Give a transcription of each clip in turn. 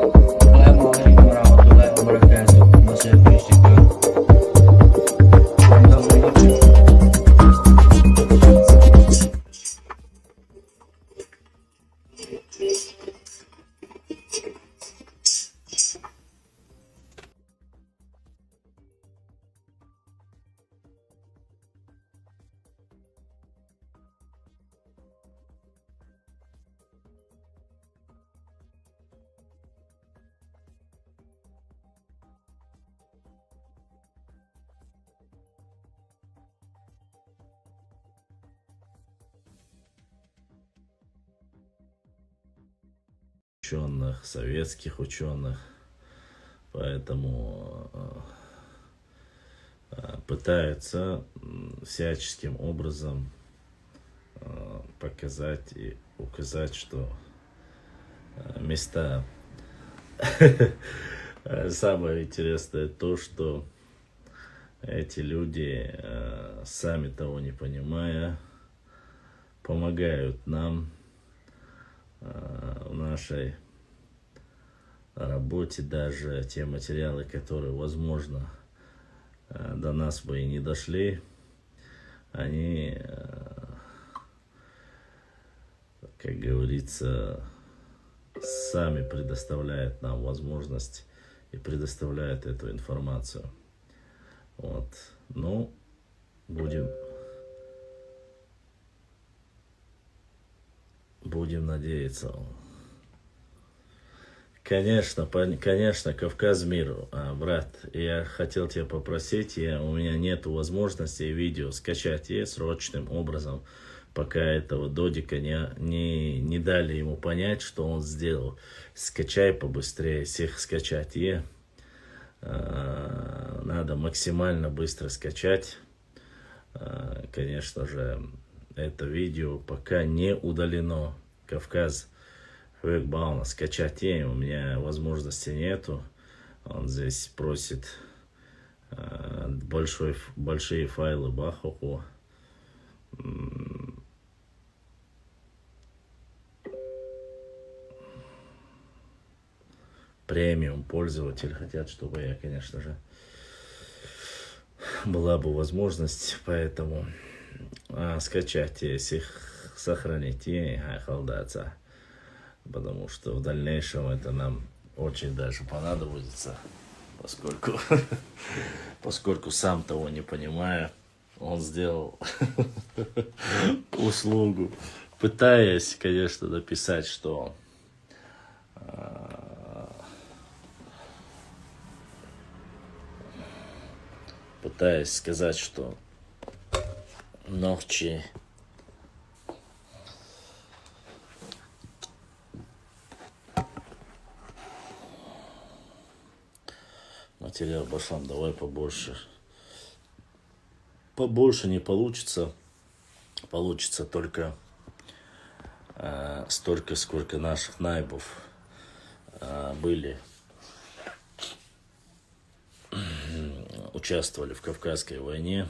Assalamualaikum warahmatullahi wabarakatuh. Masih bersyukur. Ученых, советских ученых, поэтому пытаются всяческим образом показать и указать, что места. Самое интересное то, что эти люди, сами того не понимая, помогают нам в нашей работе, даже те материалы, которые, возможно, до нас бы и не дошли, они, как говорится, сами предоставляют нам возможность и предоставляют эту информацию. Вот. Ну, будем надеяться. Конечно, Кавказ миру, брат. Я хотел тебя попросить, у меня нет возможности видео скачать срочным образом, пока этого додика не дали ему понять, что он сделал. Скачай побыстрее, всех скачать. Надо максимально быстро скачать. Конечно же, это видео пока не удалено. Кавказ Бауна скачать у меня возможности нету. Он здесь просит большие файлы Бахуху. Премиум пользователь хотят, чтобы я, конечно же, была бы возможность, поэтому скачать, если сохранить халдаться, потому что в дальнейшем это нам очень даже понадобится, поскольку сам того не понимая, он сделал услугу, пытаясь, конечно, написать, что пытаясь сказать, что ночи материал Башлам, давай побольше. Побольше не получится. Получится только столько, сколько наших найбов участвовали в Кавказской войне.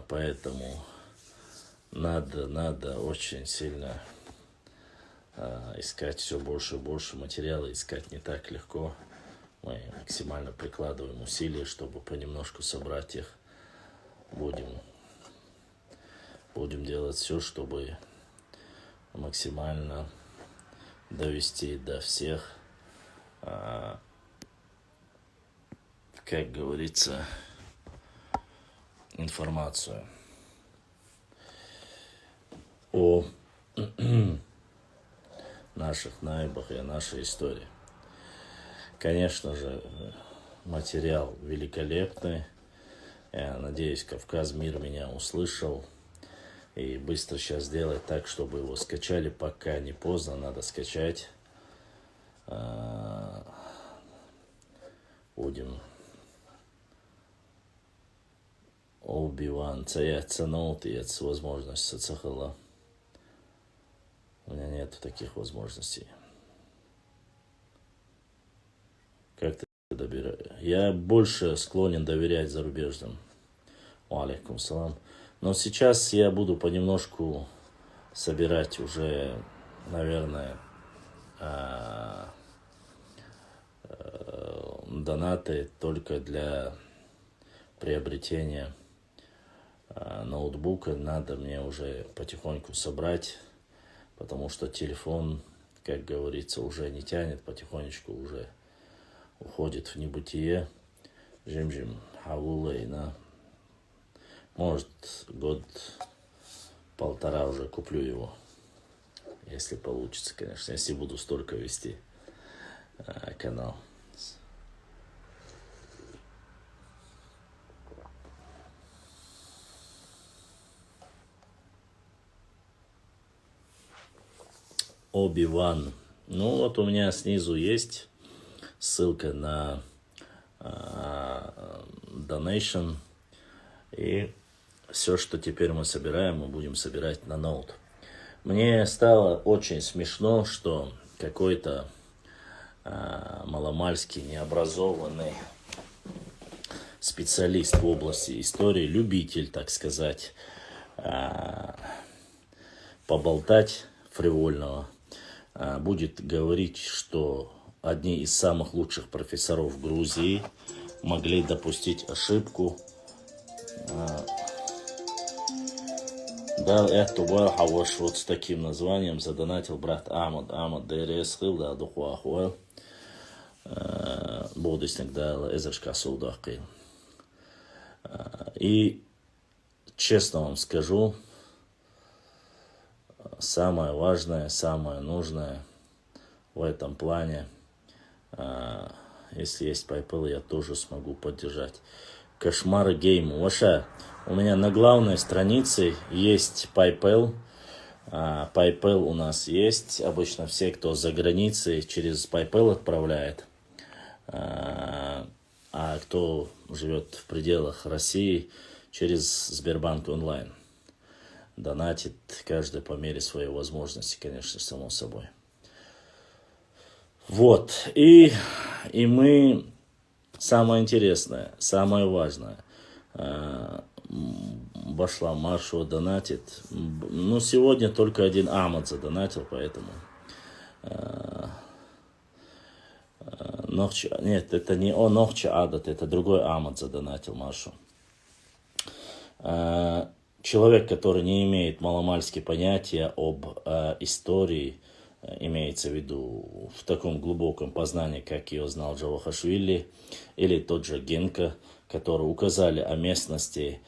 Поэтому надо очень сильно искать все больше и больше материала. Искать не так легко. Мы максимально прикладываем усилия, чтобы понемножку собрать их. Будем делать все, чтобы максимально довести до всех, как говорится, информацию о наших найбах и о нашей истории. Конечно же, материал великолепный. Я надеюсь, Кавказ мир меня услышал. И быстро сейчас сделать так, чтобы его скачали, пока не поздно, надо скачать. Будем убиван, ценоут и возможность соцахала. У меня нет таких возможностей. Как ты добираешь? Я больше склонен доверять зарубежным. Алейкум салам. Но сейчас я буду понемножку собирать уже, наверное, донаты только для приобретения ноутбука. Надо мне уже потихоньку собрать, потому что телефон, как говорится, уже не тянет, потихонечку уже уходит в небытие. Жим-жим, хаулейна. Может, год-полтора уже куплю его. Если получится, конечно. Если буду столько вести канал. Оби-Ван. Ну вот у меня снизу есть ссылка на donation. И все, что теперь мы собираем, мы будем собирать на ноут. Мне стало очень смешно, что какой-то маломальский необразованный специалист в области истории, любитель, так сказать, поболтать фривольного, будет говорить, что одни из самых лучших профессоров Грузии могли допустить ошибку. Да, это Хаваш вот с таким названием задонатил брат Амад ДРС да духуахуэл. Бодисник дал эзершка солдахи. И честно вам скажу, самое важное, самое нужное в этом плане, если есть PayPal, я тоже смогу поддержать. Кошмары гейму. Ваша, у меня на главной странице есть PayPal. PayPal у нас есть. Обычно все, кто за границей, через PayPal отправляет. А кто живет в пределах России, через Сбербанк онлайн. Донатит каждый по мере своей возможности, конечно, само собой. Вот. И мы... Самое интересное, самое важное. Башла Маршова донатит. Ну, сегодня только один Амад задонатил, поэтому... Нет, это не он, Нохча Адат, это другой Амад задонатил Маршу. Человек, который не имеет маломальски понятия об истории, имеется в виду в таком глубоком познании, как ее знал Джавахашвили, или тот же Генка, которые указали о местности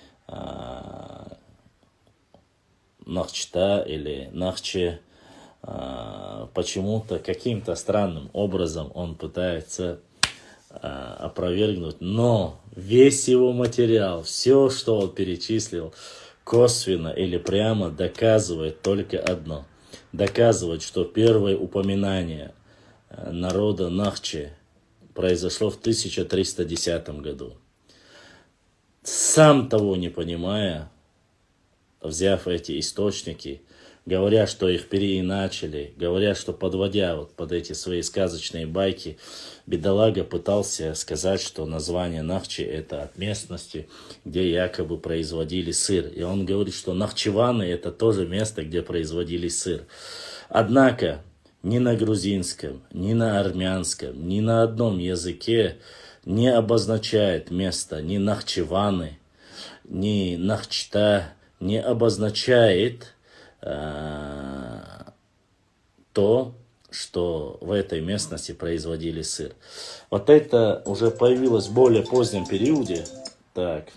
Нахчта или Нахче. Почему-то, каким-то странным образом он пытается опровергнуть, но весь его материал, все, что он перечислил, косвенно или прямо доказывает только одно. Доказывает, что первое упоминание народа Нахче произошло в 1310 году. Сам того не понимая, взяв эти источники, говоря, что их переиначили, говоря, что подводя вот под эти свои сказочные байки, бедолага пытался сказать, что название Нахчи это от местности, где якобы производили сыр. И он говорит, что Нахчеваны это тоже место, где производили сыр. Однако ни на грузинском, ни на армянском, ни на одном языке не обозначает место ни Нахчеваны, ни Нахчта, не обозначает то, что в этой местности производили сыр. Вот это уже появилось в более позднем периоде. Так.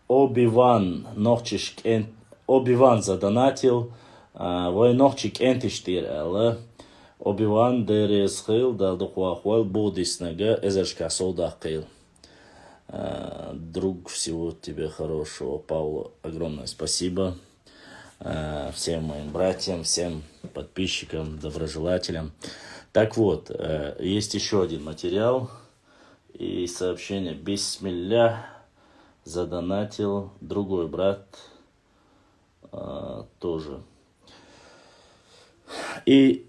Оби-Ван задонатил. Вой нохчик энтиштир. Оби-Ван дересхил да духуахуэл будиснага эзершка солдахил. Друг, всего тебе хорошего, Павлу, огромное спасибо. Всем моим братьям, всем подписчикам, доброжелателям. Так вот, есть еще один материал и сообщение. Бисмилля задонатил другой брат тоже. И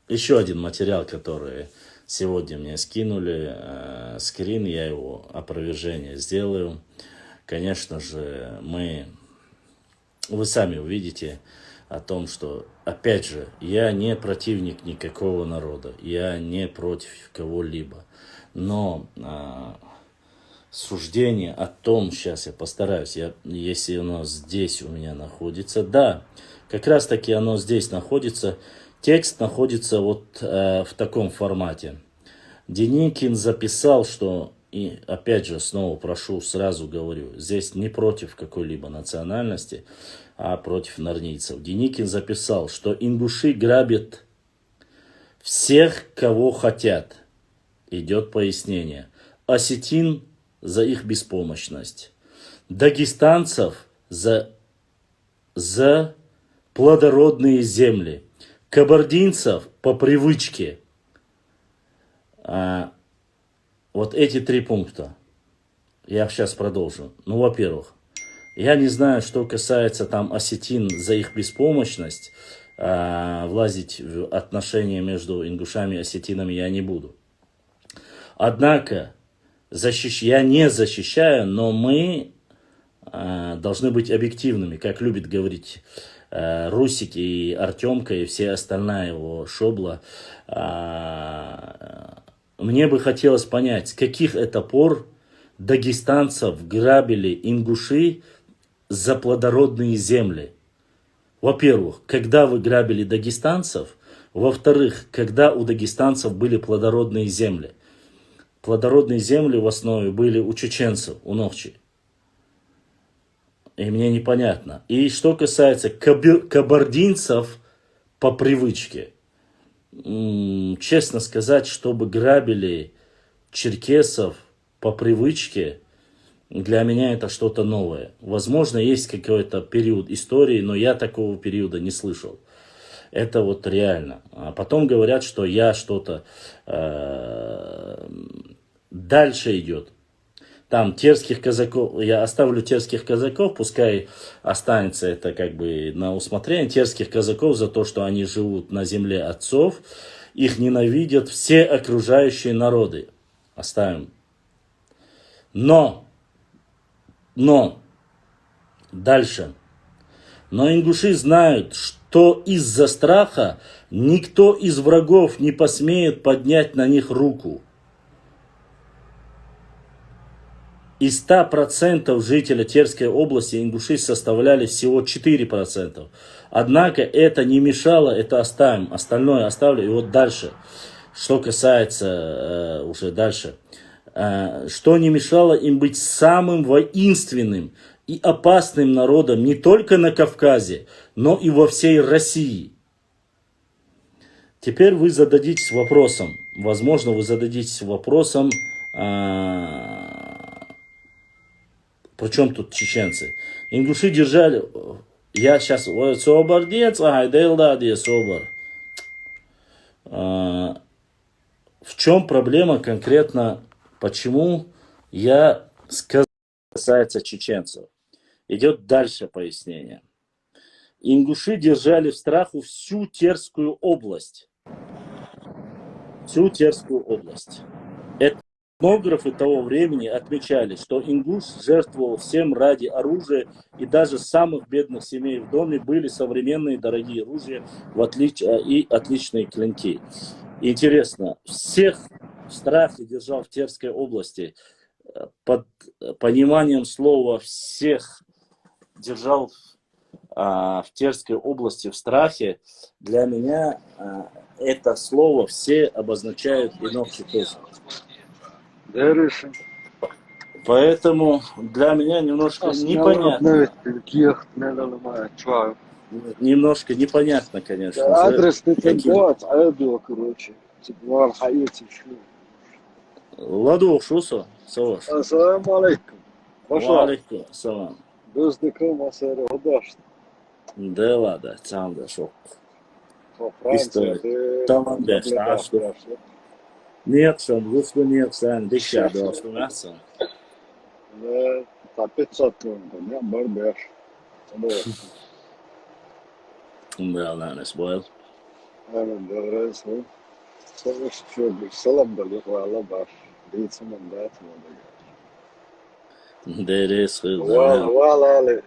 еще один материал, который сегодня мне скинули, скрин, я его опровержение сделаю. Конечно же, вы сами увидите, о том, что, опять же, я не противник никакого народа, я не против кого-либо. Но суждение о том, сейчас я постараюсь, если оно здесь у меня находится, да, как раз таки оно здесь находится, текст находится вот в таком формате. Деникин записал, что, и опять же, снова прошу, сразу говорю, здесь не против какой-либо национальности, а против норнийцев. Деникин записал, что ингуши грабят всех, кого хотят. Идет пояснение. Осетин за их беспомощность. Дагестанцев за плодородные земли. Кабардинцев по привычке. Вот эти 3 пункта. Я сейчас продолжу. Ну, во-первых, я не знаю, что касается там осетин за их беспомощность. Влазить в отношения между ингушами и осетинами я не буду. Однако, я не защищаю, но мы должны быть объективными, как любит говорить Русик и Артемка и все остальная его шобла. Мне бы хотелось понять, с каких это пор дагестанцев грабили ингуши за плодородные земли. Во-первых, когда вы грабили дагестанцев? Во-вторых, когда у дагестанцев были плодородные земли? Плодородные земли в основе были у чеченцев, у Нохчи. И мне непонятно. И что касается кабардинцев по привычке. Честно сказать, чтобы грабили черкесов по привычке, для меня это что-то новое. Возможно, есть какой-то период истории, но я такого периода не слышал. Это вот реально. А потом говорят, что я что-то дальше идет. Там терских казаков, я оставлю терских казаков, пускай останется это как бы на усмотрение. Терских казаков за то, что они живут на земле отцов, их ненавидят все окружающие народы. Оставим. Но, дальше. Но ингуши знают, что из-за страха никто из врагов не посмеет поднять на них руку. Из 100% жителей Терской области ингуши составляли всего 4%. Однако это не мешало, это оставим, остальное оставлю. И вот дальше, что касается уже дальше. Что не мешало им быть самым воинственным и опасным народом не только на Кавказе, но и во всей России. Теперь вы зададитесь вопросом, возможно, вы зададитесь вопросом, причем тут чеченцы? Ингуши держали, я сейчас, собордец, собор. В чем проблема конкретно, почему я сказал, касается чеченцев? Идет дальше пояснение. Ингуши держали в страху всю Терскую область. Всю Терскую область. Этнографы того времени отмечали, что ингуш жертвовал всем ради оружия, и даже самых бедных семей в доме были современные дорогие оружия и отличные клинки. Интересно, всех в страхе держал в Терской области. Под пониманием слова «всех» держал в Терской области в страхе. Для меня это слово «все» обозначают и Нохчи тоже. Поэтому для меня немножко непонятно. Немножко непонятно, конечно. Адрес ты тот, а я думал, короче. Типа, Ладу, шусо, саваш. Ассаламу алейкум. Алейкум, салам. Дыздыкым асары одаш. Да ладно, сам да шок. Франция. Tamam geçti, açtım. Niyaksan, Ruslu niyaksan, dişya dostum, nasıl? Ne, tapet sattım. Ne, var be. Да, ладно, spoil. Hemen de resmi. Sonra şu bir salam da valla var. Değilsin ben de atmadım. Deri sıkıldı. Valla.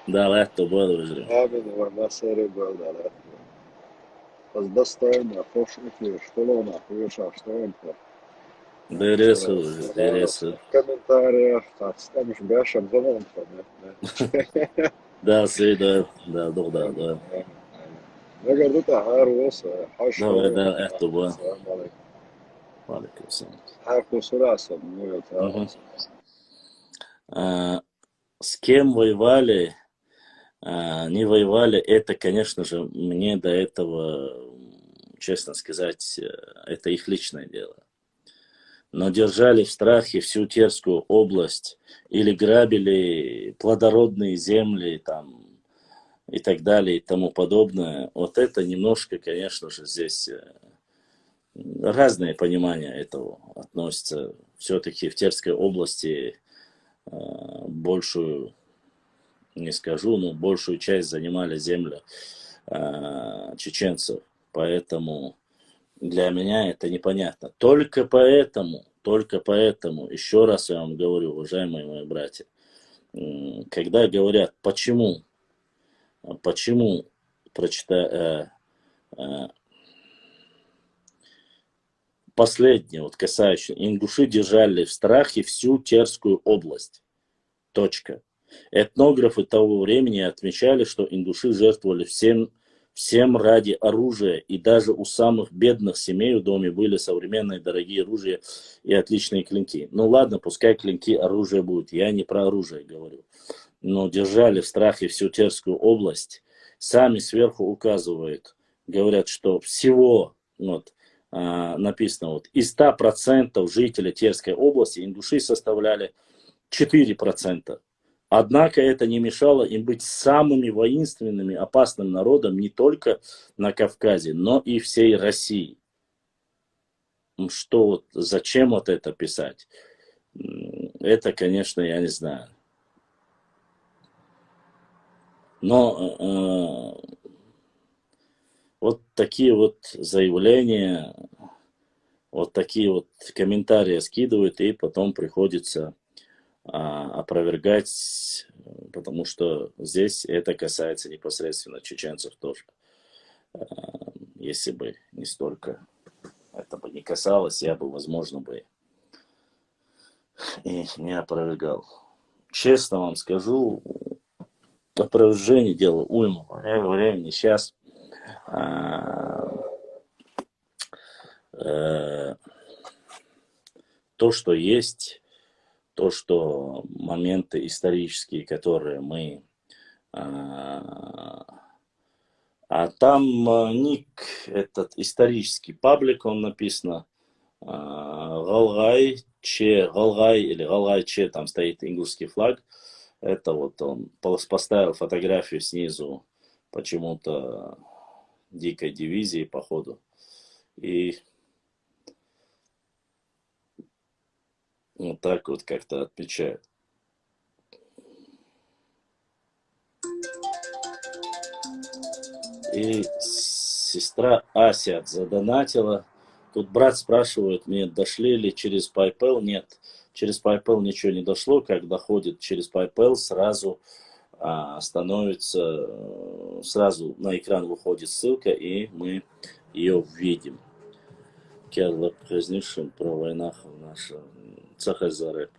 Da letto buono così. Амин, Варнасари был, да, да. Достойно, пошли, что лона, хуеша, что это. Интересно. В комментариях, так, станешь бяшем звонком, Да, сы, да. Я говорю, это гарус, Давай, хашо, да, это было. салам алейкум. Валикум ассалам. Хаку сурасом, ну это, Мгм. А, с кем воевали, не воевали, это, конечно же, мне до этого, честно сказать, это их личное дело. Но держали в страхе всю Терскую область или грабили плодородные земли там, и так далее и тому подобное. Вот это немножко, конечно же, здесь разные понимания этого относятся. Все-таки в Терской области большую, не скажу, но большую часть занимали земли чеченцев. Поэтому для меня это непонятно. Только поэтому, еще раз я вам говорю, уважаемые мои братья, когда говорят, почему прочитать последнее, вот касающееся, ингуши держали в страхе всю Терскую область. Точка. Этнографы того времени отмечали, что ингуши жертвовали всем ради оружия, и даже у самых бедных семей в доме были современные дорогие оружия и отличные клинки. Ну ладно, пускай клинки оружие будут, я не про оружие говорю. Но держали в страхе всю Терскую область, сами сверху указывают, говорят, что всего, вот, написано, вот, из 100% жителей Терской области ингуши составляли 4%. Однако это не мешало им быть самыми воинственными, опасным народом не только на Кавказе, но и всей России. Что вот, зачем вот это писать? Это, конечно, я не знаю. Но вот такие вот заявления, вот такие вот комментарии скидывают, и потом приходится опровергать, потому что здесь это касается непосредственно чеченцев тоже. Если бы не столько это бы не касалось, я бы, возможно, бы и не опровергал. Честно вам скажу, опровержение дело уйму времени. Сейчас то, что есть, то, что моменты исторические, которые мы... там ник этот исторический паблик, он написано Галгай Че, Галгай или Галгай Че, там стоит ингушский флаг. Это вот он поставил фотографию снизу почему-то дикой дивизии, походу. И вот так вот как-то отмечают. И сестра Ася задонатила. Тут брат спрашивает мне, дошли ли через PayPal. Нет, через PayPal ничего не дошло. Как доходит через PayPal, сразу становится, сразу на экран выходит ссылка, и мы ее видим. Керлап Хазнишин про войнах наша Цахазареп.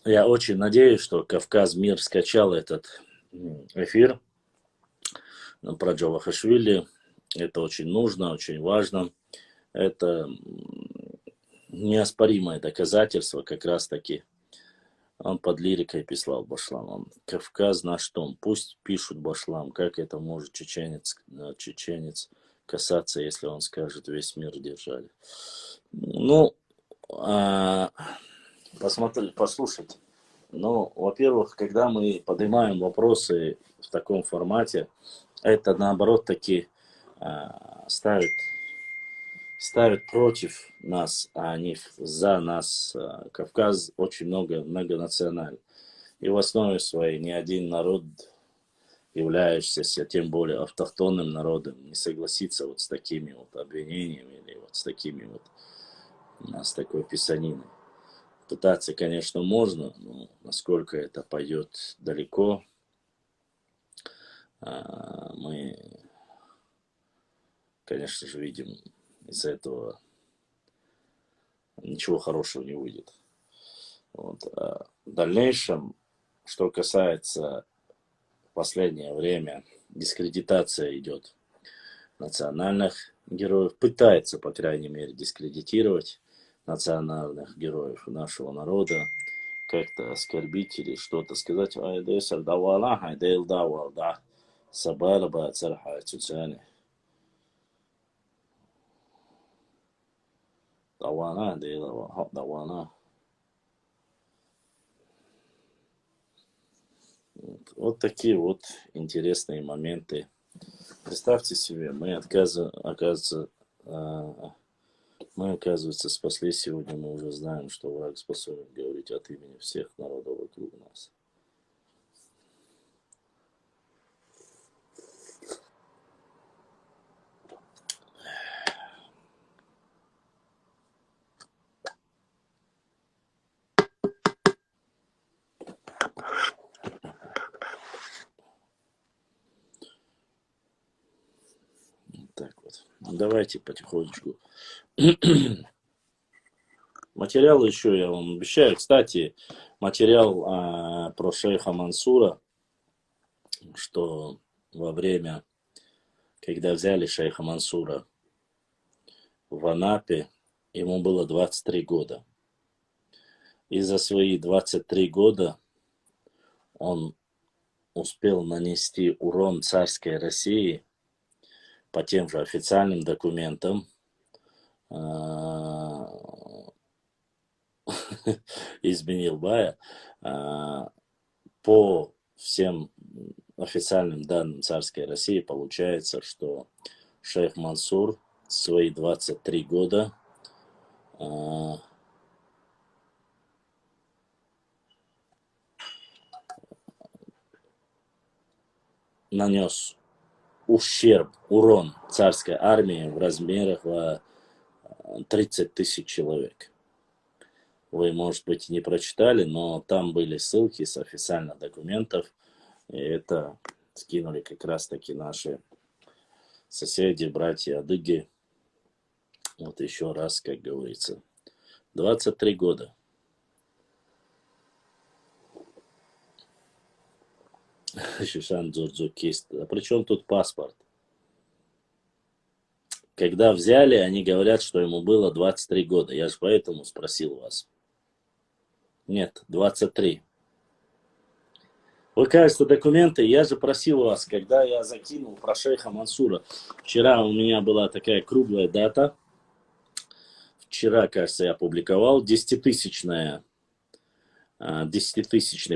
Я очень надеюсь, что Кавказ Мир скачал этот эфир про Джавахашвили. Это очень нужно, очень важно. Это неоспоримое доказательство, как раз таки. Он под лирикой писал Башлам. Он, Кавказ наш дом. Пусть пишут Башлам. Как это может чеченец касаться, если он скажет, весь мир держали. Ну, послушайте. Ну, во-первых, когда мы поднимаем вопросы в таком формате, это наоборот таки ставит против нас, а не за нас. Кавказ очень многонационален. И в основе своей ни один народ, являющийся тем более автохтонным народом, не согласится вот с такими вот обвинениями или вот с такими вот, с такой писаниной. Пытаться, конечно, можно, но насколько это пойдет далеко, мы, конечно же, видим, из этого ничего хорошего не выйдет. Вот. А в дальнейшем, что касается в последнее время, дискредитация идет национальных героев, пытается, по крайней мере, дискредитировать национальных героев нашего народа, как-то оскорбить или что-то сказать. Айдесар давала, айдел давал, да, сабараба царха цуцани. Давана, айдел давана. Вот такие вот интересные моменты. Представьте себе, мы, оказывается, спаслись сегодня, мы уже знаем, что враг способен говорить от имени всех народов вокруг нас. Так вот, давайте потихонечку. Материал еще я вам обещаю. Кстати, материал про шейха Мансура, что во время, когда взяли шейха Мансура в Анапе, ему было 23 года. И за свои 23 года он успел нанести урон царской России по тем же официальным документам, изменил Бая, по всем официальным данным царской России получается, что шейх Мансур свои 23 года нанес ущерб, урон царской армии в размерах 30 тысяч человек. Вы, может быть, не прочитали, но там были ссылки с официальных документов. И это скинули как раз-таки наши соседи, братья адыги. Вот еще раз, как говорится. 23 года. Шишан Дзурдзукист. А при чем тут паспорт? Когда взяли, они говорят, что ему было 23 года. Я же поэтому спросил вас. Нет, 23. Вы кажете, документы, я же просил вас, когда я закинул про шейха Мансура. Вчера у меня была такая круглая дата. Вчера, кажется, я опубликовал 10-тысячный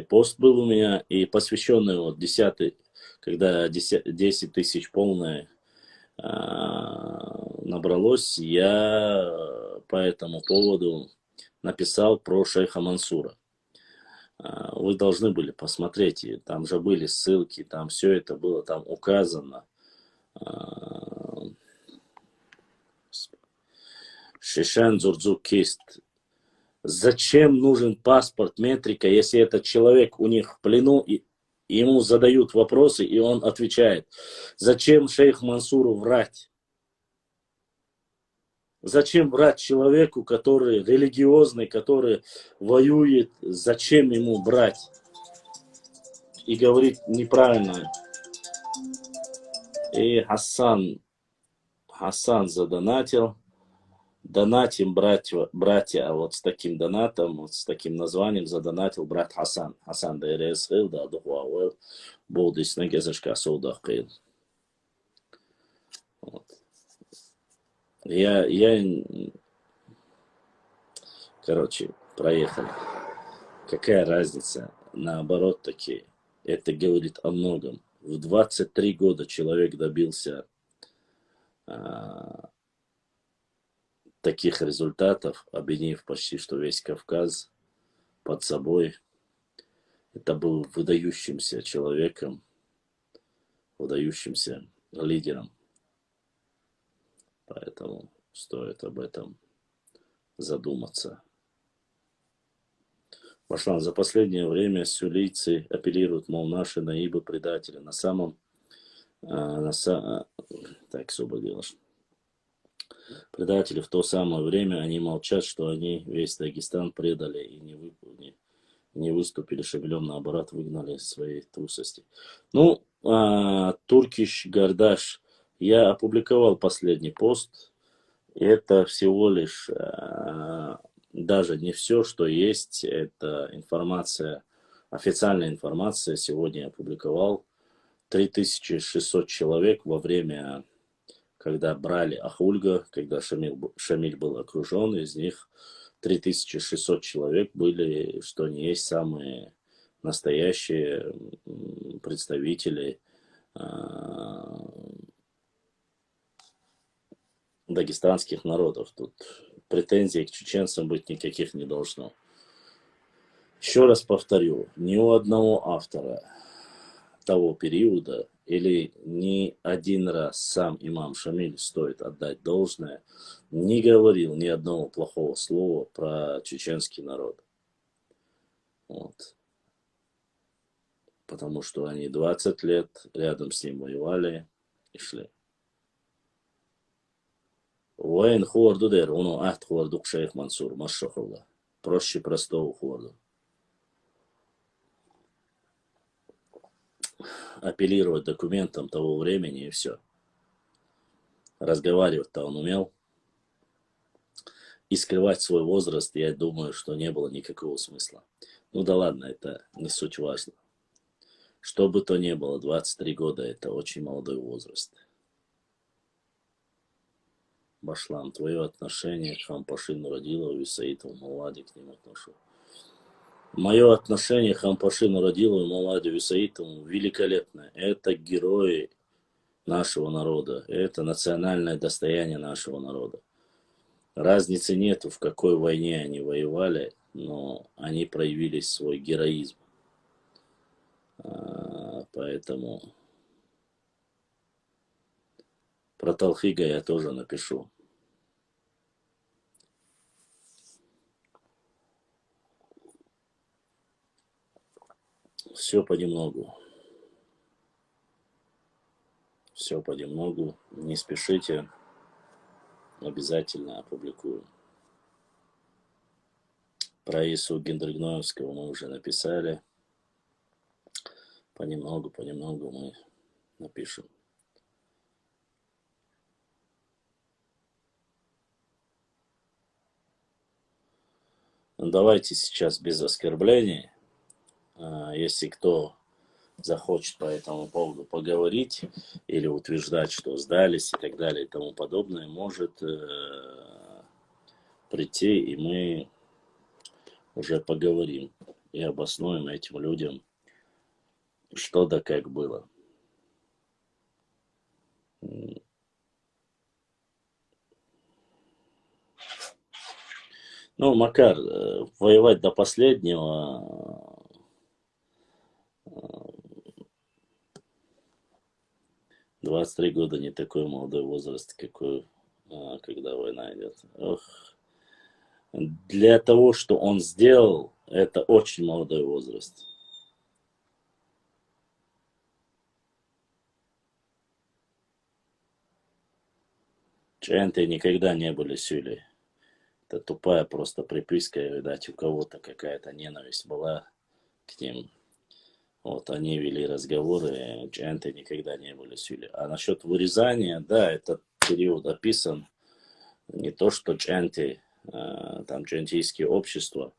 пост был у меня. И посвященный вот 10, когда 10 тысяч полное набралось, я по этому поводу написал про шейха Мансура. Вы должны были посмотреть, и там же были ссылки, там все это было там указано. Шишан Дзурдзукист. Зачем нужен паспорт, метрика, если этот человек у них в плену, и ему задают вопросы, и он отвечает. Зачем шейх Мансуру врать? Зачем врать человеку, который религиозный, который воюет? Зачем ему брать и говорить неправильно? И Хасан задонатил. Донатим, братья, вот с таким донатом, вот с таким названием задонатил брат Хасан. Хасан ДРС Хил, да, Духуауэл, Болдис Нагезашка Соуда Хил. Короче, проехали. Какая разница? Наоборот таки, это говорит о многом. В 23 года человек добился таких результатов, объединив почти что весь Кавказ под собой. Это был выдающимся человеком, выдающимся лидером. Поэтому стоит об этом задуматься. Башлан, за последнее время сюлийцы апеллируют, мол, наши наибы предатели. На самом... Так, особо делаешь. Предатели в то самое время, они молчат, что они весь Дагестан предали и не выступили шевелем, наоборот, выгнали из своей трусости. Ну, Туркиш Гардаш, я опубликовал последний пост. Это всего лишь даже не все, что есть. Это информация, официальная информация. Сегодня я опубликовал 3600 человек во время, когда брали Ахульга, когда Шамиль был окружен. Из них 3600 человек были, что не есть, самые настоящие представители дагестанских народов. Тут претензий к чеченцам быть никаких не должно. Еще раз повторю, ни у одного автора того периода или ни один раз сам имам Шамиль, стоит отдать должное, не говорил ни одного плохого слова про чеченский народ. Вот. Потому что они 20 лет рядом с ним воевали и шли. Воин хорду дер, уну ахт хордук шейх Мансур, машахулла. Проще простого хорду. Апеллировать документам того времени и все. Разговаривать-то он умел. И скрывать свой возраст, я думаю, что не было никакого смысла. Ну да ладно, это не суть важно. Что бы то ни было, 23 года это очень молодой возраст. Башлам, твое отношение к Хампашину Радилову и Саитову Мулади к ним отношу. Мое отношение к Хампашину Радилову и Мулади Висаитову великолепное. Это герои нашего народа. Это национальное достояние нашего народа. Разницы нету, в какой войне они воевали, но они проявили свой героизм. Поэтому про Талхига я тоже напишу. Все понемногу. Все понемногу. Не спешите. Обязательно опубликую. Про Ису Гендригноевского мы уже написали. Понемногу мы напишем. Ну, давайте сейчас без оскорблений. Если кто захочет по этому поводу поговорить или утверждать, что сдались и так далее и тому подобное, может прийти, и мы уже поговорим и обоснуем этим людям, что да как было. Ну, Макар, воевать до последнего, 23 года не такой молодой возраст, какой, когда война идет. Ох. Для того, что он сделал, это очень молодой возраст. Ченты никогда не были сюли. Это тупая просто приписка, видать, у кого-то какая-то ненависть была к ним. Вот они вели разговоры, ченты никогда не были сюли. А насчет вырезания, да, этот период описан. Не то, что ченты, там чентийские общества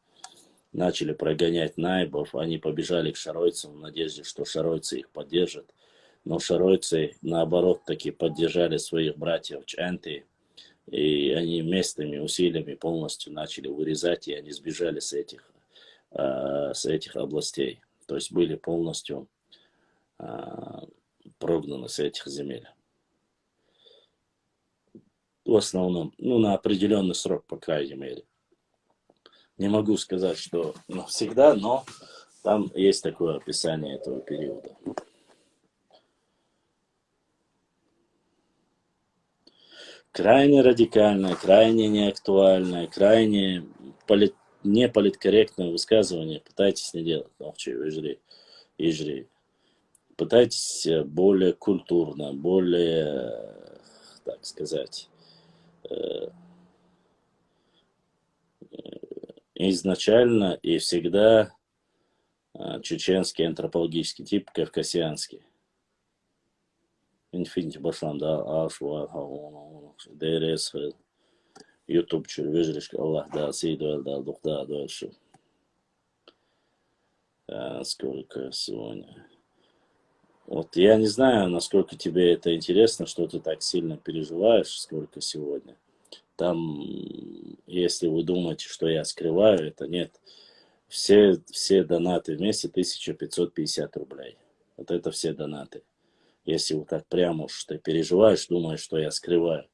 начали прогонять наибов, они побежали к шаройцам в надежде, что шаройцы их поддержат. Но шаройцы, наоборот, таки поддержали своих братьев ченты, и они местными усилиями полностью начали вырезать, и они сбежали с этих областей. То есть были полностью прогнаны с этих земель. В основном, ну, на определенный срок, по крайней мере. Не могу сказать, что навсегда, но там есть такое описание этого периода. Крайне радикальное, крайне неактуальное, крайне неполиткорректное высказывание пытайтесь не делать. Ежели. Пытайтесь более культурно, более, так сказать, изначально и всегда чеченский антропологический тип, кавказианский. Infinity başlandı aşvar ha DRS YouTube çürüvejriş Allah да сейдуэл да духта дальше. Сколько сегодня? Вот я не знаю, насколько тебе это интересно, что ты так сильно переживаешь, сколько сегодня. Там, если вы думаете, что я скрываю, это нет. Все донаты вместе 1550 рублей. Вот это все донаты. Если вот так прямо уж ты переживаешь, думаешь, что я скрываю.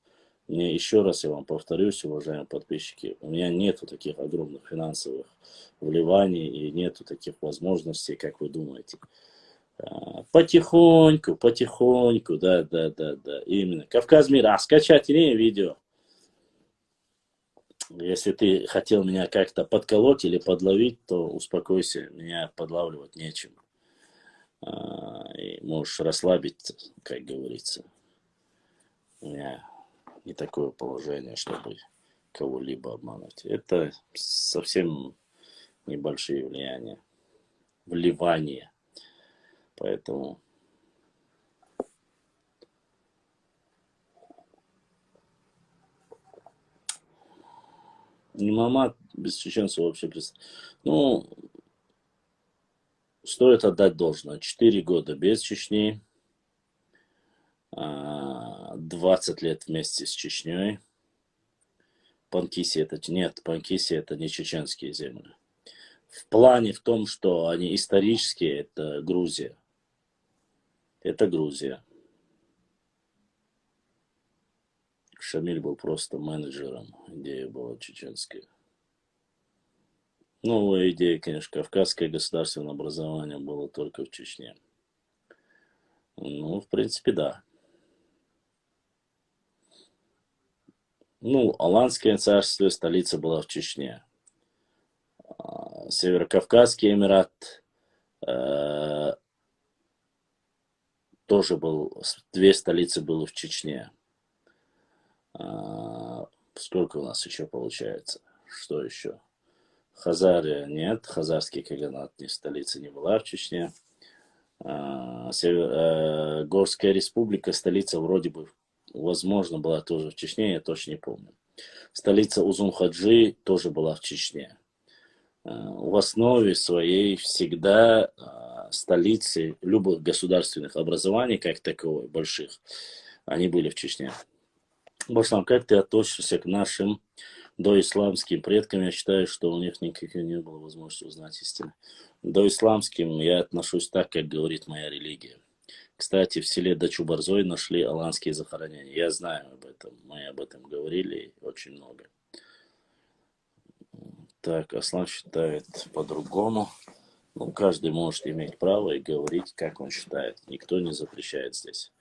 Мне еще раз я вам повторюсь, уважаемые подписчики, у меня нету таких огромных финансовых вливаний и нету таких возможностей, как вы думаете. Потихоньку, да, именно. Кавказ мира, скачать не видео. Если ты хотел меня как-то подколоть или подловить, то успокойся, меня подлавливать нечем. И можешь расслабиться, как говорится. У меня не такое положение, чтобы кого-либо обмануть. Это совсем небольшие вливания. Поэтому не мама без чеченцев вообще. Ну, стоит отдать должное. 4 года без Чечни. 20 лет вместе с Чечней. Панкиси это не чеченские земли. В плане в том, что они исторические, это Грузия. Это Грузия. Шамиль был просто менеджером. Идея была чеченская. Новая идея, конечно, кавказское государственное образование было только в Чечне. Ну, в принципе, да. Ну, Аланское царство, столица была в Чечне. Северокавказский Эмират тоже был, 2 столицы было в Чечне. Сколько у нас еще получается? Что еще? Хазария нет, Хазарский каганат, столица не была в Чечне. Горская республика, столица вроде бы, возможно, была тоже в Чечне, я точно не помню. Столица Узун-Хаджи тоже была в Чечне. В основе своей всегда столицы любых государственных образований, как таковой, больших, они были в Чечне. Башлам, как ты относишься к нашим доисламским предкам? Я считаю, что у них никаких не было возможности узнать истину. Доисламским я отношусь так, как говорит моя религия. Кстати, в селе Дачу-Борзой нашли аланские захоронения. Я знаю об этом. Мы об этом говорили очень много. Так, Аслан считает по-другому. Ну, каждый может иметь право и говорить, как он считает. Никто не запрещает здесь.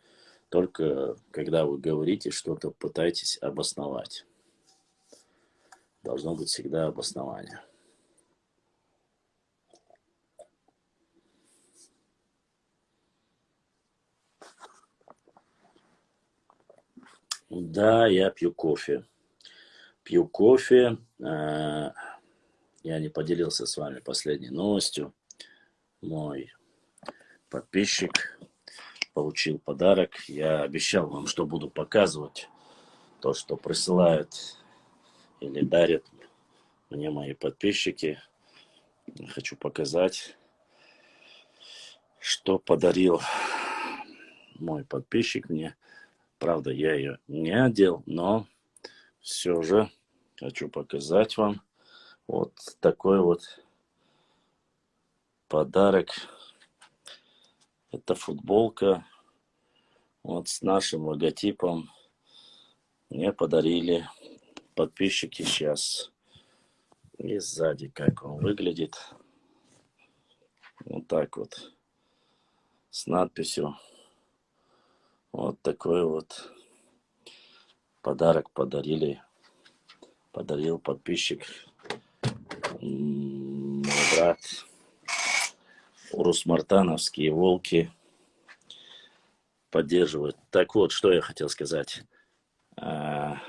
Только когда вы говорите что-то, пытайтесь обосновать. Должно быть всегда обоснование. Да, я пью кофе. Пью кофе. Я не поделился с вами последней новостью. Мой подписчик получил подарок. Я обещал вам, что буду показывать то, что присылают или дарят мне мои подписчики. Хочу показать, что подарил мой подписчик мне. Правда, я ее не одел, но все же хочу показать вам вот такой вот подарок. Это футболка вот с нашим логотипом. Мне подарили подписчики сейчас. И сзади как он выглядит. Вот так вот. С надписью. Вот такой вот подарок подарил подписчик Мой брат, урус-мартановские волки поддерживают. Так вот, что я хотел сказать. А,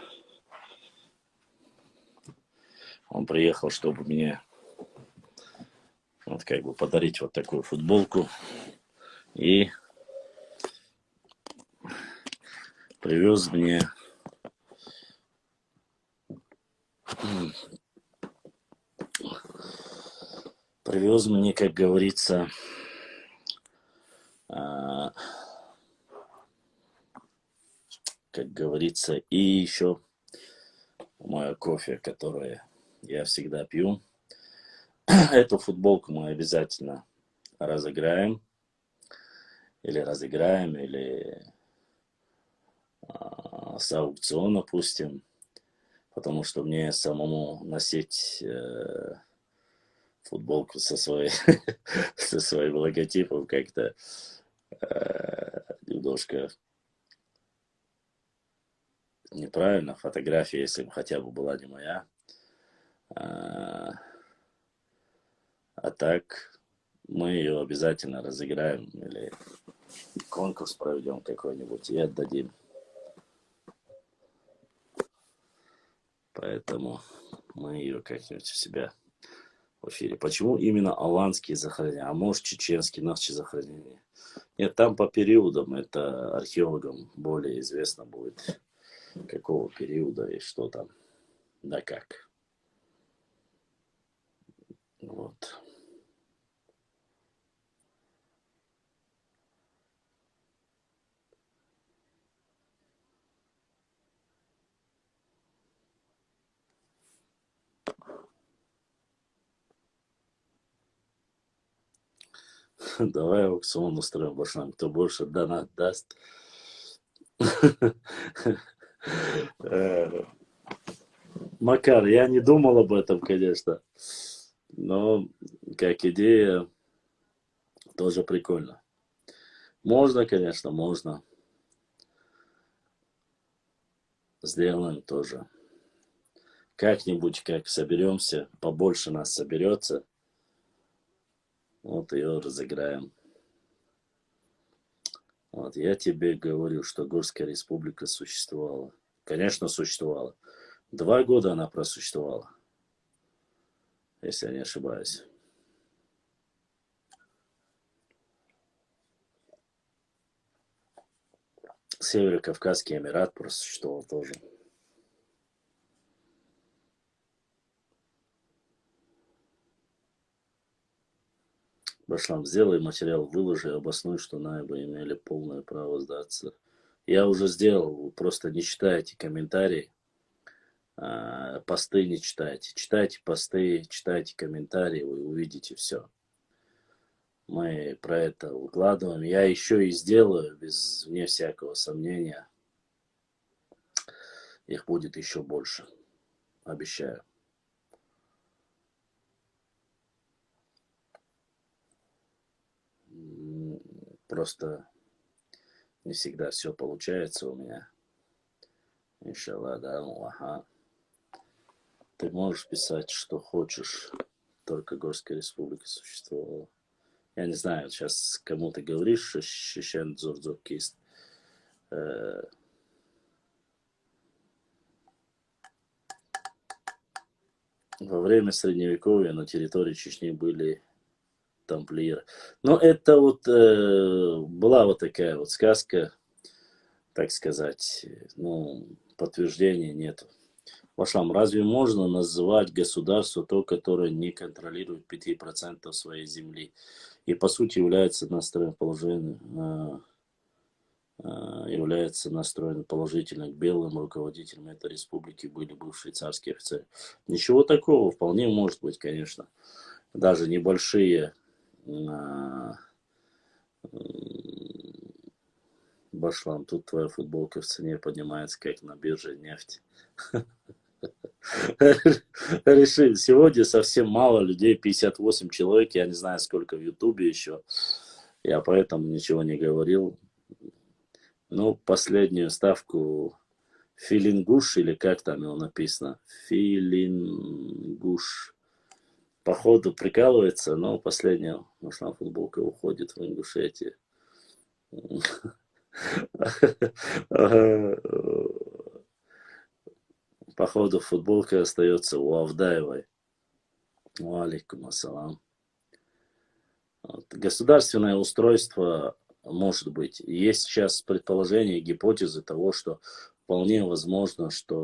Он приехал, чтобы мне вот как бы подарить вот такую футболку. И привез мне как говорится, и еще мое кофе, которое я всегда пью. Эту футболку мы обязательно разыграем, или с аукциона пустим, потому что мне самому носить футболку со своим логотипом как-то немножко неправильно. Фотография, если бы хотя бы была не моя. А так мы ее обязательно разыграем или конкурс проведем какой-нибудь и отдадим. Поэтому мы ее как-нибудь у себя в эфире. Почему именно аланские захоронения? А может, чеченские наши захоронения? Нет, там по периодам, это археологам более известно будет, какого периода и что там, да как. Вот. Давай аукцион устроим, Башлам. Кто больше донат даст. Макар, я не думал об этом, конечно. Но как идея тоже прикольно. Можно, конечно, можно. Сделаем тоже. Как-нибудь, как соберемся, побольше нас соберется. Вот ее разыграем. Вот, я тебе говорю, что Горская республика существовала. Конечно, существовала. 2 года она просуществовала, если я не ошибаюсь. Северо-Кавказский Эмират просуществовал тоже. Башлам, сделай материал, выложи, обоснуй, что наибы имели полное право сдаться. Я уже сделал, просто не читайте комментарии, посты не читайте. Читайте посты, читайте комментарии, вы увидите все. Мы про это выкладываем. Я еще и сделаю, вне всякого сомнения. Их будет еще больше. Обещаю. Просто не всегда все получается у меня. Иншаллах, да, ага. Ты можешь писать, что хочешь. Только Горская республика существовала. Я не знаю, сейчас кому ты говоришь, что Шишен Дзурдзуркист. Во время Средневековья на территории Чечни были тамплиеры. Но это вот была вот такая вот сказка, так сказать, ну, подтверждения нет. Башлам, разве можно называть государство то, которое не контролирует 5% своей земли и по сути является настроено положительно к белым руководителям этой республики были бывшие царские офицеры? Ничего такого, вполне может быть, конечно. Даже небольшие Башлам, тут твоя футболка в цене поднимается, как на бирже нефть. Решили. Сегодня совсем мало людей, 58 человек, я не знаю, сколько в Ютубе еще. Я поэтому ничего не говорил. Ну, последнюю ставку Филингуш, или как там его написано? Филингуш. походу прикалывается, но последняя нужна футболка уходит в Ингушетии. Походу футболка остается у Авдаевой. Алейкум ассалам. Вот. Государственное устройство может быть. Есть сейчас предположения, гипотезы того, что вполне возможно, что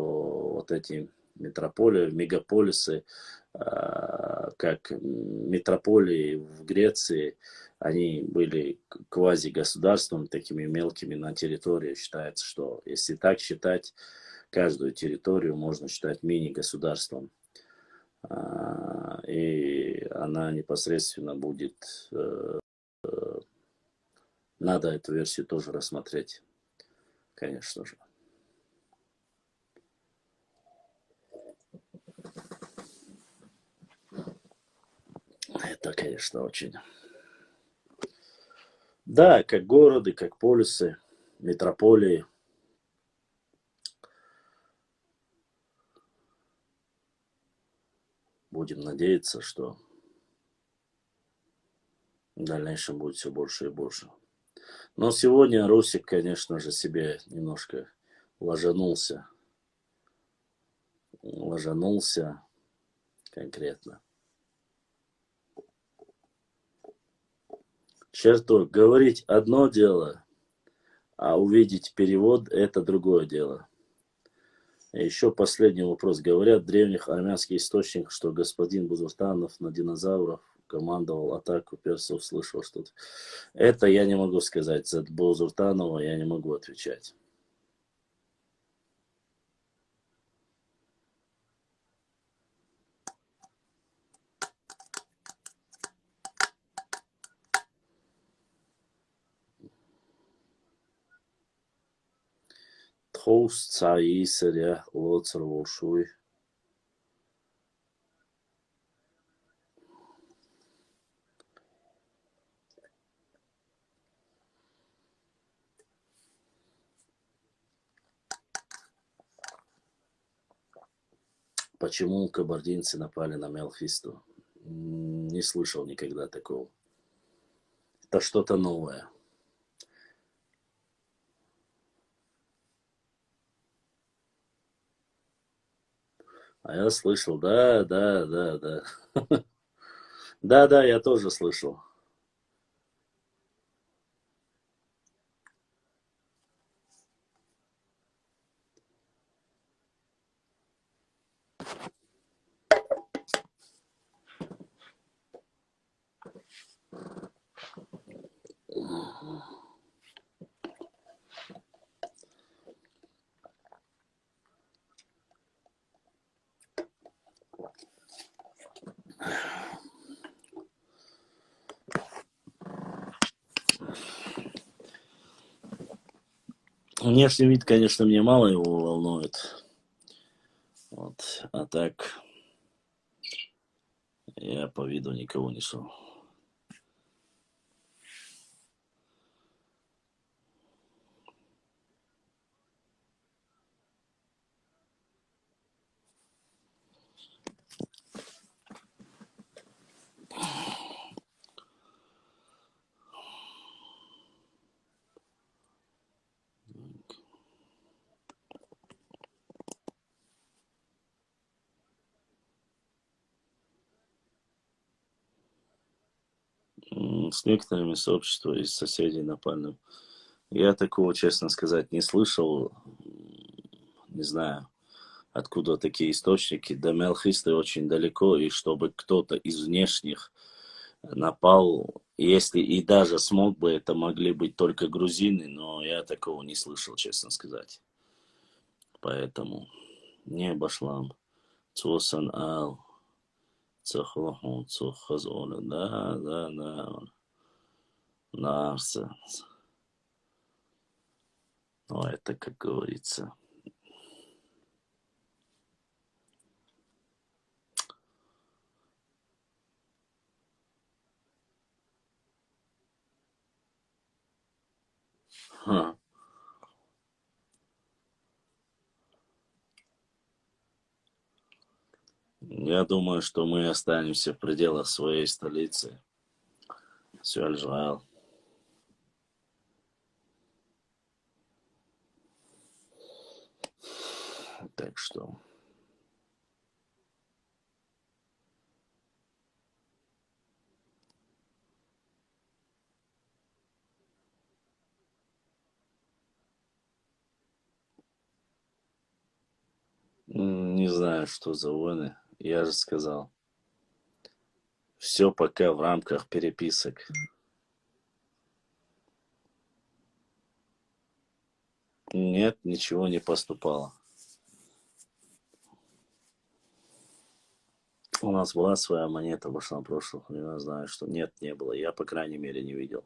вот эти метрополии, мегаполисы, как метрополии в Греции, они были квази-государством, такими мелкими на территории. Считается, что если так считать, каждую территорию можно считать мини-государством. И она непосредственно будет, надо эту версию тоже рассмотреть, конечно же. Это, конечно, очень... Да, как города, как полисы, метрополии. Будем надеяться, что в дальнейшем будет все больше и больше. Но сегодня Русик, конечно же, себе немножко ложанулся. Ложанулся конкретно. Черток, говорить одно дело, а увидеть перевод – это другое дело. И еще последний вопрос. Говорят в древних армянских источниках, что господин Бузуртанов на динозавров командовал атаку персов, слышал что-то. Это я не могу сказать. За Бузуртанова я не могу отвечать. Тхоус цаи сыря лоцар волшуй. Почему кабардинцы напали на Мелхисту? Не слышал никогда такого. Это что-то новое. А я слышал, да. Да, я тоже слышал. Внешний вид, конечно, мне мало его волнует. Вот. А так, я по виду никого не шел. С некоторыми сообщества из соседей напали. Я такого, честно сказать, не слышал. Не знаю, откуда такие источники. До Мелхисты очень далеко, и чтобы кто-то из внешних напал, если и даже смог бы, это могли быть только грузины, но я такого не слышал, честно сказать. Поэтому не обошлам. Цосан ал, цохлохун, цохазола, да. Нарса. Ну, это, как говорится. Ха. Я думаю, что мы останемся в пределах своей столицы. Сюальжал. Так что... Не знаю, что за войны. Я же сказал. Все пока в рамках переписок. Нет, ничего не поступало. У нас была своя монета, вошла на прошлых. Я знаю, что нет, не было. Я, по крайней мере, не видел.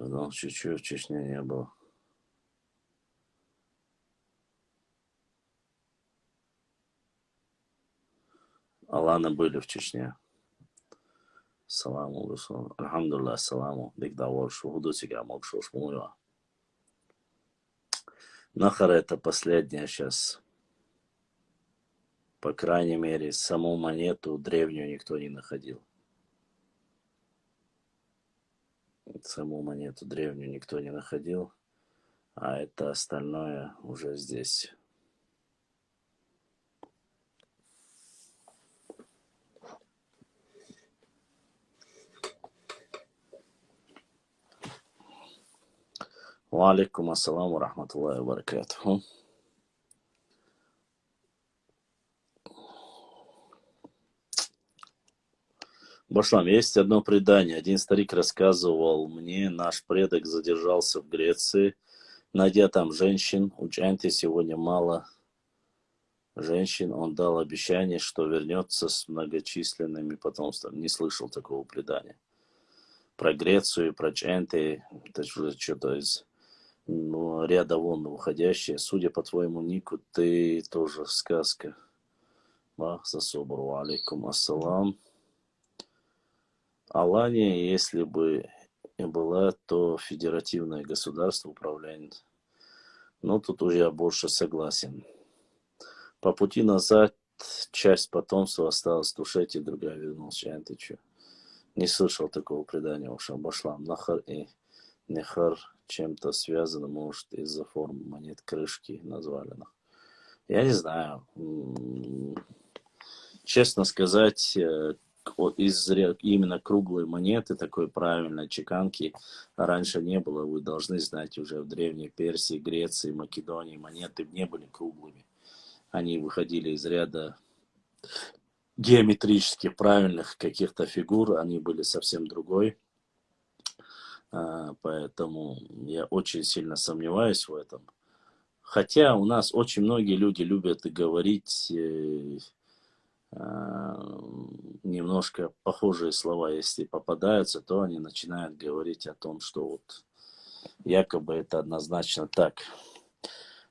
Но чуть-чуть в Чечне не было. Аланы были в Чечне. Саламу алейкум. Альхамдулилlah, саламу. Дик давор шухуду сега мог шушмуя. Нахар это последнее сейчас. По крайней мере, саму монету древнюю никто не находил. Саму монету древнюю никто не находил. А это остальное уже здесь. Ва алейкум ассаламу рахматуллахи ва баракатуху. Башлам, есть одно предание. Один старик рассказывал мне, наш предок задержался в Греции, найдя там женщин. У Джанти сегодня мало женщин. Он дал обещание, что вернется с многочисленными потомствами. Не слышал такого предания. Про Грецию, про Джанти, это уже что-то из ряда вон выходящее. Судя по твоему нику, ты тоже сказка. Бах за собру. Алейкум ассалам. Алания, если бы и была, то федеративное государство управляет. Но тут уже я больше согласен. По пути назад часть потомства осталась в Тушете, другая вернулась. Ты что? Не слышал такого предания. Уж Башлам. Нахар и Нехар чем-то связано, может, из-за формы монет крышки назвали. Я не знаю. Честно сказать, из именно круглой монеты, такой правильной чеканки, раньше не было. Вы должны знать, уже в Древней Персии, Греции, Македонии монеты не были круглыми. Они выходили из ряда геометрически правильных каких-то фигур, они были совсем другой. Поэтому я очень сильно сомневаюсь в этом. Хотя у нас очень многие люди любят говорить немножко похожие слова, если попадаются, то они начинают говорить о том, что вот якобы это однозначно так.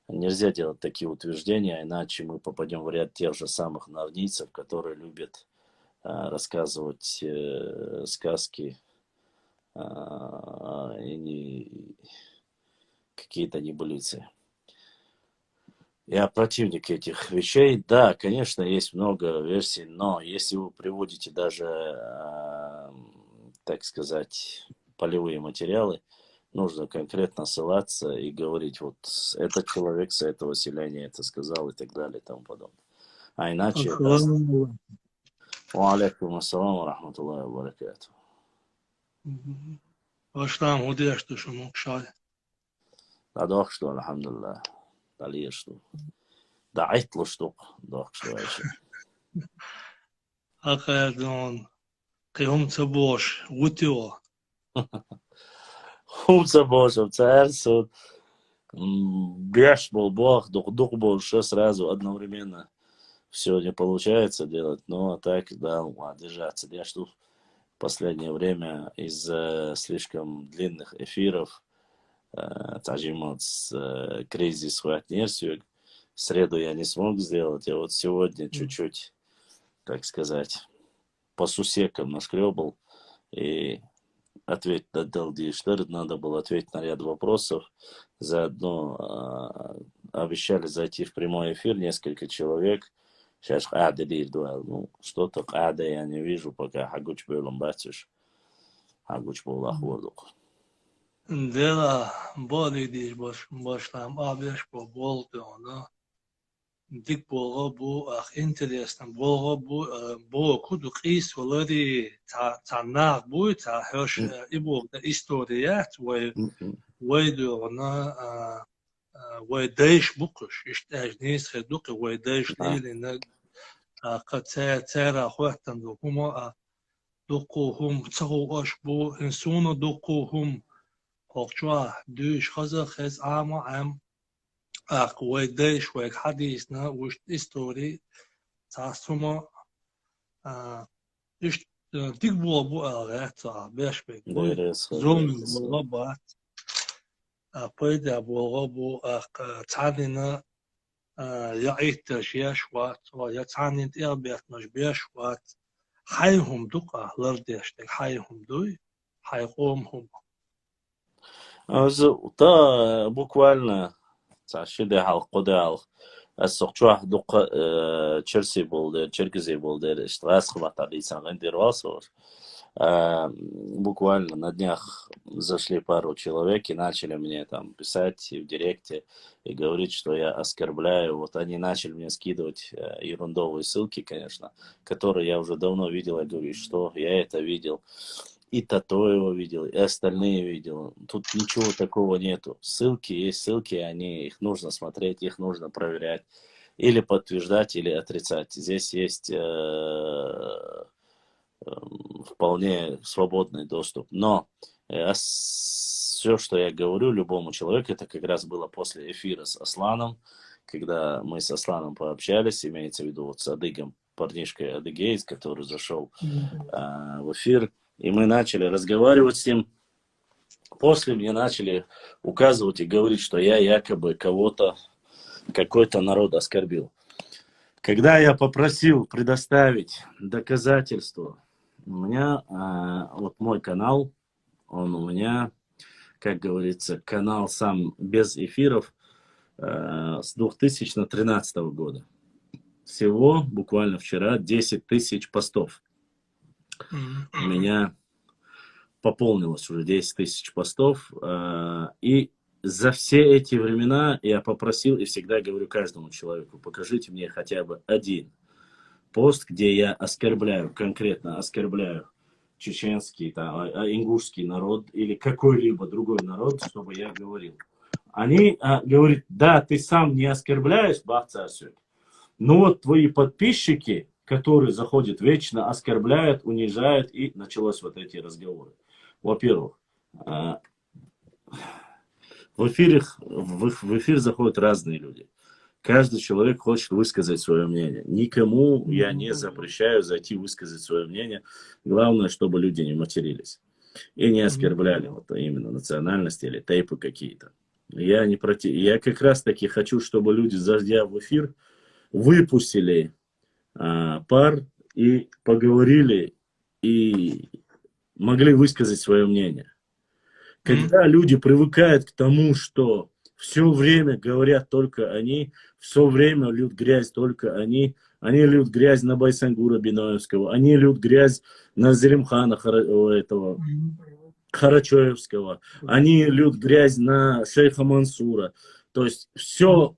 Нельзя делать такие утверждения, иначе мы попадем в ряд тех же самых нарнийцев, которые любят рассказывать сказки и какие-то небылицы. Я противник этих вещей. Да, конечно, есть много версий, но если вы приводите даже, так сказать, полевые материалы, нужно конкретно ссылаться и говорить, вот этот человек с этого селения это сказал и так далее и тому подобное. А иначе... Ва алейкум ассаламу рахматуллахи ва баракатуху. Башлам, удеш ты шумок шаль. Да doch что, алхамдулилlah. Далее что. Да айтло что. Doch что еще. Акаядон. Кайхумца бош. Утио. Хумца божев царство. Беш был бог, дух был все сразу одновременно. Все не получается делать, но так, да, держаться. Я что в последнее время из-за слишком длинных эфиров тажимот с кризис хватнерсию. В среду я не смог сделать, а вот сегодня чуть-чуть, так сказать, по сусекам наскребал и ответить на Далдиштер, надо было ответить на ряд вопросов. Заодно обещали зайти в прямой эфир несколько человек. Сейчас ну, что-то я не вижу, пока Хагуч был батюш. Хагуч был охводок. Дела боли диш башлам абеш по болду, но дик болго бу ах интересно болго бу куду қис влади та наг бу та хош ибо историят ويدو أنا ويدايش بقش إشتاج نيس خدوق ويدايش ليلنا قد تارا خواتن دوكما دوكوهم تسهو أشبو إنسونا دوكوهم أخشوا دوش خزا خز عام ويدايش ويك حديثنا وش إستوري تاسوما إش تقبوا أبو أغايت باش بيك زوم مغبات أبدا بوغبو تعلنا يعيت شياشوات ويتعني إربيت مش بيشوات حيهم دقة لرديشتك حيهم دوي حيقومهم تا буквально تعشيدي حلقة السقطوح دقة تشيلسي بولدر تشيركزي بولدر اشتغاس خبط على لسان غندير واصور. Буквально на днях зашли пару человек и начали мне там писать в директе и говорить, что я оскорбляю. Вот они начали мне скидывать ерундовые ссылки, конечно, которые я уже давно видел. Я говорю, что я это видел. И Татоева видел, и остальные видел. Тут ничего такого нету. Ссылки есть ссылки, их нужно смотреть, их нужно проверять. Или подтверждать, или отрицать. Здесь есть вполне свободный доступ. Но все, что я говорю любому человеку, это как раз было после эфира с Асланом, когда мы с Асланом пообщались, имеется в виду вот с Адыгом, парнишкой Адыгейц, который зашел в эфир, и мы начали разговаривать с ним. После мне начали указывать и говорить, что я якобы кого-то, какой-то народ оскорбил. Когда я попросил предоставить доказательства, у меня вот мой канал, он у меня, как говорится, канал сам без эфиров с 2013 года. Всего буквально вчера 10 тысяч постов. У меня пополнилось уже 10 тысяч постов. И за все эти времена я попросил и всегда говорю каждому человеку, покажите мне хотя бы один пост, где я оскорбляю, конкретно оскорбляю чеченский, там, ингушский народ или какой-либо другой народ, чтобы я говорил. Они говорят, да, ты сам не оскорбляешь, бахцарсюк, но вот твои подписчики, которые заходят вечно, оскорбляют, унижают, и началось вот эти разговоры. Во-первых, в эфир заходят разные люди. Каждый человек хочет высказать свое мнение. Никому я не запрещаю зайти высказать свое мнение. Главное, чтобы люди не матерились. И не оскорбляли вот именно национальности или тейпы какие-то. Я не против. Я как раз таки хочу, чтобы люди, зайдя в эфир, выпустили пар и поговорили и могли высказать свое мнение. Когда люди привыкают к тому, что все время говорят только они, все время льют грязь только они льют грязь на Байсангура Биноевского, они льют грязь на Зелимхана этого Харачоевского, они льют грязь на шейха Мансура. То есть все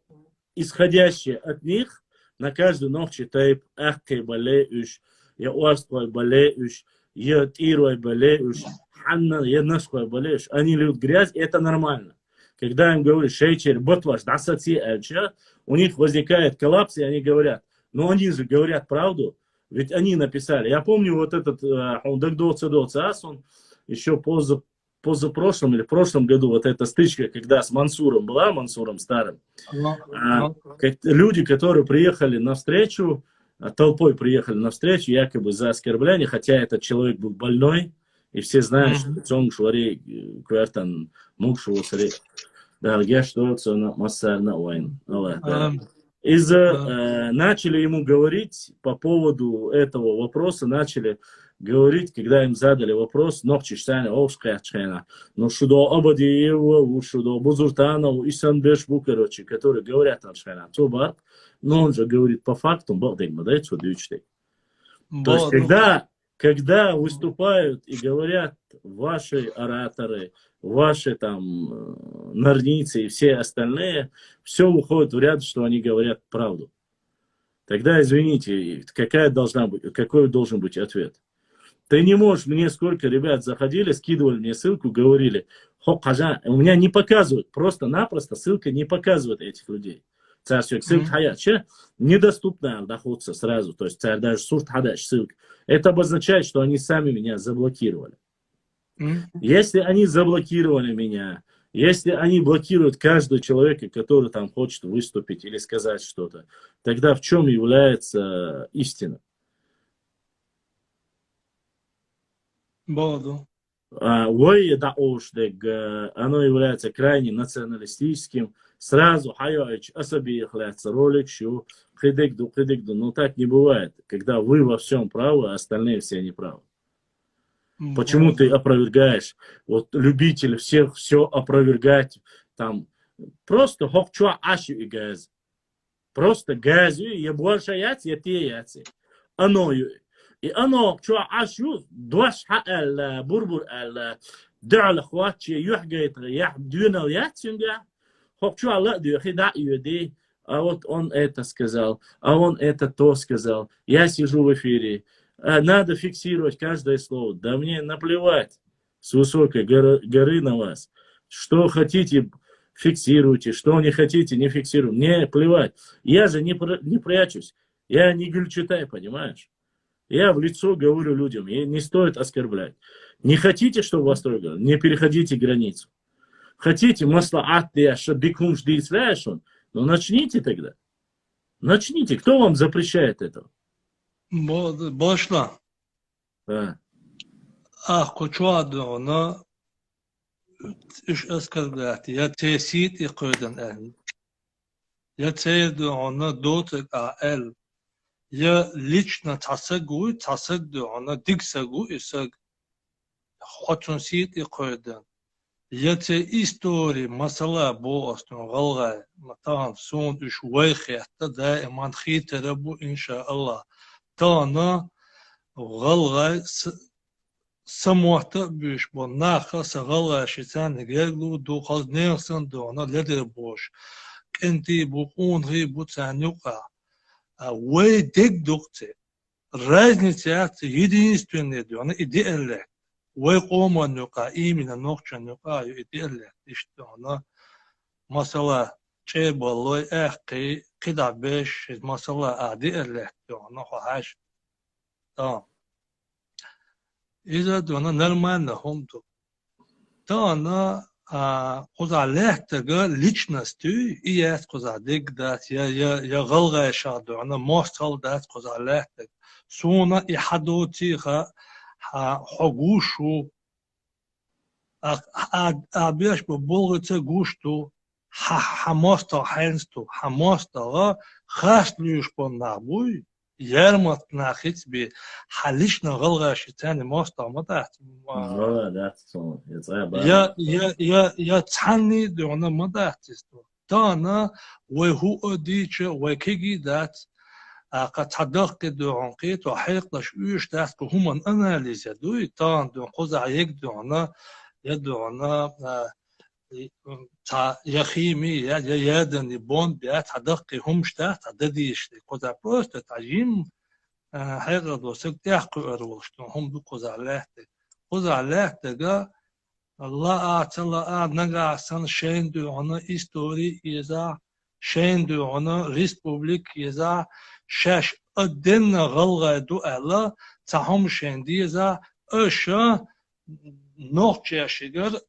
исходящее от них на каждую ночь читает «Ахкай балеюш», «Я уаствай балеюш», «Я тирой балеюш», «Ханна, я нашкой балеюш». Они льют грязь, и это нормально. Когда им говорят «Шейчер, ботваш, дасаци эльча», у них возникает коллапс, и они говорят, но они же говорят правду, ведь они написали. Я помню вот этот, он еще позапрошлом или в прошлом году, вот эта стычка, когда с Мансуром была, Мансуром старым, люди, которые приехали навстречу, толпой приехали навстречу, якобы за оскорбление, хотя этот человек был больной, и все знают, что Цонг Швари, Квертан, Мук Швари, да, я что на массарна войн. Начали ему говорить по поводу этого вопроса, начали говорить, когда им задали вопрос, ну что Абадиева, что Бузуртанов, Исанбеш короче, которые говорят Аршхайна, но он же говорит по факту, то есть, когда выступают и говорят ваши ораторы, ваши там нарницы и все остальные, все уходит в ряд, что они говорят правду. Тогда, извините, какой должен быть ответ? Ты не можешь, мне сколько ребят заходили, скидывали мне ссылку, говорили, у меня не показывают, просто-напросто ссылка не показывает этих людей. Ссылка недоступна находится сразу, то есть даже ссылка. Это обозначает, что они сами меня заблокировали. Если они заблокировали меня, если они блокируют каждого человека, который там хочет выступить или сказать что-то, тогда в чем является истина? Оно является крайне националистическим. Сразу является ролик, что но так не бывает, когда вы во всем правы, а остальные все неправы. Почему ты опровергаешь? Вот любитель всех все опровергать. Там просто хокчуа ашу и газ. Просто газу, я больше яйца, я те яйца. И оно чуа ашу, дваш хаэл, бурбур эл, дал хватчи, юхгейт, я двинал яйца, хокчуа ла дюхида юди. А вот он это сказал, а он это то сказал. Я сижу в эфире. Надо фиксировать каждое слово. Да мне наплевать с высокой горы на вас. Что хотите, фиксируйте. Что не хотите, не фиксируйте. Мне плевать. Я же не прячусь. Я не Гюльчатай, понимаешь? Я в лицо говорю людям. И не стоит оскорблять. Не хотите, чтобы вас трогали? Не переходите границу. Хотите, маслаат я шадикум ждит, ну начните тогда. Начните. Кто вам запрещает этого? Başla. Koçuadı ona iş askerliyati ya tesit iqodan el ya teydi ona dotek el ya lichna tasagdu ona digsagu isag xotun sit iqodan ya te istori masala bu astun galga matan son iş wayxi hatta daiman khitere bu inşallah تانا غلغة سموحة بيش بناخة سغلغة شيطان يقلو دو خلص نيرسن دونا لدر بوش كنتي بقون غي بوتانيوكا وي ديك دوكتي разниця єдинственне دونا ідеалек وي قوما نوكا إيمنا نوكشا نوكا ідеалек إشتونا مثلا чебалой эхки кида беш масала ади электона хаш та иза дона нормально хомто та на коза лехтага личностью и яс коза дигдат я галга шаду она мостал дат коза лехтаг суна и хадоти ха хогушу беш боболгыца гушту Хамоста хэнсту, хамоста хаслюш пон набуй, ярмат нахить би халишна галга шитани моста мадат. Я цанни дона мадатисту. Тана веху одиче векиги дат قد دون قيت وحيقلش ويش تاسكو هم أناليزا دوي تان دون قزع يقدونا يدونا تا يخيمي يا يادني بون بيات حدقي همشتا تدديش قزع بروست تعجيم حيقل دوسك تحقو أروشتون هم دو قزع لحتك قزع لحتك الله أعطى نقع سن شين دونا إستوري إذا شين دونا ريسبوبليك إذا شاش أدن غلغة دو ألا تهم شين دي إذا أشا نوخ شجر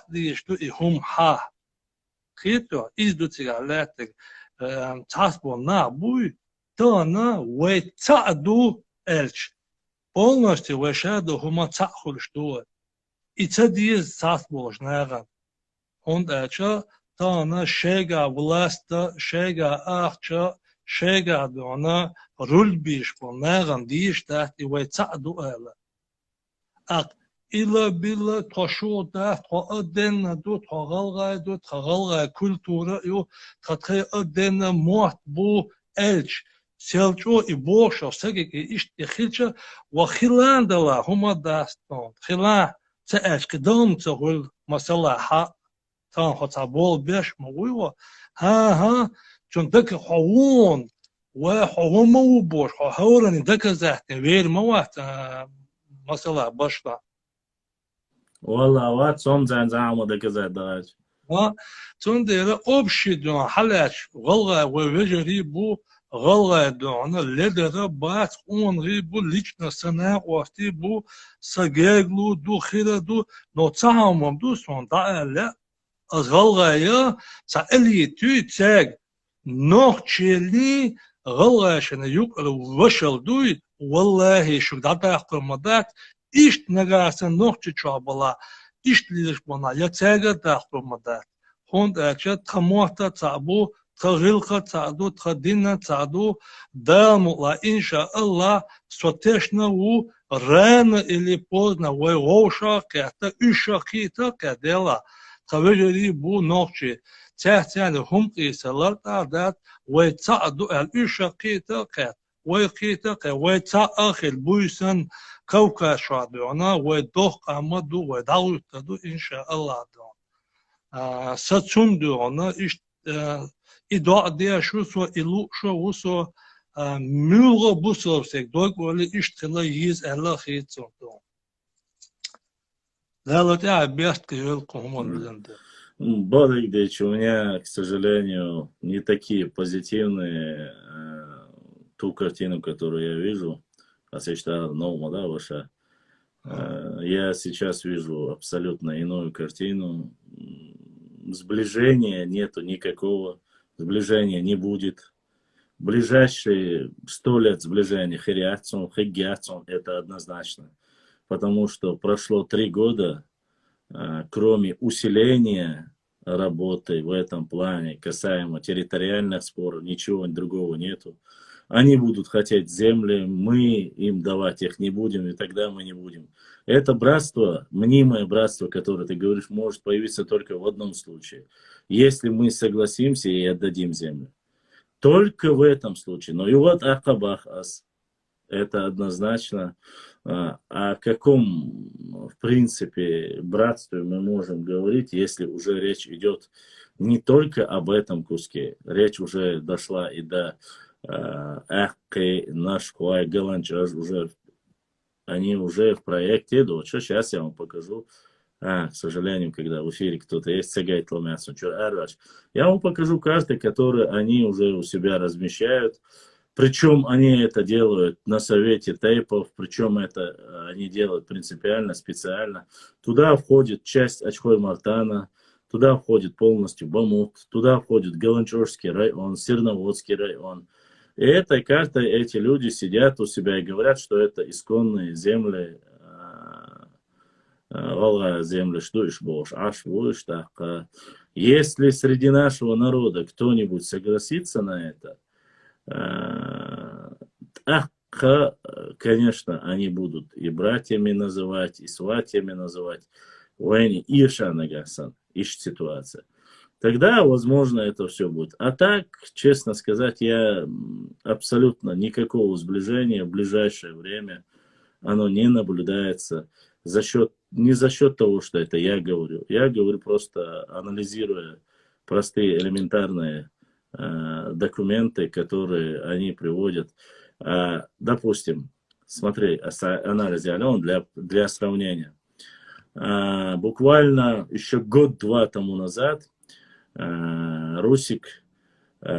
ديش دو إهم ها خيتو إز دو تغالاتك تاسبو نابوي تانا ويتعدو ألش полностью وشادو هما تأخلش دو إتا ديز تاسبوش ناغن هند أچا تانا شجع ولاستا شجع أخشى شجع دونا رول بيش بناغن ديش تحت ويتصعدوا أهلا أق إلا بلا تشو تحت أدنى دو تغلغي كولتورا يو تخي أدنى موت بو ألش سيلشو إبوشو سجك إيش تخيلش وخلان دلا هما داستون خلان تأش كدوم تقول مصلحة تان خطابول بيش مويو ها چون دك حوون وحوون مو بوش حورن دك زحت وير موات مصلحة باشلا والله وات صوم زان زعما دكزات دراج چون ديره أبشي دون حلاش غلغة ووجري بو غلغة دون لدره بات اون غي بو ليچنا سنة وقتي بو سجاجلو دو خيرا دو نوتساهم دو سون دا لا از غلغة يا سألي تو تاج نوخ تشيلي غلغة شنا يوك وشل دوي والله شو داتا يحكم مدات إيش نجاسن نوخ تشابلا إيش ليش بنا يا تاجر تحكم مدات هون أشياء تموت تعبو تغلق تعدو تخدينا تعدو دام لا إن شاء الله ستشنا و ران اللي بوزنا ويغوشا كاتا إيشا كيتا كدلا تواجري بو نوخشي تحتان هم قيسالر تعداد ويتعدو الإيشا كيتا كات ويقيتا كات ويتعاخل بويسن كوكا شادونا ويدوخ قامدو ويدعو تدو إن شاء الله دون ساتشوندو أنا إيش إدعاء ديا شو سو إلو شو وسو ملغة بوسو سك دوك ولا إيش تلا يز الله خيتون دون لا لا تعب بيست كيل قهمون بلند Бодыгдыч, у меня, к сожалению, не такие позитивные ту картину, которую я вижу. А сейчас нового, да, ваша. Я сейчас вижу абсолютно иную картину. Сближения нету никакого. Сближения не будет. Ближайшие 100 лет сближения хириатсон, хигиатсон, это однозначно. Потому что прошло 3 года, кроме усиления работы в этом плане, касаемо территориальных споров, ничего другого нету. Они будут хотеть земли, мы им давать их не будем, и тогда мы не будем. Это братство, мнимое братство, которое ты говоришь, может появиться только в одном случае. Если мы согласимся и отдадим землю. Только в этом случае. Но и вот Акабах Ас. Это однозначно. О каком, в принципе, братстве мы можем говорить, если уже речь идет не только об этом куске. Речь уже дошла и до наш Хуай Галанчаж уже, они уже в проекте идут. Что сейчас я вам покажу. К сожалению, когда в эфире кто-то есть, Сегайт Ломясу, я вам покажу карты, которые они уже у себя размещают. Причем они это делают на совете тейпов, причем это они делают принципиально, специально. Туда входит часть Ачхой-Мартана, туда входит полностью Бамут, туда входит Галанчожский район, Сирноводский район. И этой картой эти люди сидят у себя и говорят, что это исконные земли, земли, что ишь бош, аш будешь так. Если среди нашего народа кто-нибудь согласится на это, конечно, они будут и братьями называть, и сватьями называть. Войне Иша Нагасан, ищ ситуация. Тогда, возможно, это все будет. А так, честно сказать, я абсолютно никакого сближения в ближайшее время оно не наблюдается не за счет того, что это я говорю. Я говорю просто анализируя простые элементарные документы, которые они приводят. Допустим, смотри, анализ Ален для сравнения. Буквально еще год-два тому назад Русик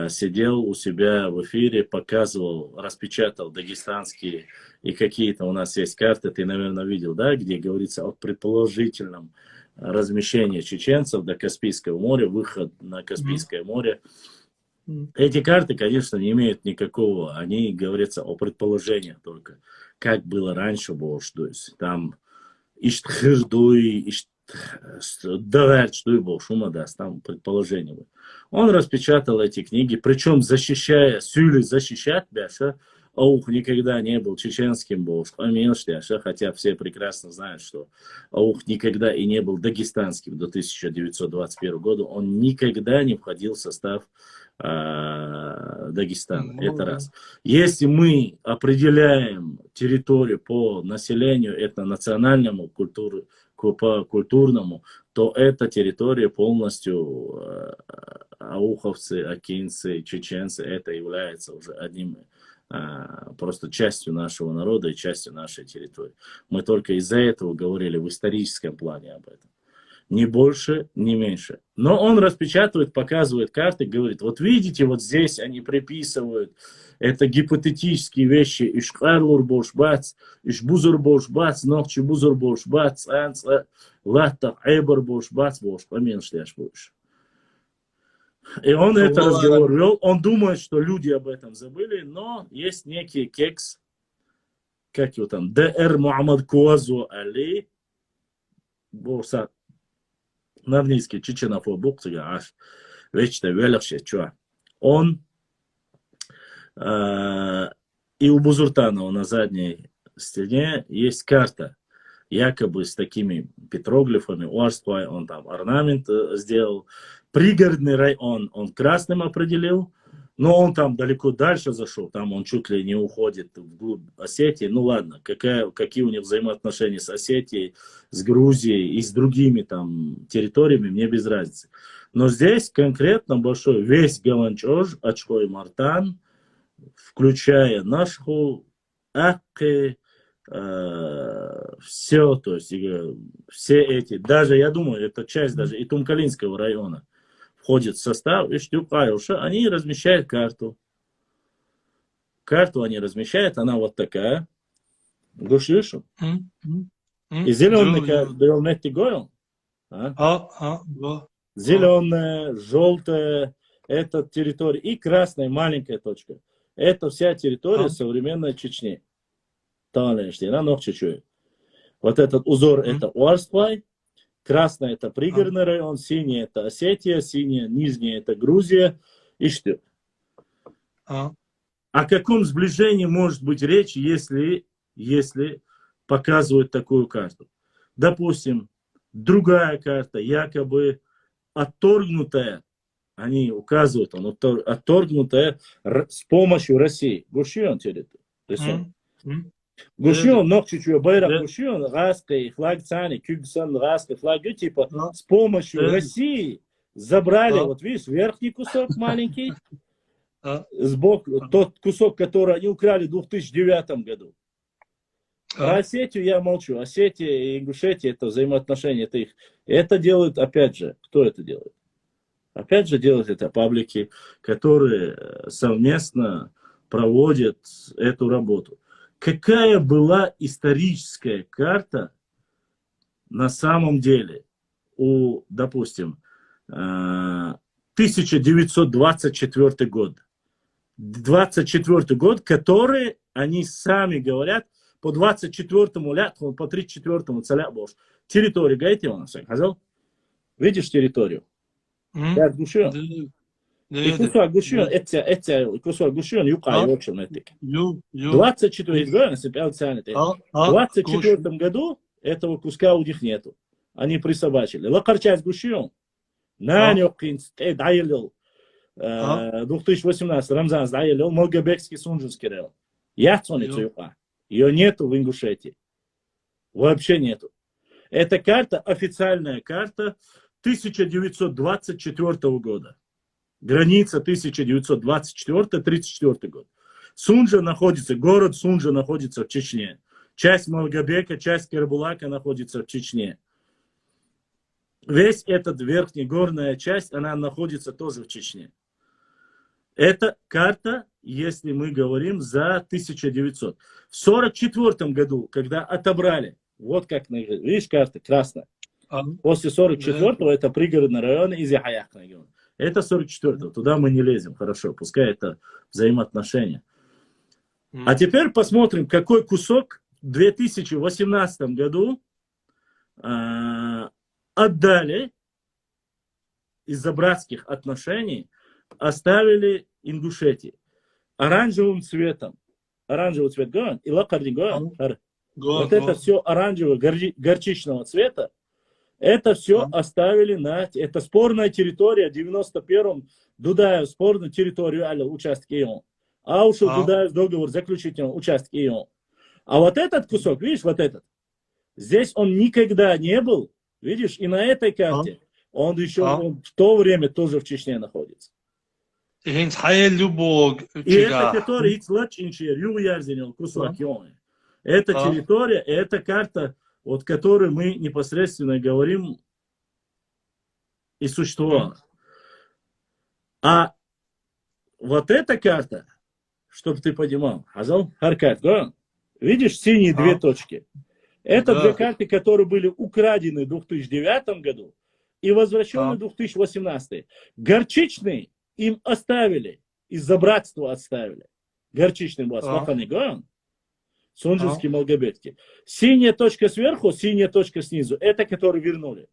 сидел у себя в эфире, показывал, распечатал дагестанские и какие-то у нас есть карты, ты, наверное, видел, да, где говорится о предположительном размещении чеченцев до Каспийского моря, выход на Каспийское море. Эти карты, конечно, не имеют никакого, они говорятся о предположениях только, как было раньше, то есть там Иштхирдуй, Давай, что и был, шума даст, там предположение. Он распечатал эти книги, причем защищая, сюли защищать, бяша, Аух никогда не был чеченским бошком, хотя все прекрасно знают, что Аух никогда и не был дагестанским до 1921 года, он никогда не входил в состав Дагестана, это раз. Если мы определяем территорию по населению, этнонациональному, по культурному, то эта территория полностью ауховцы, акинцы, чеченцы, это является уже одним, просто частью нашего народа и частью нашей территории. Мы только из-за этого говорили в историческом плане об этом. Ни больше, ни меньше. Но он распечатывает, показывает карты, говорит, вот видите, вот здесь они приписывают, это гипотетические вещи, ишкарлур бошбац, ишбузур бошбац, нохчи бузур бошбац, латта эбер бошбац, поменьше будешь. И он это разговор вел, он думает, что люди об этом забыли, но есть некий кекс, как его там, Д.Р. Мухаммад Куазу Али, борса, на английский, чеченофо, букцига, аж, вечно великше, чё. Он и у Бузуртанова на задней стене есть карта, якобы с такими петроглифами, он там орнамент сделал. Пригородный район он красным определил, но он там далеко дальше зашел, там он чуть ли не уходит вглубь Осетии. Ну ладно, какие у них взаимоотношения с Осетией, с Грузией и с другими там территориями, мне без разницы. Но здесь конкретно большой весь Галанчож, Ачхой Мартан, включая Нашху, Акки, все, то есть все эти, даже я думаю, это часть даже и Тумкалинского района входит в состав, и Штюкаюша, они размещают карту. Карту они размещают, она вот такая. Гушишу. И зеленый гойл. Зеленая, желтая, это территория. И красная маленькая точка. Это вся территория современной Чечни. Вот этот узор это Уарсплай. Красный это пригородный район, синий это Осетия, синяя, нижняя это Грузия. И что? О каком сближении может быть речь, если показывают такую карту? Допустим, другая карта, якобы отторгнутая, они указывают, отторгнутая с помощью России. Гушион территория. Гушион, ногчичу, байрак гушион, раской, флаг цани, кюгсан, раской, флаг, типа, с помощью России забрали, вот видишь, верхний кусок маленький, сбоку, тот кусок, который они украли в 2009 году. А Осетию я молчу. Осетия и Ингушетия, это взаимоотношения, это их. Это делают, опять же, кто это делает? Опять же делают это паблики, которые совместно проводят эту работу. Какая была историческая карта на самом деле у, допустим, 1924 год? 24 год, который они сами говорят, по 24-му лету, по 34-му цаля бош. Территорию, гайте он, сказал? Видишь территорию? Я гушион. И кусок гушион, это кусок гушион, юка, и очень этик. 24 года, в 24 году этого куска у них нету. Они присобачили. Лакарчать гушион. На нёкин, дайлил. 2018 Рамзан дайлил, Молгобекский Сунжинский район. Яцоницу юка. Ее нету в Ингушетии. Вообще нету. Это карта, официальная карта 1924 года. Граница 1924-34 год. Сунжа находится, город Сунжа находится в Чечне. Часть Молгобека, часть Кербулака находится в Чечне. Весь этот верхний горная часть, она находится тоже в Чечне. Это карта, если мы говорим за 1900. В 1944 году, когда отобрали, вот как, видишь, карта красная. После 1944 это пригородный район из Яхаяк района. Это 1944, туда мы не лезем, хорошо, пускай это взаимоотношения. А теперь посмотрим, какой кусок в 2018 году отдали из-за братских отношений, оставили Ингушетии оранжевым цветом. Оранжевый цвет, и лакардин, вот это все оранжевого, горчичного цвета, это все оставили на... Это спорная территория, в 91-м Дудаев спорную территорию, участки ему. А ушел Дудаев договор заключительного участка ему. А вот этот кусок, видишь, вот этот, здесь он никогда не был, видишь, и на этой карте он еще он в то время тоже в Чечне находится. И это который кусок. Это территория, это карта, вот которой мы непосредственно говорим и существовала. А вот эта карта, чтобы ты понимал, видишь синие две точки? Это две карты, которые были украдены в 2009 году и возвращены в 2018. Горчичный им оставили, из-за братства оставили. Горчичный был Сонжинский, Малгобекский. Синяя точка сверху, синяя точка снизу. Это, которые вернули.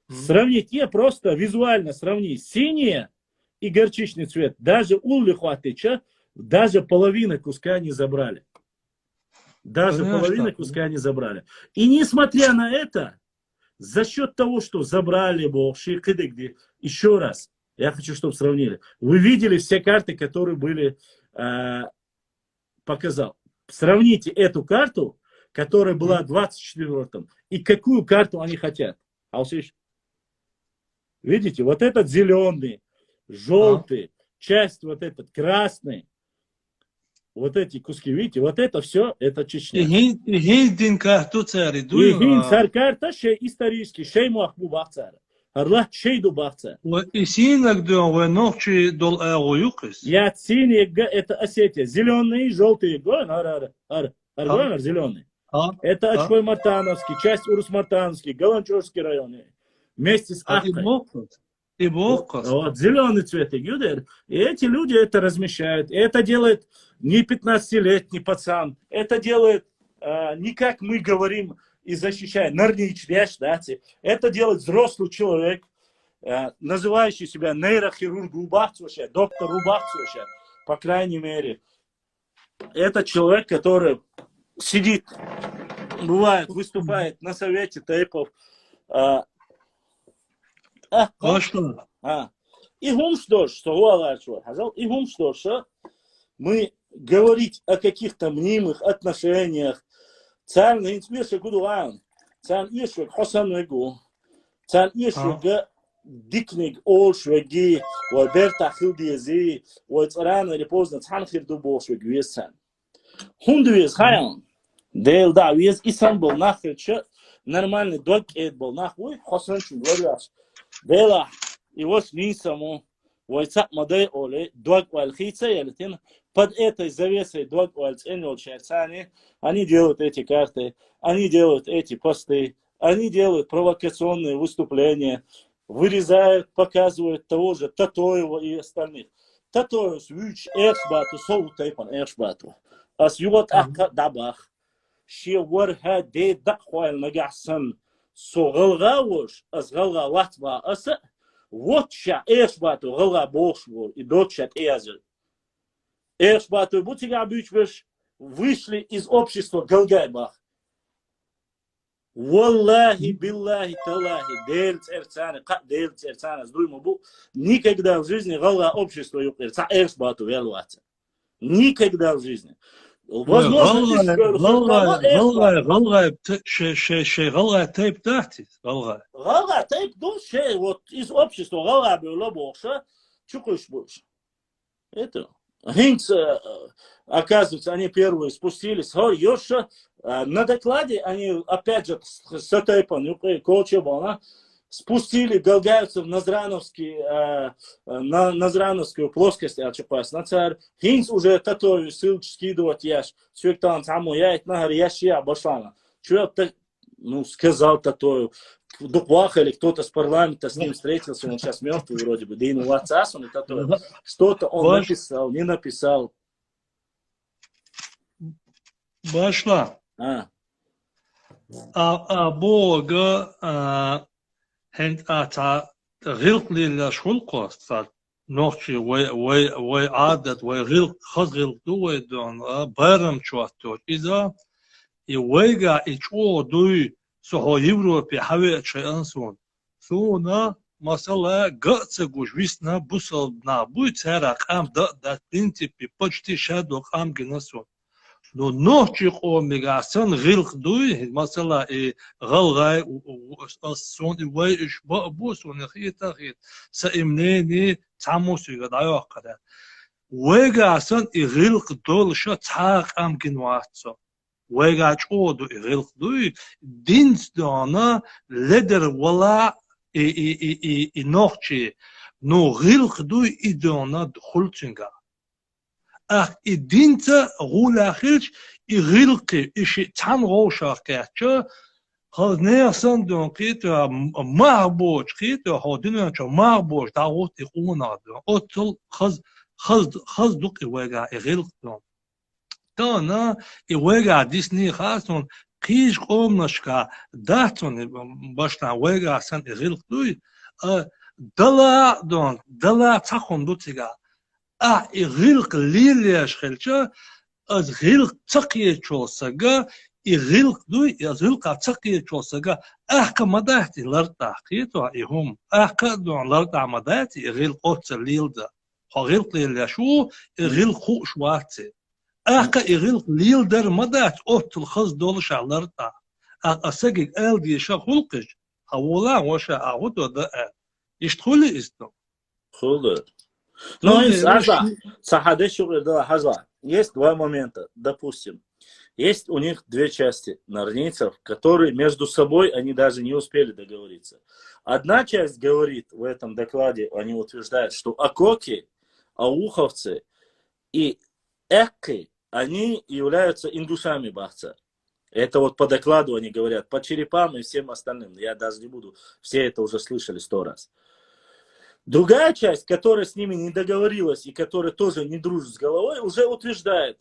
Сравнить, просто визуально сравнить. Синяя и горчичный цвет. Даже у Лихуатыча, даже половину куска не забрали. Даже половину куска не забрали. И несмотря на это, за счет того, что забрали еще раз, я хочу, чтобы сравнили. Вы видели все карты, которые были, показал. Сравните эту карту, которая была в 24-м, и какую карту они хотят. Видите, вот этот зеленый, желтый, часть вот этот красный, вот эти куски, видите, вот это все, это Чечня. И карта шей исторический, шей махбу бахцара. Арлах шей ду бахцара. Я синий, это Осетия. Зеленый, желтый, зеленый. Это Ачкой Мартановский, часть Урус-Мартановский, Галанчевский район. Вместе с Ахкой. Вот, зеленый цвет. И эти люди это размещают. И это делает не 15-летний пацан. Это делает не как мы говорим и защищаем. Это делает взрослый человек, называющий себя нейрохирург Убахцуша, доктор Убахцуша, по крайней мере. Это человек, который сидит, бывает, выступает на совете тейпов. И мы говорить о каких-то мнимых отношениях. Царь не инспирше гудуан, царь ишвек хосанвегу, царь ишвек дикник олшвеги, ой берта хилдиези, ой царана или поздно цанхир дубошвег весен. Хундвез хаян, дейл да вез исан был нахер че, нормальный док эд был нахуй, хосанчин говоряш. Дела его с нисаму, ой цап мадей оле, док вальхица ялитин. Под этой завесой они делают эти карты, они делают эти посты, они делают провокационные выступления, вырезают, показывают того же Татоева и остальных. Татоев свич эршбату, соутайпан эршбату. А сюгот ахка дабах. Шеварха де дахуал нагасан. Согалгауш, азгалга латва аса. Вот ша эршбату, галга бошвор и дочат эзель. Эршбату Бутига Бючвеш вышли из общества Галгайбах. Валлахи, биллахи, талахи, дельц эрцана, никогда в жизни Галга общество юкерца Эршбату верваться. Никогда в жизни. Возможно, Галга тейп тахти. Галга тейп душе, вот из общества Галга было больше, чукуешь больше. Это. Хинц, оказывается, они первые спустились. Йоша, на докладе они, опять же, с этой Колчебона спустили галгайцев на Назрановскую плоскость, на царь. Хинц уже татою ссылки скидывать яш. Свектан саму яет на яшья башлана. Человек, сказал татою. Духвах или кто-то с парламента с ним встретился, он сейчас мертвый вроде бы, да и ну отцас он и татою. Что-то он написал, не написал. Башла. Бога هند أتا غلق لي شولقة صار نوشي وي عادت وي غلق خز غلق دوي دون بارم شواتور إذا يويجا إيشو دوي سو يوروبي حوي أنسون سونا مثلا قصة جوجويسنا بوصل نا بوي ترى قام دا принципе почти شادو قام جنسون но ночи قوميغاسن غلق دوي مثلا غلغاي сон и وي إش بوسون خيتا خيت سإمنيني تعموسي قد عيوقدا ويغاسن غلق دول شو تاق قام جنواتسو ويغاچ اودو غلق دوي دينس دونا لدر ولا и ночи но غلق دوي идона خلتنگا ах и динца гулахилч и غلق иши тан рошахкача хазнеясан дон кит махбоч кит ходина чо махбоч дагот ихунадо отл хаз дук вега غلق дон тана и вега дисни хасон قيش قومنشكا داتون باشنا ويغا سن غلق دوي دلا دون دلا تخون دوتيغا غلق ليلياش خلچا از غلق تقيه چوساغا غلق دوي از غلق تقيه چوساغا كمداتي لرتا قيتو هم دون لرتا مداتي غلق اوت ليلدا غلق ليلاشو غلق خوش واتي غلق ليل در مدات اوت الخز دول شعلرتا اساقق ال دي شخلقش حولا وشا اعودو دا يشتخولي استو Худо. Ну, есть два момента. Допустим, есть у них две части нарнийцев, которые между собой, они даже не успели договориться. Одна часть говорит в этом докладе, они утверждают, что акоки, ауховцы и экки, они являются индусами бахца. Это вот по докладу они говорят, по черепам и всем остальным. Я даже не буду, все это уже слышали 100 раз. Другая часть, которая с ними не договорилась и которая тоже не дружит с головой, уже утверждает.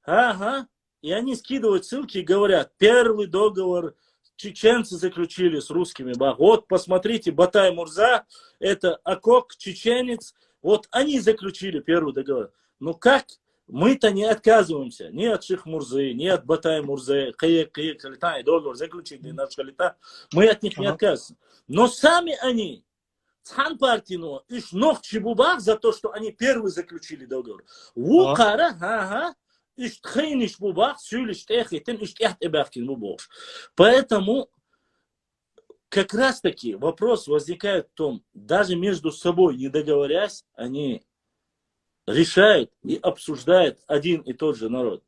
И они скидывают ссылки и говорят, первый договор чеченцы заключили с русскими. Вот, посмотрите, Батай Мурза, это Акок, чеченец. Вот они заключили первый договор. Ну как? Мы-то не отказываемся ни от Ших Мурзы, ни от Батай Мурзы, и договор заключили наш Халита. Мы от них не отказываемся. Но сами они, Цхан партийного, иш ног чебубах за то, что они первые заключили договор. Вукара, иш тхейниш бубах, сюлиш техитен, иш эхтебахкин бубах. Поэтому как раз таки вопрос возникает в том, даже между собой не договорясь, они решают и обсуждают один и тот же народ.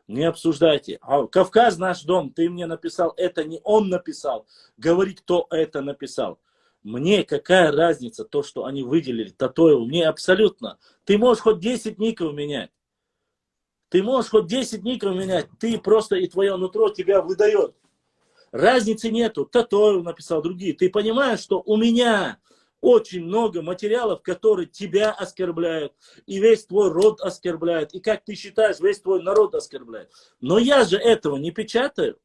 Не обсуждайте. Кавказ наш дом, ты мне написал, это не он написал. Говори, кто это написал. Мне какая разница, то, что они выделили Татоеву, мне абсолютно. Ты можешь хоть 10 ников менять. Ты можешь хоть 10 ников менять. Ты просто и твое нутро тебя выдает. Разницы нету. Татоев написал, другие. Ты понимаешь, что у меня очень много материалов, которые тебя оскорбляют. И весь твой род оскорбляет. И как ты считаешь, весь твой народ оскорбляет. Но я же этого не печатаю.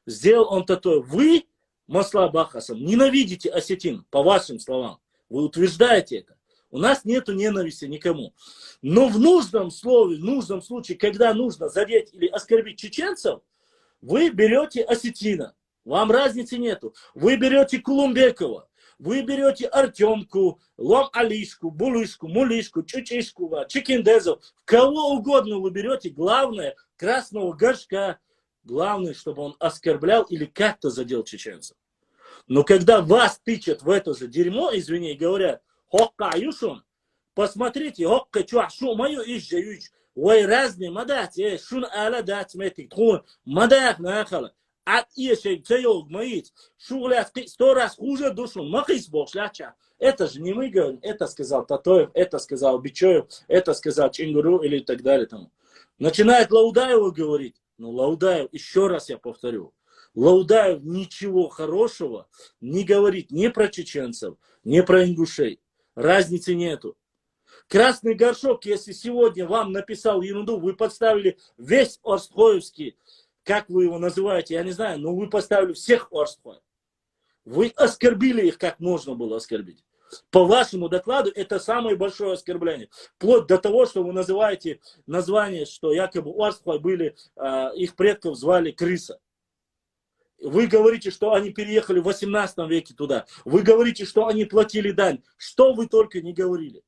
Сделал он Татоев. Вы, Маслаб Ахасан, ненавидите осетин, по вашим словам. Вы утверждаете это. У нас нету ненависти никому. Но в нужном слове, в нужном случае, когда нужно задеть или оскорбить чеченцев, вы берете осетина. Вам разницы нету. Вы берете Кулумбекова. Вы берете Артемку, Лом Алишку, Булышку, Мулишку, Чучишку, Чикиндезов. Кого угодно вы берете. Главное, красного горшка. Главное, чтобы он оскорблял или как-то задел чеченцев. Но когда вас тычат в это же дерьмо, извини, и говорят, хокка юшун, посмотрите, хокка чуашу мою ищаюч, ой разные мадати, шун ала дать метик, тхун, мадах нахала, от ишей цеёг маить, шуглят 100 раз хуже душун, махис бошляча. Это же не мы говорим, это сказал Татоев, это сказал Бичоев, это сказал Чингуру или так далее. Тому. Начинает Лаудаева говорить. Ну, Лаудаев, еще раз я повторю, Лаудаев ничего хорошего не говорит ни про чеченцев, ни про ингушей. Разницы нету. Красный горшок, если сегодня вам написал ерунду, вы подставили весь Орстхоевский, как вы его называете, я не знаю, но вы поставили всех Орстхоев. Вы оскорбили их, как можно было оскорбить. По вашему докладу, это самое большое оскорбление. Вплоть до того, что вы называете название, что якобы у Арсхой были, их предков звали крыса. Вы говорите, что они переехали в 18 веке туда. Вы говорите, что они платили дань. Что вы только не говорили.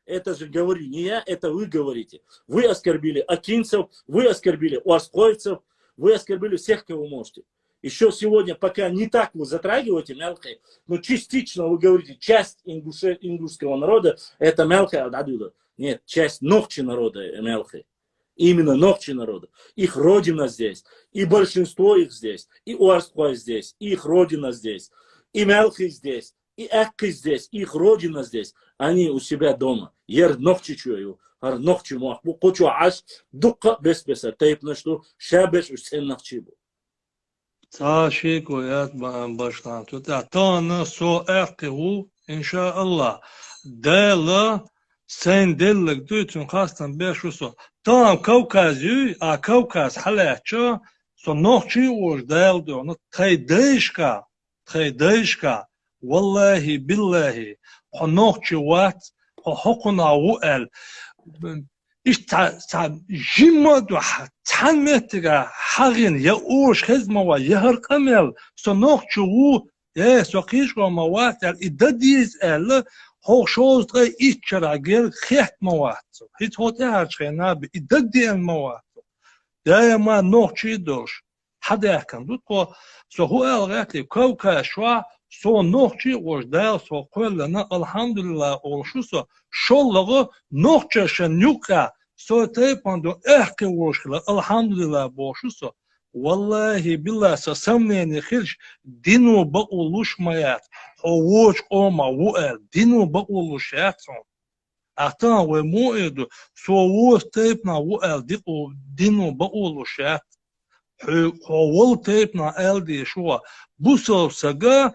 Это же говорю не я, это вы говорите. Вы оскорбили акинцев, вы оскорбили уарскойцев, вы оскорбили всех, кого можете. Еще сегодня, пока не так вы затрагиваете мелкой, но частично вы говорите, часть ингушского народа это мелкая ададуда. Нет, часть ногчи народа мелкой. Именно ногчи народа. Их родина здесь. И большинство их здесь. И уарской здесь. И их родина здесь. И мелкий здесь. И экки здесь. И их родина здесь. Они у себя дома. Ер ногчи чую. Ар ногчи муахбу. Кучу аш. Дукка беспеса. Тейп на что. Шабеш уж сен ногчи бу. Таши коят башлан. Тут атана со эккиву, иншаллах. Дела sen dellik duytun khastan beshuso. Tam Kavkazyu, a Kavkaz halacho, so nochi uj del do, no thaydishka, wallahi billahi, ho nochi wat, ho hokuna uel. Ich ta jimma do tanmetiga hagin ya uj khizma wa yahar kamel, so nochi u, so qishko mawat al idadis el hochschuldige ichteragel gecht mawatso. Hit hote harchena bi idaddi mawatso. Da ma nochi dosh. Hada kan dutko so hu algati kawka shwa so nochi ojdal so qollana alhamdulillah olshuso shollogo nochi shanyuka so tepando ehke woshla alhamdulillah boshuso. Wallahi billah sasamneni khilsh dinu baqulush mayat. Owoch oma wuel dinu baqulush yatson. Atan we moedu so wos tepna wuel dinu baqulush yat. Wol tepna eldi shwa. Busov saga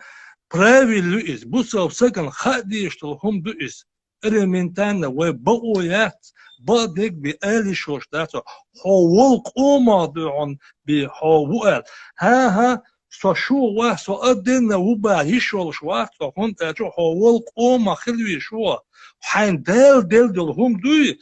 правилу is. Busov sagan khadi shtelhum du is. Elementana we baquyat. Badek bi eli shoshtato. Wol qoma duon bi wuel. Ha so شو وا so أدنى وبا يشول شو so هون تاجو هول قوم خلوي شو حين دل هم دوي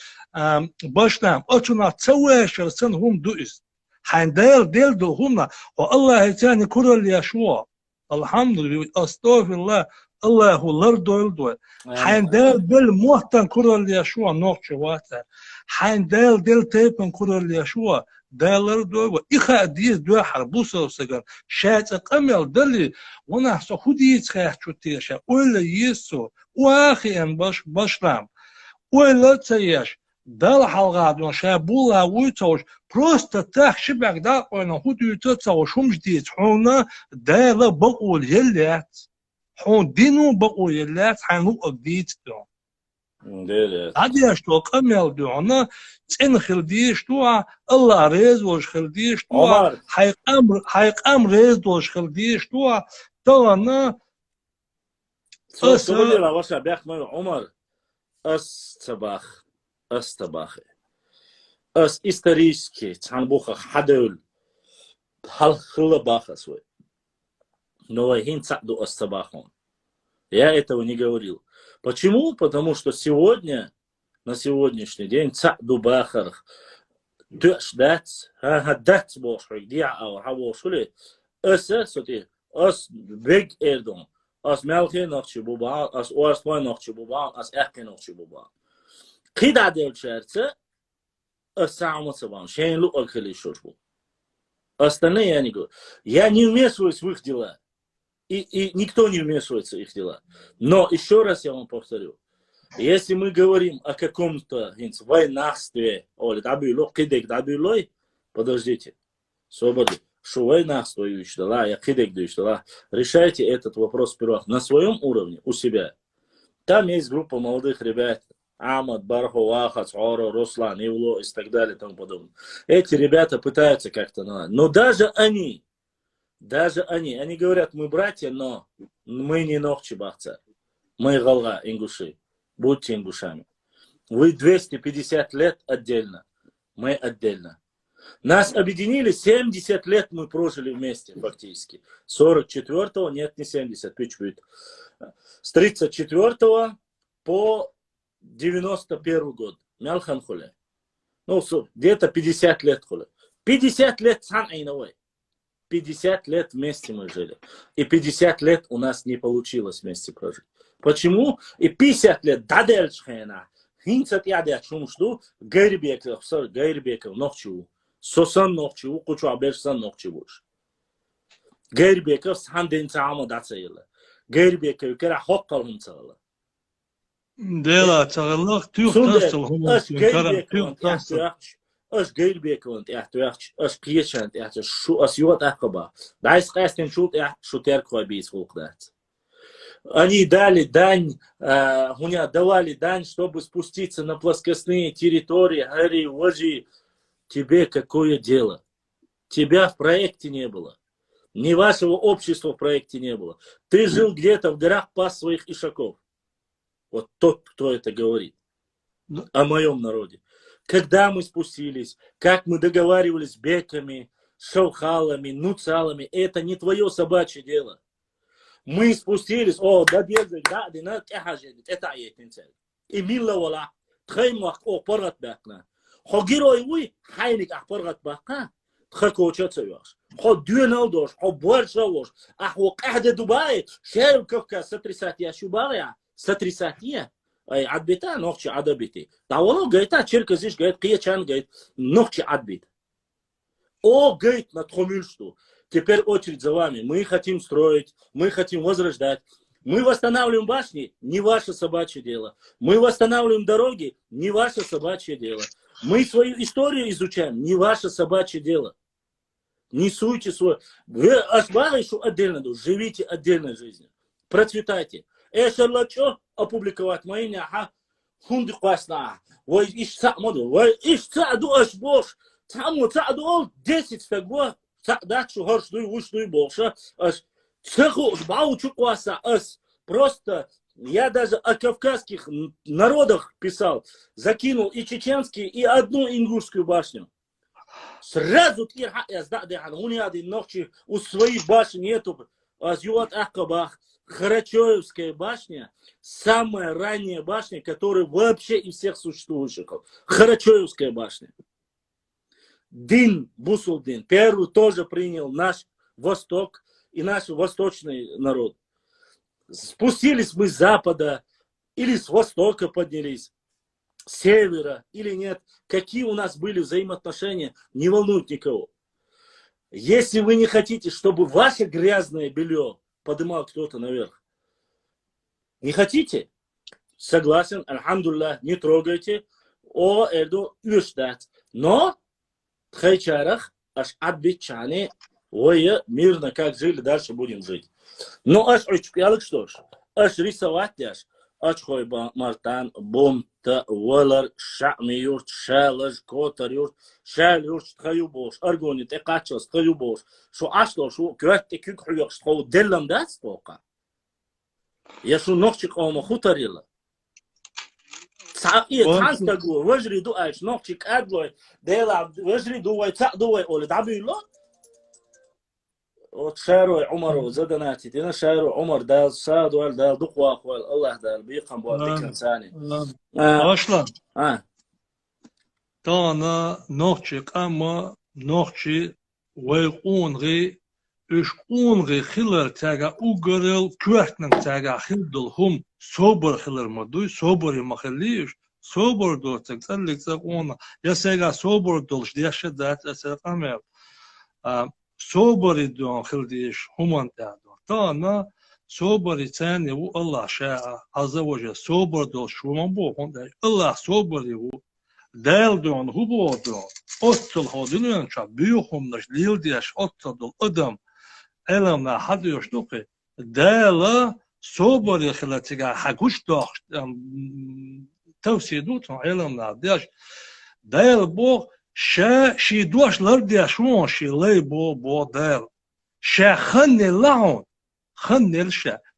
باشنام أتونا تسوي شرسن هم دويس حين دل هم والله تاني كل يشوا الحمد لله أستغفر الله الله هو لردول حين دل موهتن كل يشوا نوخ واتا حين دل تيبن كل يشوا دالر دو إخا ديز دو حربوسة وسجن شات قمل دلي وانا حسو خودي يتخيح شوتيشا ولا يسو واخي ان باشرام ولا تيش دال حلقات شابولا ويتوش просто так شبك دا وانا خودي يتوش شمش ديت حونا دالا بقول يلات حون دينو بقول يلات حانو أقديت دو هذه أشتو قمل دو أنا إن خلديش تو الله ريز وش خلديش تو حيق أم ريز وش خلديش تو أنا سأقول لك وش أبيك من عمر أستباخ исторически تنبوخ حدول هل خلا باخسوي новый цаду أستباخون я этого не говорил. Почему? Потому что сегодня, на сегодняшний день, цаду бахарх, дать, дать бошрик, диау, хавошули, соти, бег эрдон, мелкий ночи буба, уарской ночи буба, эхкий ночи буба. Кида дел черце, самоца вам, шейнлу алкали шушбу. Остальные я не говорю. Я не вмешиваюсь в их дела. И никто не вмешивается в их дела. Но еще раз я вам повторю. Если мы говорим о каком-то войнахстве, подождите, свободы, что войнахство я кидек решайте этот вопрос сперва на своем уровне, у себя. Там есть группа молодых ребят, Амад, Бархо, Ахац, Оро, Руслан, Ивло и так далее и тому подобное. Эти ребята пытаются как-то наладить. Но даже они говорят, мы братья, но мы не ногчи бахца. Мы галга, ингуши. Будьте ингушами. Вы 250 лет отдельно. Мы отдельно. Нас объединили, 70 лет мы прожили вместе фактически. 44-го, нет, не 70, чуть-чуть. С 34-го по 91 год. Мялхан хуле. Ну, где-то 50 лет хуле. 50 лет сан айновой. 50 лет вместе мы жили. И 50 лет у нас не получилось вместе прожить. Почему? И 50 лет дадельчхена. Хинцат ядя чумшту, гайрбеков, нохчу. Сосан нохчу, кучу аберсан нохчу буш. Гайрбеков санден цаама дацайла. Гайрбеков кера хоккал хунцала. Дела цагаллах тюхтасыл хумас. Аш гайрбеков аш киешант шу ас юат акаба. Дайс кастен шут шутер квабис хулкдат. Они дали дань, давали дань, чтобы спуститься на плоскостные территории. Говори, вожи, тебе какое дело? Тебя в проекте не было. Ни вашего общества в проекте не было. Ты жил где-то в горах, пас своих ишаков. Вот тот, кто это говорит о моем народе. Когда мы спустились, как мы договаривались с беками, шаухалами, нуцалами, это не твое собачье дело. Мы спустились, да дезек, да, динат, это аетинцель. И милла вала, тхаймах, поргат бакна. Хогирой уй, хайник поргат бакна, тхакоча цеваш. Ход дюнал дош, борша вош, кахде Дубай, шерм Кавказ, сотрясатия шубаря, сотрясатия. Ай, адбита, нохчи адабити. Тавало гайта, черказиш гайт, киячан гайт, нохчи адбит. Гайт на тхомюльшту. Теперь очередь за вами. Мы хотим строить, мы хотим возрождать. Мы восстанавливаем башни, не ваше собачье дело. Мы восстанавливаем дороги, не ваше собачье дело. Мы свою историю изучаем, не ваше собачье дело. Не суйте свой. Вы еще отдельно, живите отдельной жизнью. Процветайте. Эшерлачо опубликовать мои няха. Хунди классно. Вы иш саамоду, вы иш сааду аш бош. Саму сааду 10 стагва. Дачу горшную, вышную больше. Цеху баучу класса. Просто я даже о кавказских народах писал. Закинул и чеченский, и одну ингушскую башню. Сразу у своих башен нету. Азюат Ахкабах. Харачоевская башня. Самая ранняя башня, которая вообще из всех существующих. Харачоевская башня. Дин, Бусулдин, первый тоже принял наш Восток и наш восточный народ. Спустились мы с запада или с востока поднялись, с севера или нет. Какие у нас были взаимоотношения, не волнует никого. Если вы не хотите, чтобы ваше грязное белье поднимал кто-то наверх, не хотите? Согласен, альхамдулилlah, не трогайте. Эрду юштат. Но Тхайчарах, аж отбичане, мирно как жили, дальше будем жить. Но аж очпиялык что ж, аж рисовать аж, аж хой мартан, бомта, валар, шами юрт, шалаж, котар юрт, шал юрт, тхаю бош, аргонит, экачас, тхаю бош. Шо ашло, шо кварте кюк хуйок, шо делам дат стока. Я шо ногчик ома хутарила. Танстагу, вожри дуач, ногчик адлой, дела, вожри дуай, дуай, оле, дабило. Вот шарой Умару задонати, ты на шарой Умар дал, саду аль дал, духва хвал, Аллах дал, бихам буал, бикан сани. Ашла. Тана ногчик, ама ногчи, вайкунги, ишкунги хилар тага угорел, квартнан тага хилдул хум, собор хилар мадуй, собор махалиш, собор дортак, талик загона. Я сега собор долш, дяша дат, асакамел. صوبري دون خلديش هم تعدون تانا صوبري ثاني و الله شاء عز وجل صوبر دون شو من بو هون الله صوبري و دال دون هو بو دون أصل هادين شاب بيوهم نش ليل ديش أصل دول أدم علمنا حد يشتوقي دال صوبري خلتيجا حكوش داخ توسيدوتهم علمنا ديش دال بو شي دوش لردي شون شي لي بو دال شا خني لهون خني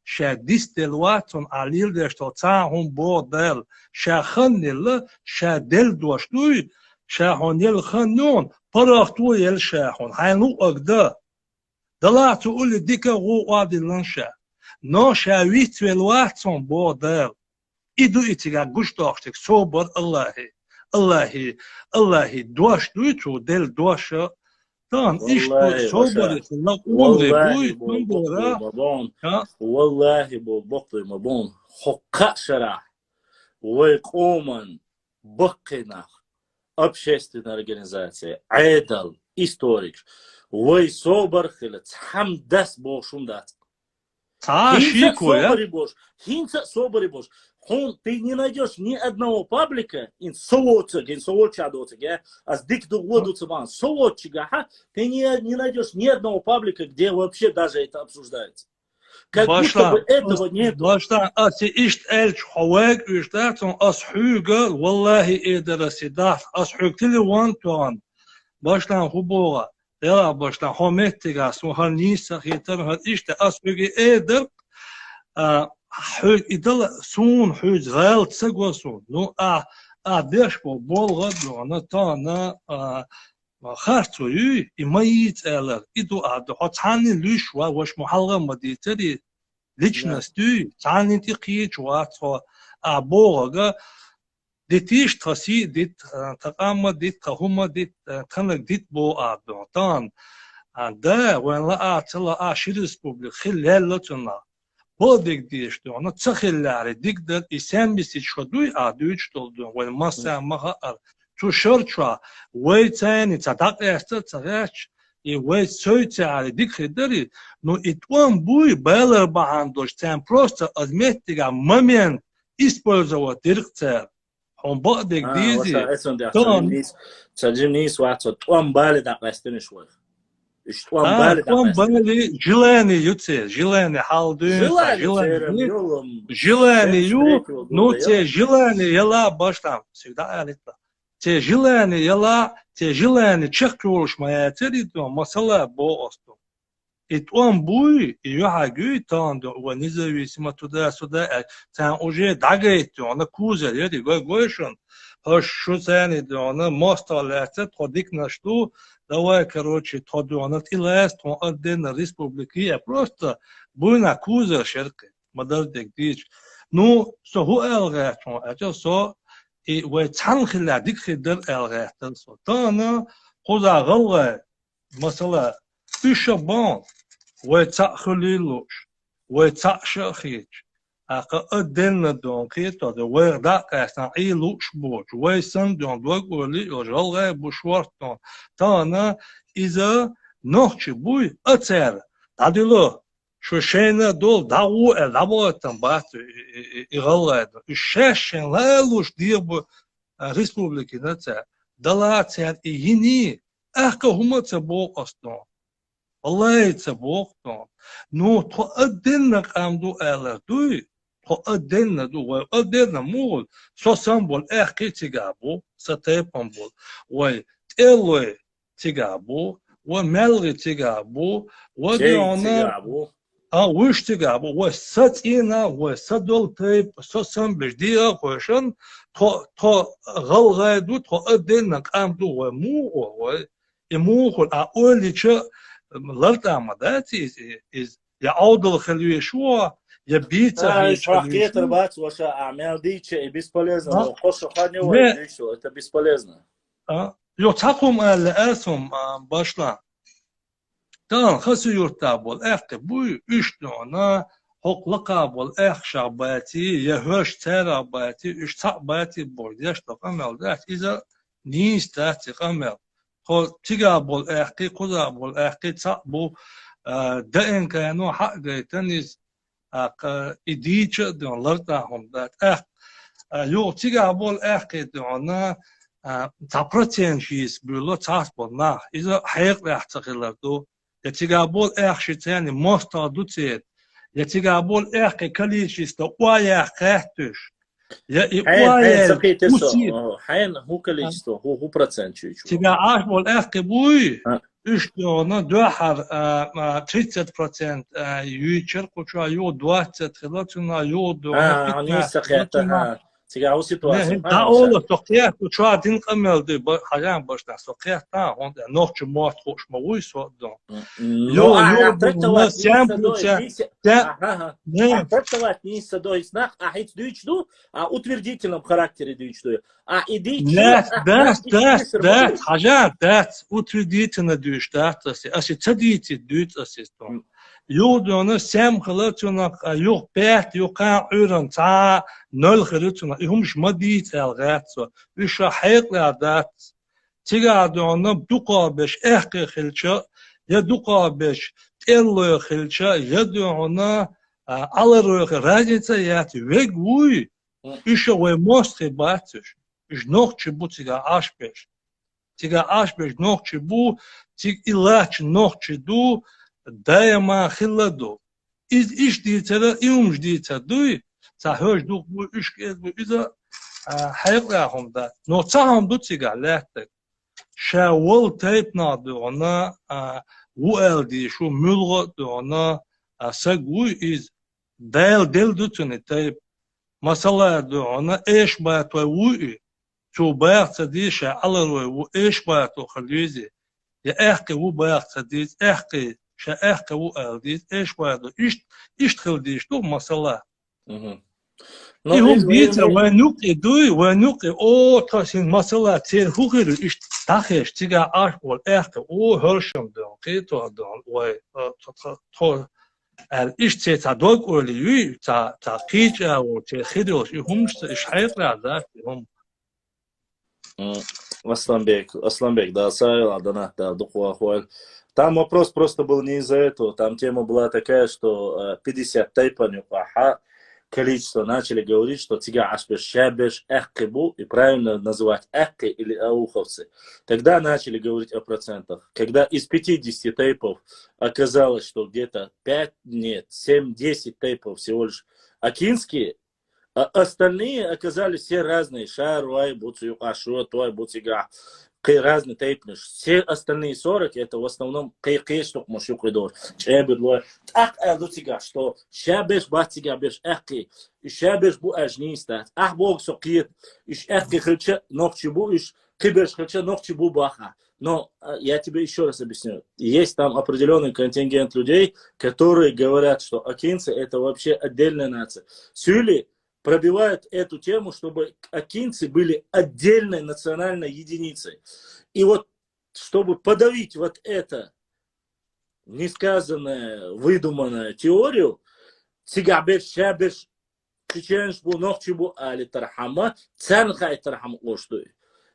شا ديستلواتون عليل ديش تو تاهم بو دال شا خني ل شا دل دوش دوي شا هونيل خنون فرق تو يلشاحون حينو أقدا دلعت تقول ديك غو قادي لنشا نو شاويت والواتسون بودر إدو إتيغا قش داشتك صوبر الله دوش دويتو دل دوشا تان إشتو صوبر إتلا قولي بوي تنبورا والله بقطي مبون حقا شرع ويقومن بقنا общественная организация عدل историк وي صوبر خلت حمدس بوشوندات Шико, Хинца собори бош. Ты не найдешь ни одного паблика, ин совочадоцег, а с дик до воду цебан, совочига, ты не найдешь ни одного паблика, где вообще даже это обсуждается. Как будто бы этого нет. باشتان أتي إشت ألش حواج إشتاتون أصحوجا والله إدرا سيدات أصحوج تلي وانتوان باشتان خبوغا يلا باشتان حمتيغا سو هالنيسا خيتر هال إشت أصحوج إدر حوج إدل سون حوج غال تسقوسون نو ديش بولغا دونا تانا خارتو يو إمايت ألر إدو حتاني لوشوا وش محلغة مديتري личностью, цанити кичуатсо, а Бога, детиш таси, дит такама, дит кахума, дит танак дит бо адо, тан, да, вен ла ацела ширис публик, хиллелла цуна, бодик дишто, она цахиллари, дикдер, и сэмбиси чодуй адуич толду, вен маса маха ар, чу шорчва, вей цани, цадак эста цагач, и вей цойцари, дик хидери, но и он будет белый бахандош, тем просто отметить момент использовать директор. Он будет дизи. Цаджим нис ватсо, он бали да кастен швах. Он бали желание юце, желание халдун, желание ю, но те желание яла баштам всегда алита. Те желание яла, те желание чехкулш моя территория, масала бо осту. И он буй, и юхагуй тандо, у независимо туда-сюда, там уже дагает, он кузер, еди, гойшон, что ценит, он мост летит, ходик на что, давай, короче, тоду, он отилест, он один республики, просто буй на кузер шерке, модердик дич. Ну, со ху элгет, это со, и вы цанхила, дик хидер элгет, со, тана, хуза галга, масала, Ишабан, وتأخليلوش وتأشخيج أقدرن دون كيتا ده ورداء كاسن عيلوش بوش ويسن دون دوغولي وجلغي بوشورتون تانا إذا نوخش بوي أتر تادلو شو شينا دول داو الابوتن باتو إغلغي الشاشن لالوش ديبو ريسبوبليكي نتا دلاتيان إيهيني أحكا هما تبو أصدون الله يتبوقتون نو تقدرنا قامدو ألردوي تقدرنا دو وقدرنا مول سو سامبول احكي تيغابو ستيبامبول وتقلوي تيغابو وملغي تيغابو وديونا وش تيغابو وستينا وستدول تيب سو سامبش ديا خوشن تو غلغادو تقدرنا قامدو ومو ومو أقولي شو لالتا مداتي إز يعود الخلوية شو يبيتها شرحكيت رباط وشا أعمال ديتش بيسполезно وقص خاني ويديشو это бесполезно يتقوم الأسهم باشلا تان خسو يرتابول أخي بوي إشتونا حق لقابول أخ شعباتي يهوش تراباتي إشتعباتي بورديش تقامل دات إذا نيس تاتي قامل خو تيغابول احكي قزابول احكي تصابو دائن كانوا حق تنس إديتش دون لرتاهم دات يو تيغابول احكي دونا تابرتين شيس بيلو تصابول نا إذا حيق احتقلردو يتيغابول احشي تاني مستادو تيد يتيغابول احكي كليشيس تو وايا احكيتش حين هو количество هو процент чуть-чуть тебя аж бол эхке буй что на дуахар 30% юичер куча ю 20 хилатуна ю до они сахета Сега ситуация. Да, ола сокия, чуа дин камел де халян башта сокия та он ночь мот хош мауи со до. Ну, Ё, сям пуца. Не, трактовать не садой знак, а хит дючду, а утвердительном характере дючду. А иди да, халян, да, утвердительно дюш, да, аси цадити дюц асистон. Ё, дона сям халатуна, ё пять, ё кан уран та нөл халатуна, и хумш мадит алгатсо. Иша хайкла дат. Тига дона дуqabеш эхке хилча, я дуqabеш телло хилча, я дона алро разница яти вегуй. Иша ве мосте батиш. Иш нохче бу тига ашбеш. Тига ашбеш нохче бу, тиг илач нохче ду, даяма хилладу. Иш дитера, иумш дитер, تا هرج دوغ بو اش کد بو ایزا حقیقه هم ده نوچه هم دو تیگه لحظه شاول تایپ نادونا و ال دی شو ملغا دونا سگوی ایز دل دو تونه تایپ مثلا دونا ایش باید و وی تو باید تدی شعال روی و ایش باید تو خلیزی یا احقی و باید تدیز احقی و ال دیز ایش باید ایش خلیزیش تو مثلا И он бьется, вануки, о, тасин масала, цер хугеру, иш тахеш, тига ашбол, эхка, о, хершем дон, кето дон, ой, то, иш цер тадок оли, ю, та кича, о, цер хидрош, и хумшта, иш хайкра, да, хум. Асланбек, да, Сайл, да, Духуахуэль. Там вопрос просто был не из-за этого, там тема была такая, что 50 тайпаню, количество начали говорить, что тига ашбеш шабеш эхкибу, и правильно называть эхки или ауховцы. Тогда начали говорить о процентах. Когда из 50 тейпов оказалось, что где-то 5, нет, 7-10 тейпов всего лишь акинские, а остальные оказались все разные. Шаруай, буцию, ашу, той, буцига. Разный тейпнеш. Все остальные 40 это в основном кайкешток мошук идор. Чебедлой. Так элдутига, что шабеш батига беш эхки. И шабеш бу ажниста. Ах бог сокит. Иш эхки хрча ногчибу, иш кибеш хрча ногчибу баха. Но я тебе еще раз объясню. Есть там определенный контингент людей, которые говорят, что акинцы это вообще отдельная нация. Сюли пробивают эту тему, чтобы акинцы были отдельной национальной единицей. И вот, чтобы подавить вот это несказанное, выдуманную теорию, тигабеш, шабеш, чеченшбу, нохчибу, али тархама, цанхай тархам оштуй.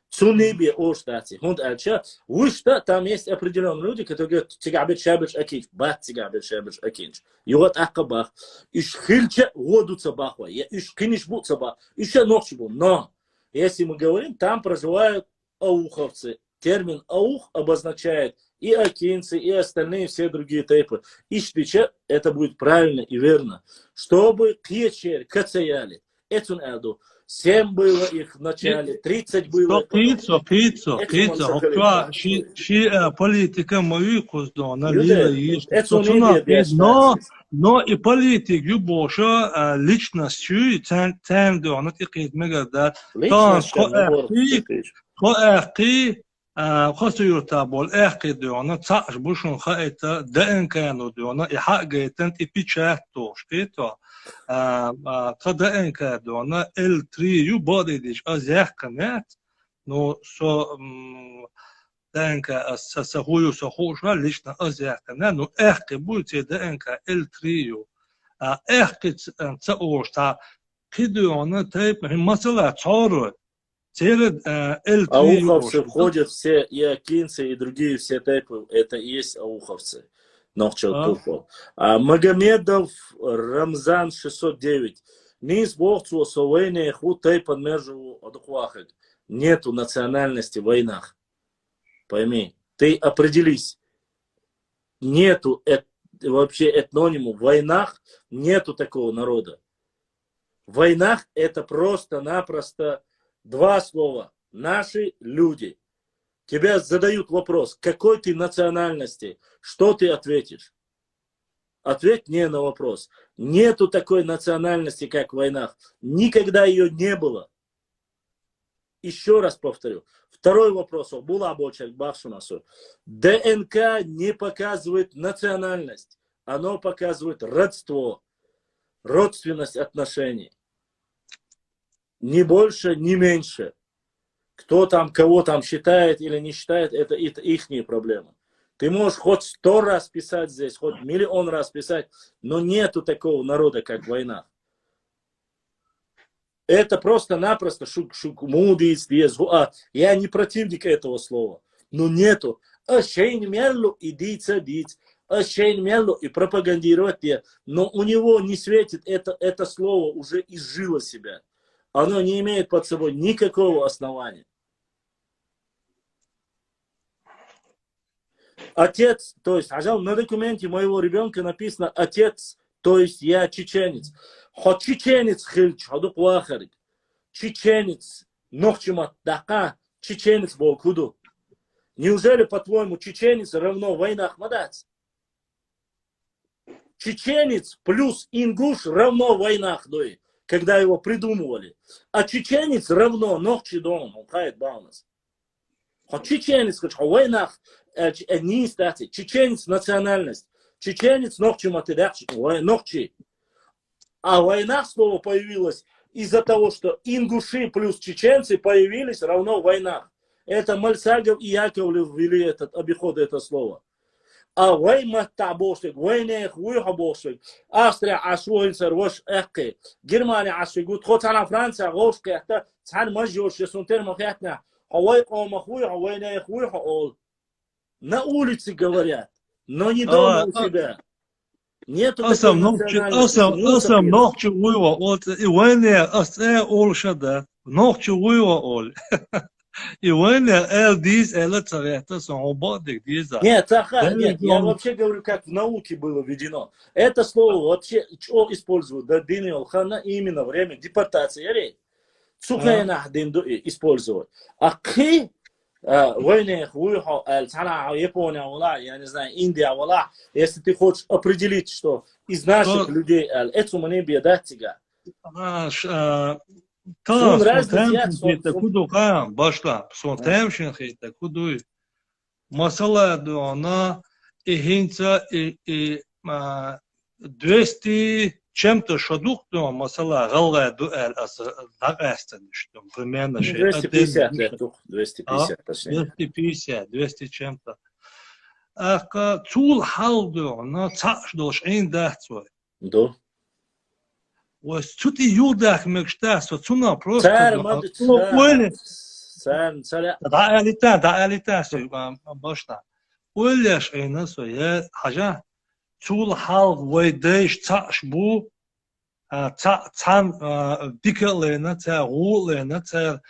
Цунибе оштати. Хунд альча, вышта, там есть определенные люди, которые говорят, тигабеш, шабеш, акинч, бах, тигабеш, шабеш, акинч. И вот ахкабах. Иш хильча воду цабахва, иш кинишбу цабах, еще нохчибу. Но, если мы говорим, там проживают ауховцы. Термин аух обозначает и акинцы, и остальные все другие тейпы. Иштича, это будет правильно и верно. Чтобы кьечер, кацаяли, этун элду. 7 было их в начале, 30 было. Кицо. Хоква, ши политика мою куздона, лила есть. Но и политик юбоша личностью, тем дона, тикит мегадат. Личность, خاصة يرتابول أحكي دونا تعش بوشون خايتا دائن كانوا دونا إحاق جيتن إبيتشات توش كيتو دائن كان دونا L3 يو بادي ديش أزيح كنات نو سو دائن كان سهويو سهوشا ليشنا أزيح كنات نو أحكي بوتي دائن كان L3 يو أحكي تأوش تا كدونا تايب مثلا تعرض Ауховцы входят все, и акинцы, и другие все тайпы, это и есть ауховцы. Магомедов Рамзан 609. Низ богцу осовейне ху тайпан межу адуквахек. Нету национальности в войнах. Пойми, ты определись. Нету вообще этнониму. В войнах нету такого народа. В войнах это просто-напросто два слова. Наши люди. Тебя задают вопрос, какой ты национальности, что ты ответишь? Ответь мне на вопрос. Нету такой национальности, как в войнах. Никогда ее не было. Еще раз повторю. Второй вопрос. ДНК не показывает национальность. Оно показывает родство, родственность отношений. Ни больше, ни меньше. Кто там, кого там считает или не считает, это их проблема. Ты можешь хоть 100 раз писать здесь, хоть 1 000 000 раз писать, но нету такого народа, как война. Это просто-напросто шукмудиц, я не противник этого слова, но нету. Ашейн мерлу и диц, ашейн мерлу и пропагандировать, но у него не светит это слово, уже изжило себя. Оно не имеет под собой никакого основания. Отец, то есть, на документе моего ребенка написано отец, то есть я чеченец. Хоть чеченец хильч, ходук вахарик. Чеченец, нохчимат дака, чеченец болкуду. Неужели, по-твоему, чеченец равно война Ахмадац? Чеченец плюс ингуш равно война Ахдой, когда его придумывали. А чеченец равно нохчи дом, он хает баунас. Хоть чеченец, хоть войнах, не стати, чеченец национальность, чеченец нохчи. А война слово появилось из-за того, что ингуши плюс чеченцы появились равно война. Это Мальсагов и Яковлев ввели этот обиход, это слово. А война табошек, война хуйхабошек, Австрия ашвоинцер вош эхки, Германия ашвигут, хоть она Франция гошки, это цан мажьош, если термохятня, хавай кома хуйха, война хуйха ол. На улице говорят, но не дома у себя. Нету такой национальности. Нохчу уйва, вот и война, олшада, нохчу уйва ол. И война, дис, царета, свободных диза. Нет, я вообще говорю, как в науке было введено. Это слово вообще, что используют, да, Диньолхана, именно время депортации. Цухайна использовать. А кы, войны, Япония, я не знаю, Индия, если ты хочешь определить, что из наших людей, это мне бедать тебя. Башла, сонтемшин хейта, кудуй. Масала дуана, и хинца, и 200 чем-то шадух, масала, галая дуэль, дагастан, что примерно 250 лет, 250 точнее. 200 чем-то. Ака цул халду, на цаш дош ин дахцой. Да. Вот тут и юдах мечтас, вот цуна просто. Царь. Да, элита, башта. ولش اینا سویه حاجه طول حال ویدش تاش بو تان دیکلینه تا غولینه تا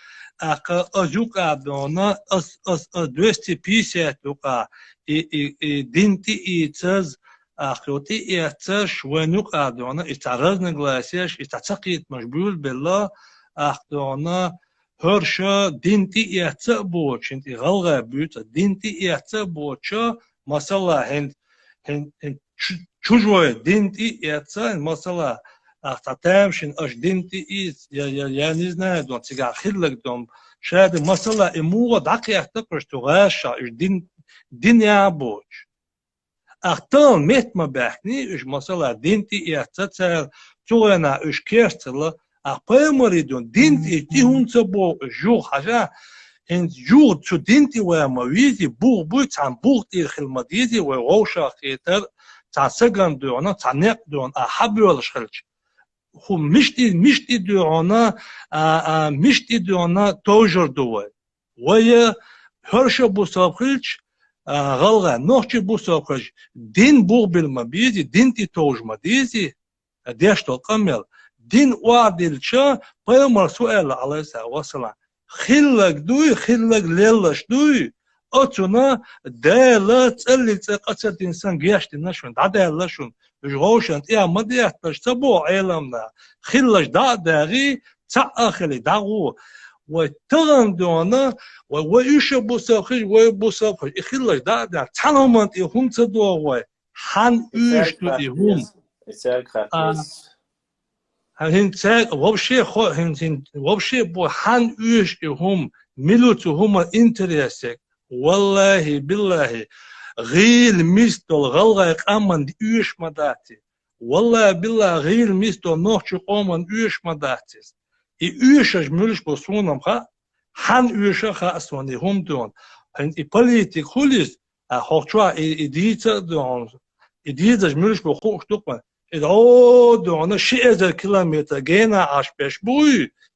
اجوک ابدونا از 250 توقع دینتی ایتز اخوتی ایتش ونوک ابدونا ایتارز نگلاسیش ایتاتقیت مجبول بالله اخدونا هرشا دینتی ایتش بود چنتی غلغه بود دینتی ایتش بود چه مثلا هند чужое динти и отца, масала, ахтатамшин, аж динти и, я не знаю, дом, цигар хиллак, дом, шады, масала, и муа, даки ахтакр, что гаша, аж дин я боч. Ахтан, метма бахни, аж масала, динти и отца, цар, цуэна, аж керцела, ах пэмари, дон, динти, ти хунца бо, жух, хажа, ان جور تو دینتی و مویزی بوق بوی تن بوق دیر خلمدیزی و روشا خیتر تا سگن دونا تا نق دون احبی ولش خلچ خو مشتی دونا توجر دوی و یه هرشا بو ساب خلچ غلغه نوخچی بو ساب خلچ دین بوق بالمبیزی دینتی توج مدیزی دیشتو قمل دین وعدیل چه پیمار سؤال علیه سلام خلق دوي خلق ليلش دوي أتونا دالة تقلل تقصد إنسان جيشت نشون دالة شون جوشن إيه ما ديحتش تبو عالمنا خلش داغي تأخلي داغو وتغن دونا ويش بوسافر ويبوسافر خلش دا تعلمت إيه هم تدوا хан уйшту и хум. Вообще бо хан уйш и хум милуту хума интересек. Валлахи биллахи غيل ميستول غلغا قامن уйш мадати. Валлахи биллахи غيل ميستول нохчу قامن уйш мадатис. И уйшаш мюльш бо сунам ха хан уйша ха асвани хум дон. И политик хулис хохчва и дица дон. И дизаш мюльш бо хохтукма. او دونه 6000 kilometer gena aşbeş bu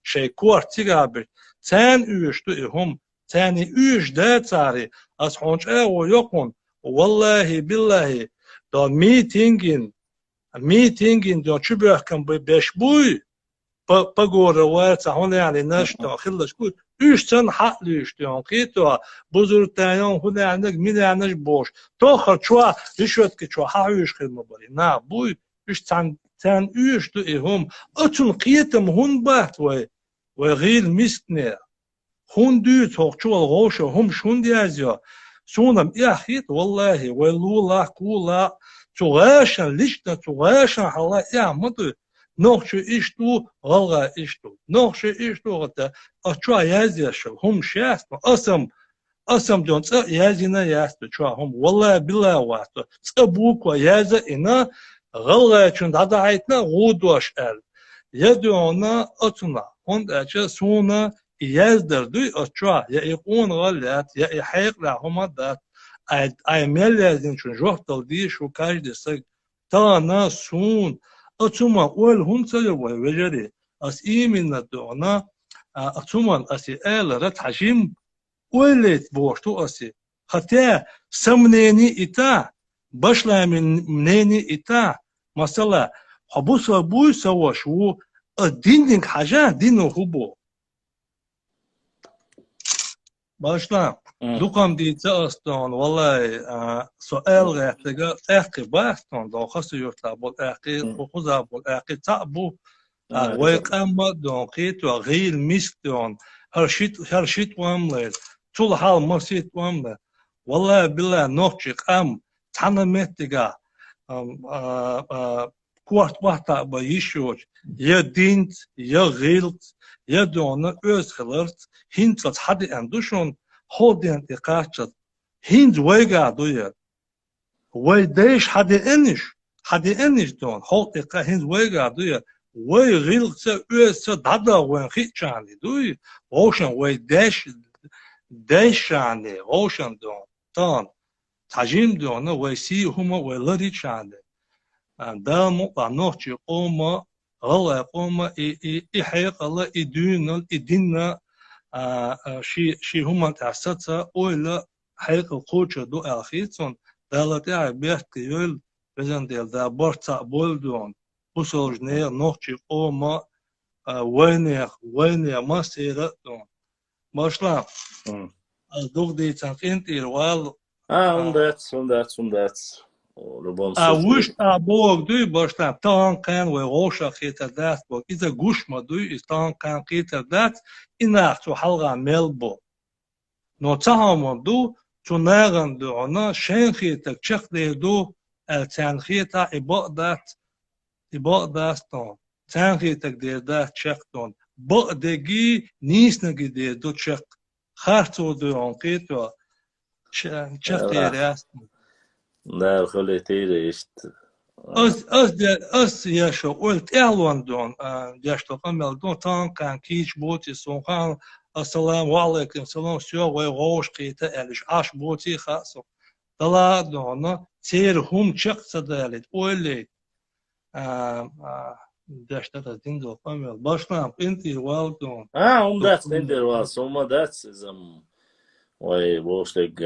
şey kuartigabe sen üstü hum sen üç de tsari as honç o yokun vallahi billahi da meetingin da çubahkan beş bu pagora var tahon yani naşta khillas ku üstten haklı işte kito buzurtayan hudanak milanas boş to kharçwa rişvet ki çwa ha üç khilma bari na bu üç sen üç de hum atun qiyetem hun baht ve gil misne hun düt hoqçuval goşa hum şun diyazya sonam yahit vallahi ve lula kula tuğaşan lişta tuğaşan hala yamadı noqçu iştu galga iştu noqçu iştu gata açwa yazya şu hum şast asam diyon tsa yazina yastı çwa hum vallahi billahi vastı tsa bu ko yaza ina غلغة چون دادا عيتنا غودوش ال يدونا أتنا هند أشياء سونا يزدر دوي أشوا يا يكون غلات يا يحيق لهم دات أي مليزين چون جوه تلدي شو كاج دسك تانا سون أتما أول هم سلوا وجري أس إيمن دونا أتما أسي آل رت حجم ولت بوشتو أسي حتى سمنيني إتا بشلا منيني إتا مثلا حبوس بوي سوا شو الدين حاجة دينه هو باشلا دوكم دي تاستون والله سؤال غيرتجا احكي باستون دو خاص يطلع بول احكي وخذها بول احكي تعبو ويقام دون قيت وغير ميستون هرشيت وامل طول حال مرسيت وامل والله بالله نوتشي قام تنمتجا كوارت واحدة بيشوش يا دينت يا غيلت يا دونا أزخلرت هنت حد عندوشون هودين إقاعد هند ويجا دوير ويديش حد إنش دون هود إقاع هند ويجا دوير ويغيلت أز دادا وين خيتشاني دوي وشان ويديش ديشاني وشان دون تان تجيم دونا ويسي هما ويلري شاني دامو نوتشي قوما غلا قوما إحيق الله إدينا إدينا شي هما تحسسا أولا حيق القوشة دو أخيتون دالتي بيحكي يول بزن ديال دا برتا بولدون بسوجنير نوتشي قوما وينير ما سيرتون باشلا دوغ دي تنقين إيروال Умдец. В любом случае. Уж бог дуй башта тан кан we роша хета дат бог иза гушма дуй из тан кан хета дат инах то халга мелбо но цахам ду чунаган ду она шен хета чах де ду ал цан хета ибадат тон цан хета де дат чах тон бадеги ниснаги де ду чах харто ду он хета чах де Да, خليتي است. أس يا شو قلت إعلان دون يا شو قمل دون تان كان كيش بوتي سونخان السلام عليكم سلام سيو ويغوش قيتا إلش عاش بوتي خاصو طلع دون تير هم شق صدالت أولي داشت تدين دو قمل باشنا انتي والدون Умдец индервас, умдец изам. Ой, бошлик,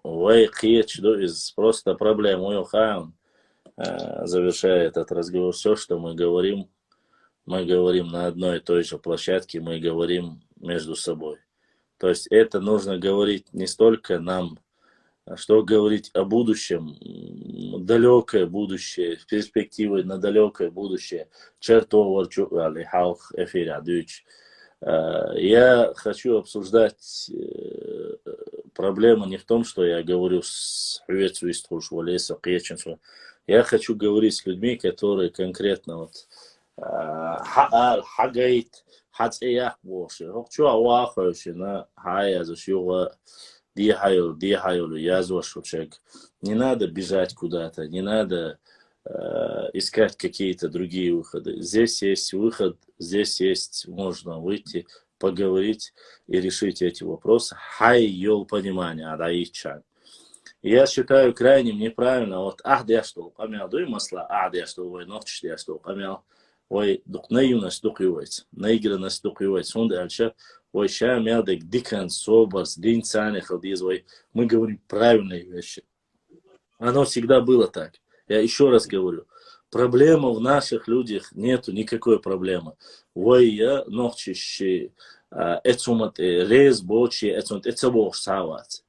ой, киечду из просто проблем уюхан, завершая этот разговор, все, что мы говорим на одной и той же площадке, мы говорим между собой. То есть это нужно говорить не столько нам, что говорить о будущем, далекое будущее, перспективы на далекое будущее. Чертоварчу, али халх эфир адыч. Я хочу обсуждать проблема не в том, что я говорю с я хочу говорить с людьми, которые конкретно вот хагайт, хацеях боши, хокчу авахающий на хаязуш юга дихаю, язвашучек. Не надо бежать куда-то, не надо искать какие-то другие выходы. Здесь есть выход, здесь есть, можно выйти, поговорить и решить эти вопросы. Хай йол понимание, адаичан. Я считаю крайне неправильно, вот я что, помял, дуй масла, я что, ой, ночь я что, помял, ой, дук наивность дукивается, наигранность дукивается, он дальше, ой, ща мялдек дикан, собас, день цаних, ой, мы говорим правильные вещи. Оно всегда было так. Я еще раз говорю, проблема в наших людях нету никакой проблемы. Ой, я ночищи, эцумат, рез, бочи, эцумат, эцабош, савац.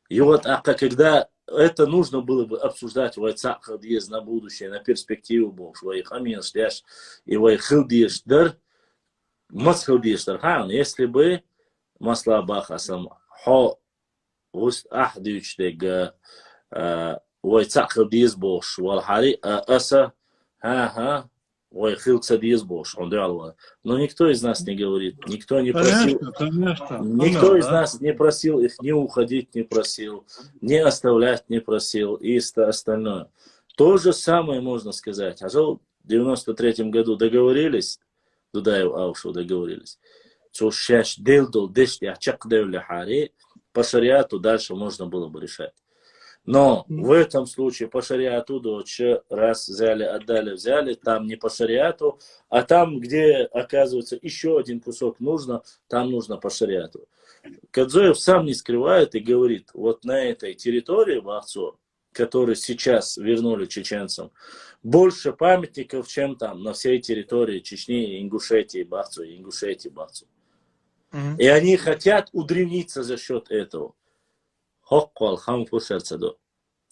И вот, когда это нужно было бы обсуждать, ой, цахадиез на будущее, на перспективу бош, ой, хамин шляш, и ой, хилдиеш дар, мас хилдиеш дар, если бы масла бахасам, хо, уст ахдиючдег, ой, цахадиез бош, валхари, аса, ой, хилца диез бош, он дал. Но никто из нас не говорит, никто не просил, никто из нас не просил их не уходить, не просил, не оставлять, не просил и остальное. То же самое можно сказать. А в 93-м году договорились, Дудаев Аушу договорились, что сейчас делдул, дешти, ачак девля хари, по шариату дальше можно было бы решать. Но в этом случае по шариату дочь раз взяли, отдали, взяли, там не по шариату, а там, где оказывается еще один кусок нужно, там нужно по шариату. Кадзоев сам не скрывает и говорит, вот на этой территории Бахцо, который сейчас вернули чеченцам, больше памятников, чем там на всей территории Чечни, Ингушетии, Бахцо, Ингушетии, Бахцо. И они хотят удревниться за счет этого. Хоккол хампусерцедо.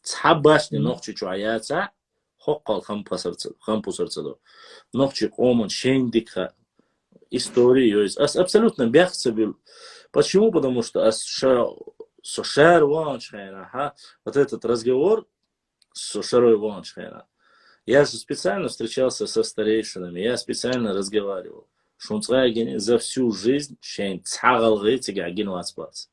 Цхабашни нохчи чуаяца, хоккол хампусерцедо. Нохчи омон шендикха. История есть. Абсолютно бягца был. Почему? Потому что Сошар Ванчхайна, вот этот разговор с Сошарой Ванчхайна. Я же специально встречался со старейшинами, я специально разговаривал. Шунцрагин за всю жизнь шейн цагалгы тигагин вацпац.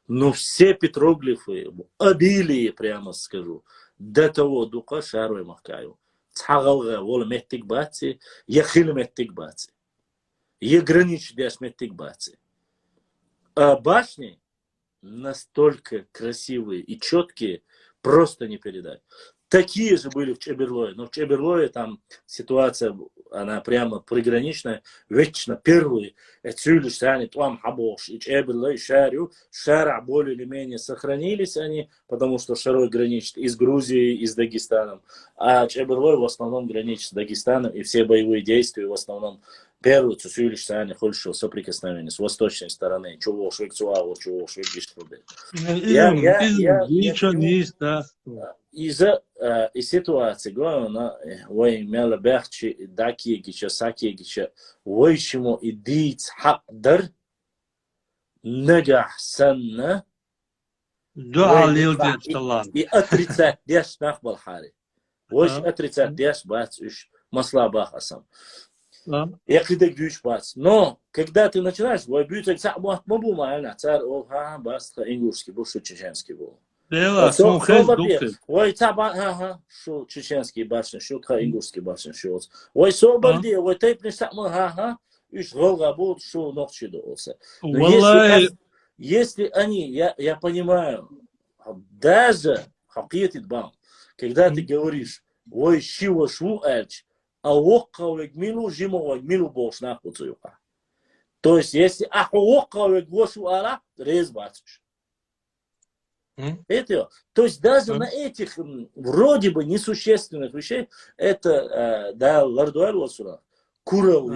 Но все петроглифы, обилие, прямо скажу, до того духа шарой махкаю. Цагалга вола меттик баци, яхил меттик баци. Егранич дяш меттик баци. А башни настолько красивые и четкие, просто не передать. Такие же были в Чеберлое, но в Чеберлое там ситуация, она прямо приграничная, вечно первые, отсюлишь они, там хабош, и Чеберлое, шарю, шара более или менее сохранились они, потому что Шарой граничит и с Грузией, и с Дагестаном, а Чеберлое в основном граничит с Дагестаном, и все боевые действия в основном первые, отсюлишь они, хольшего соприкосновения с восточной стороны, чего швейцуаву, чего швейцуаву. И ситуация, главное, ой, мела бахчи, даки гича, саки гича, ой, чему идиц хакдар, нагах санна, и отрицать деш нахбалхари. Ой, отрицать деш бац, масла бахасам. Я когда гюч бац. Но, когда ты начинаешь, ой, бьются, мабу майна, царь, баста, ингушский был, что чеченский был. Ой, таба, что чеченский башня, что ингушский башня, что. Ой, соборди, ой, ты пришла, иш голга будет, что ночью долся. Если они, я понимаю, даже хакиетит бам, когда ты говоришь, ой, шива шву эльч, а оккавек милу, жимовек милу бош нахуцуюка. То есть, если оккавек гошу ала, рез бачиш. Это, то есть даже на этих вроде бы несущественных вещей это да лардуар лосура курал,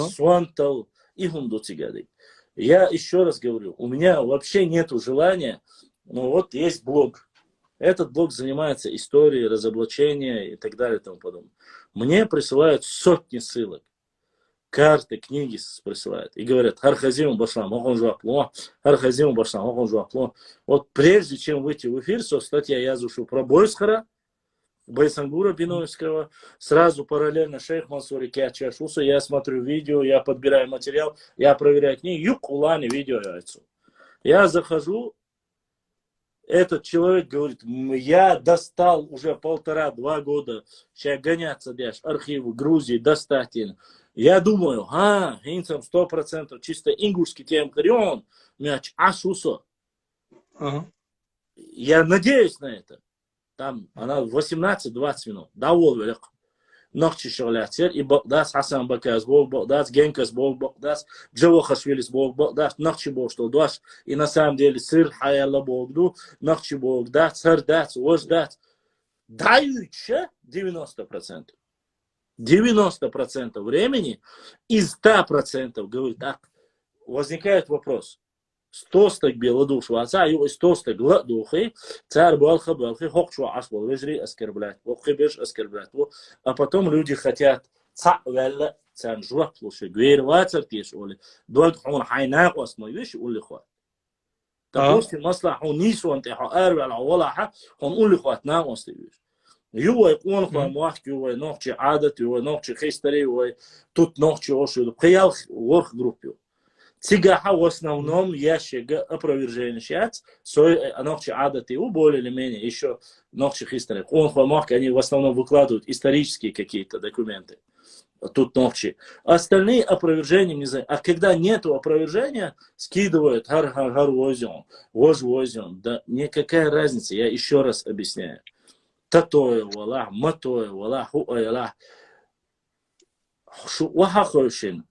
свантал и хундуцигады. Я еще раз говорю, у меня вообще нету желания, но вот есть блог. Этот блог занимается историей разоблачения и так далее и тому подобное. Мне присылают сотни ссылок. карты, книги присылают. И говорят, хархазим башлам, он жуапло, хархазим башлам, он жуапло. Вот прежде чем выйти в эфир, со статья я зушу про Бойсхара, Байсангура Биновского, сразу параллельно шейх Мансури Кячашуса, я смотрю видео, я подбираю материал, я проверяю книги, юг улани видео яйцу. Я захожу, этот человек говорит, я достал уже 1,5-2 года, сейчас гоняться дальше, архивы Грузии, достать. Я думаю, инцам 100% чисто ингушский тем карион, мяч ашусо. Я надеюсь на это. Там она 18-20 минут. Довольно велик. Ночи шалятер, и Богдас Хасан Баказ, Богдас Генкас, Богдас Джавохашвилис, Богдас Ночи Богдас, и на самом деле сыр Хаялла Богду, Ночи Богдас, Сардас, Вождас. Дающая 90%. 90% времени из 100% говорит, так, возникает вопрос. 100 стак белодуш ваца, и 100 стак гладухи, царь балха, хокчу ашбал, вежри оскорблять, вохибеш оскорблять. А потом люди хотят цавелла, цан жуак лучше, гвер вацар теш, оли, дог он хайнак осмой, вещи ули хват. Допустим, масла он нису антиху арвала, валаха, он ули хват на ости. Ювай он хват муахт, ювай ногчи адат, ювай ногчи хистори, ювай тут ногчи ошуду, хиял ворх группю. Цигаха в основном ящика опровержения сейчас, ногчи адаты, более или менее, еще ногчи истории. Они в основном выкладывают исторические какие-то документы. Тут ногчи. Остальные опровержения не знаю. А когда нету опровержения, скидывают гар-возен, вож-возен. Да никакая разница, я еще раз объясняю. Татое валах, матое валах, хуайлах. Вахахошин.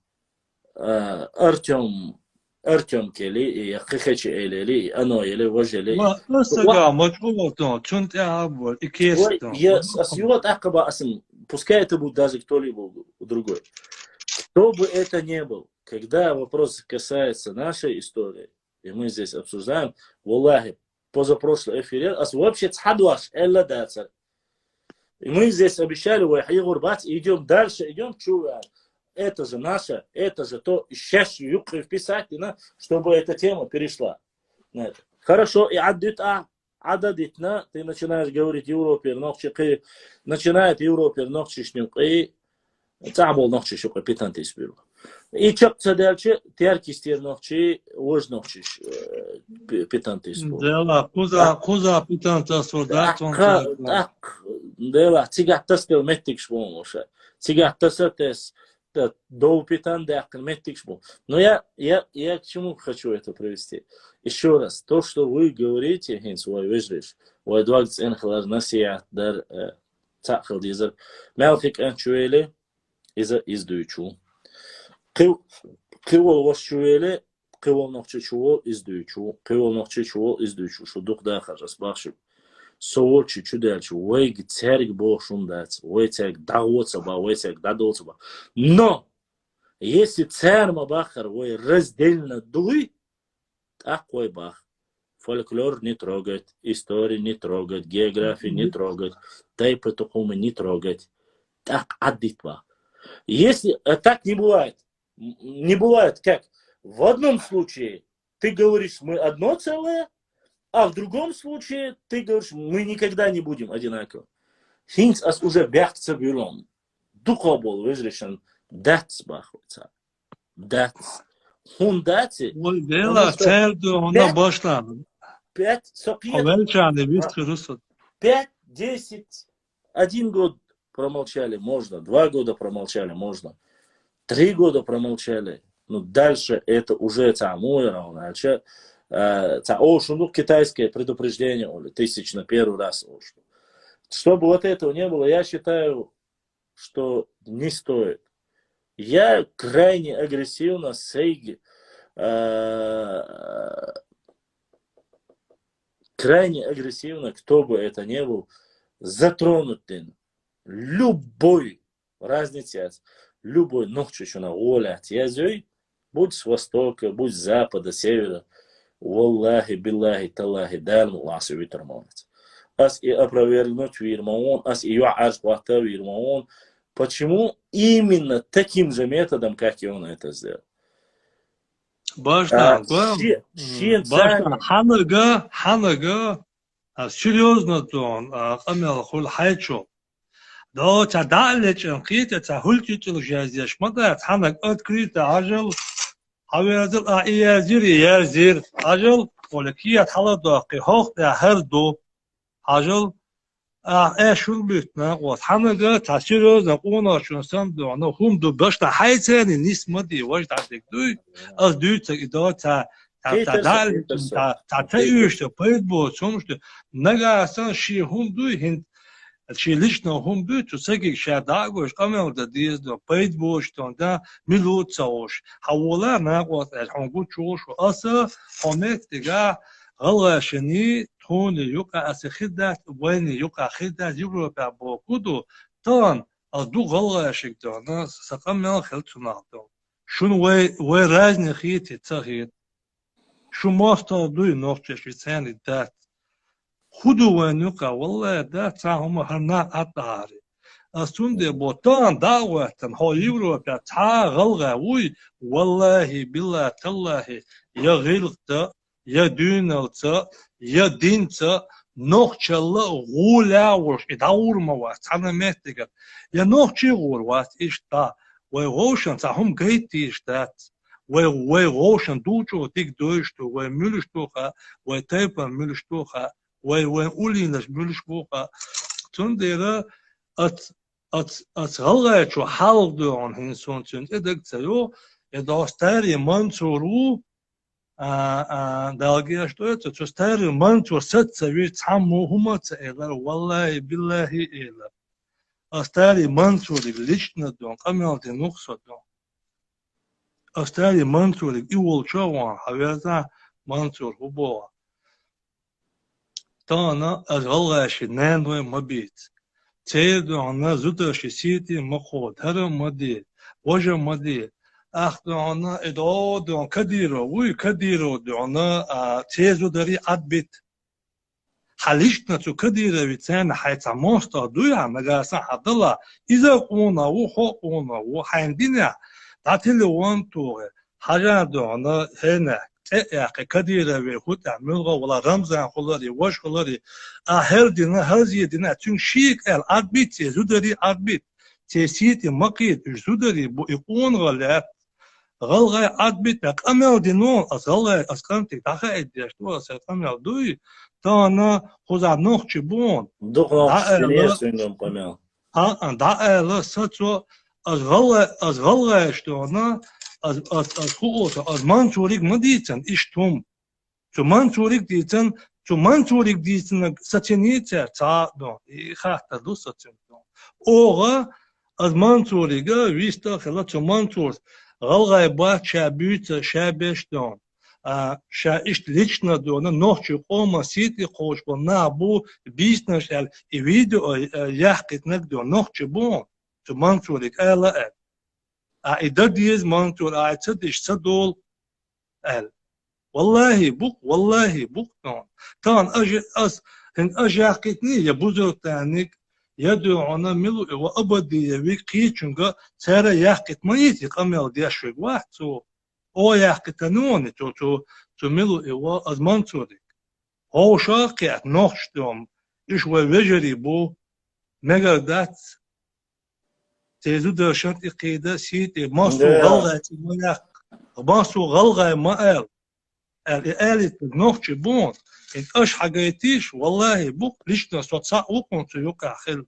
Артем Кели, и Хихачи Элели, оно или Вожели. Пускай это будет даже кто-либо другой. Кто бы это ни был, когда вопрос касается нашей истории, и мы здесь обсуждаем, валлахи, позапрошлый эфир, вообще цхадваш, элла дацар. И мы здесь обещали, идем дальше, идем чувак. Это же наше, это же то, сейчас вписать, чтобы эта тема перешла. Хорошо, и ададитна, ты начинаешь говорить Европе, начинает Европе, и цабол ногчи шука, питанты спиру. И чапца дальше, теркистер ногчи, вож ногчи, питанты спиру. Дела, куза питанта солдат, он так, дела, цигатта стел меттик швомоша, цигатта сатес, до питанда меттик швом. Но я к чему хочу это провести? Еще раз, то, что вы говорите, хин свой вежриш, вой двадцать энхлар насият дар цахал дизер, мелхик энчуэле из дуючу. Кывол ваш чуэле, кывол нохче чуол из дуючу, кывол нохче чуол из дуючу, что дух дахар расбахшим. Совол чуть-чуть дальше, ой, церк бог шундать, ой, церк даотся ба, ой, церк дадотся ба. Но, если царь Мабахар, ой, раздельно дуй, такой бах. Фольклор не трогать, историю не трогать, географию не трогать, тайпы-тухумы не трогать. Так аддит бах. Если так не бывает как в одном случае ты говоришь, мы одно целое, а в другом случае ты говоришь, мы никогда не будем одинаковы. Хинц ас уже бягца бюлон. Духобол выжрешен дац бахуца. Дац. Хун даци. Ой, дела, церду, она башлана. 5, 10, 1 год промолчали, можно. 2 года промолчали, можно. 3 года промолчали. Ну, дальше это уже самое равно. Китайское предупреждение, 1001 раз. Чтобы вот этого не было, я считаю, что не стоит. Я крайне агрессивно крайне агрессивно, кто бы это ни был, затронутый любой разницы, любой ногчущина оля, будь с востока, будь с запада, севера, Валлахи, биллахи, таллахи, дальму ласу витармонец. Ас и опровергнуть вирмаон, ас и юарш вахта вирмаон, почему именно таким же методом, как и он это сделал. Baştan Цани. Hanaga, серьезно тон, камел хул хайчо. Да, тадалич анкита, тахультичил жазяш, мада, ханаг открыто, ажал, авязил, язир, ажал, ولكية حلدا قهوة هردو ажал, شو بيتنا وحناجا تأثيره نقونا شو نسمع أنا هم دو بس تحيزني نيس مدي واجد عندك دوي از دوي تقدر تعدل تعتيش تبيد بو سومش نجا أصلا شيء هم دوي هند الشيء ليشنا هم دوي تسجل شيء داعوش كمان ده ديز ده بيد بوش ده ملوت سوش حولا نقوت الحنقول شوش وأصلا همك تجاه غلاشني هون يقع أسخدات وين يقع خدات يقرأ بعبوكودو طبعا أدو غلا شكدنا سقمنا خلتنا طبعا شون وي رازن خيت تخيت شو ماستر دوي نقطش بتسان دات خدو وين يقع والله دات هم هرنا أطاري أستون دي بوتان دعوة هو يقرأ بتاع غلغة وي والله بالله تالله يا غلطة يا دينالتا يا دينتا نوخشلا غولا وش إدور موات أنا متجر يا نوخشي غوات إيش تا وغوشن تهم جيتي إيش تات وغوشن دوجو تيك دوشتو وملشتوخا وتايبا ملشتوخا وأولينش ملشتوخا تنديرا أت غلط شو حال دون هنسون تند إدك تيو إداستاري منصورو دالجي что это что старый манту сетца ведь саму хумаца элар والله بالله элар старый манту лично дон камел де нухсо дон старый манту и волчова хавяза манту хубова тана азгалаш нанве мабит тедо она зуташ сити моход хара мади вожа мади أخذنا إدعاء كديرو وي كديرو دعنا تيزو دري عدبت حليشنا تو كديرو بيتان حيث ماستا دويا مجاسا حدلا إذا قونا وحقونا وحيندنا تعتلي وانتو حاجة دعنا هنا تأيق كديرو بيخوت عملغا ولا رمزان خلاري وش خلاري هر دينا هر زيدنا تنشيك العدبت تيزو دري عدبت تيسيتي مقيد جزو دري بو إقون غلاب غلغي عدبت أمل دينون أصغلغي أسكنتك تخيل ديشتو أسكنتك دوي تانا خوزا نوخشي بون دوخ نوخشي سنجم قميل دعا ستو أصغلغي شتونا أصخوص منصوريك مديتن إشتوم تو منصوريك ديتن تو منصوريك ديتن ستنيتر تا دون إخاحتا دو ستن دون أوغا منصوريك ويستا خلا تو منصور غلغي بات شابيت شابش دون شا إشت ليشنا دون نوخشي قوما سيتي خوش ونابو بيسنش الفيديو يحقت نقدون نوخشي بون تو منصوريك ألا إذا ديز منصور تدش تدول والله بوك دون تان أجي حقتني يا بوزر تانيك يدعونا ملو وأبدي ويكي چونگا سارا يحقت ما يتي قميل ديشوك واحد او يحقتنوني تو ملو از منصورك هو شاقع نوخش دوم إيش وجري بو مگر دات تيزو درشنت إقيدة سيتي ماسو غلغة ماسو غلغة ما قالت نوخش بون إن أش حاجيتيش والله بوك ليشنا صوت صح وكم تيوقع خل.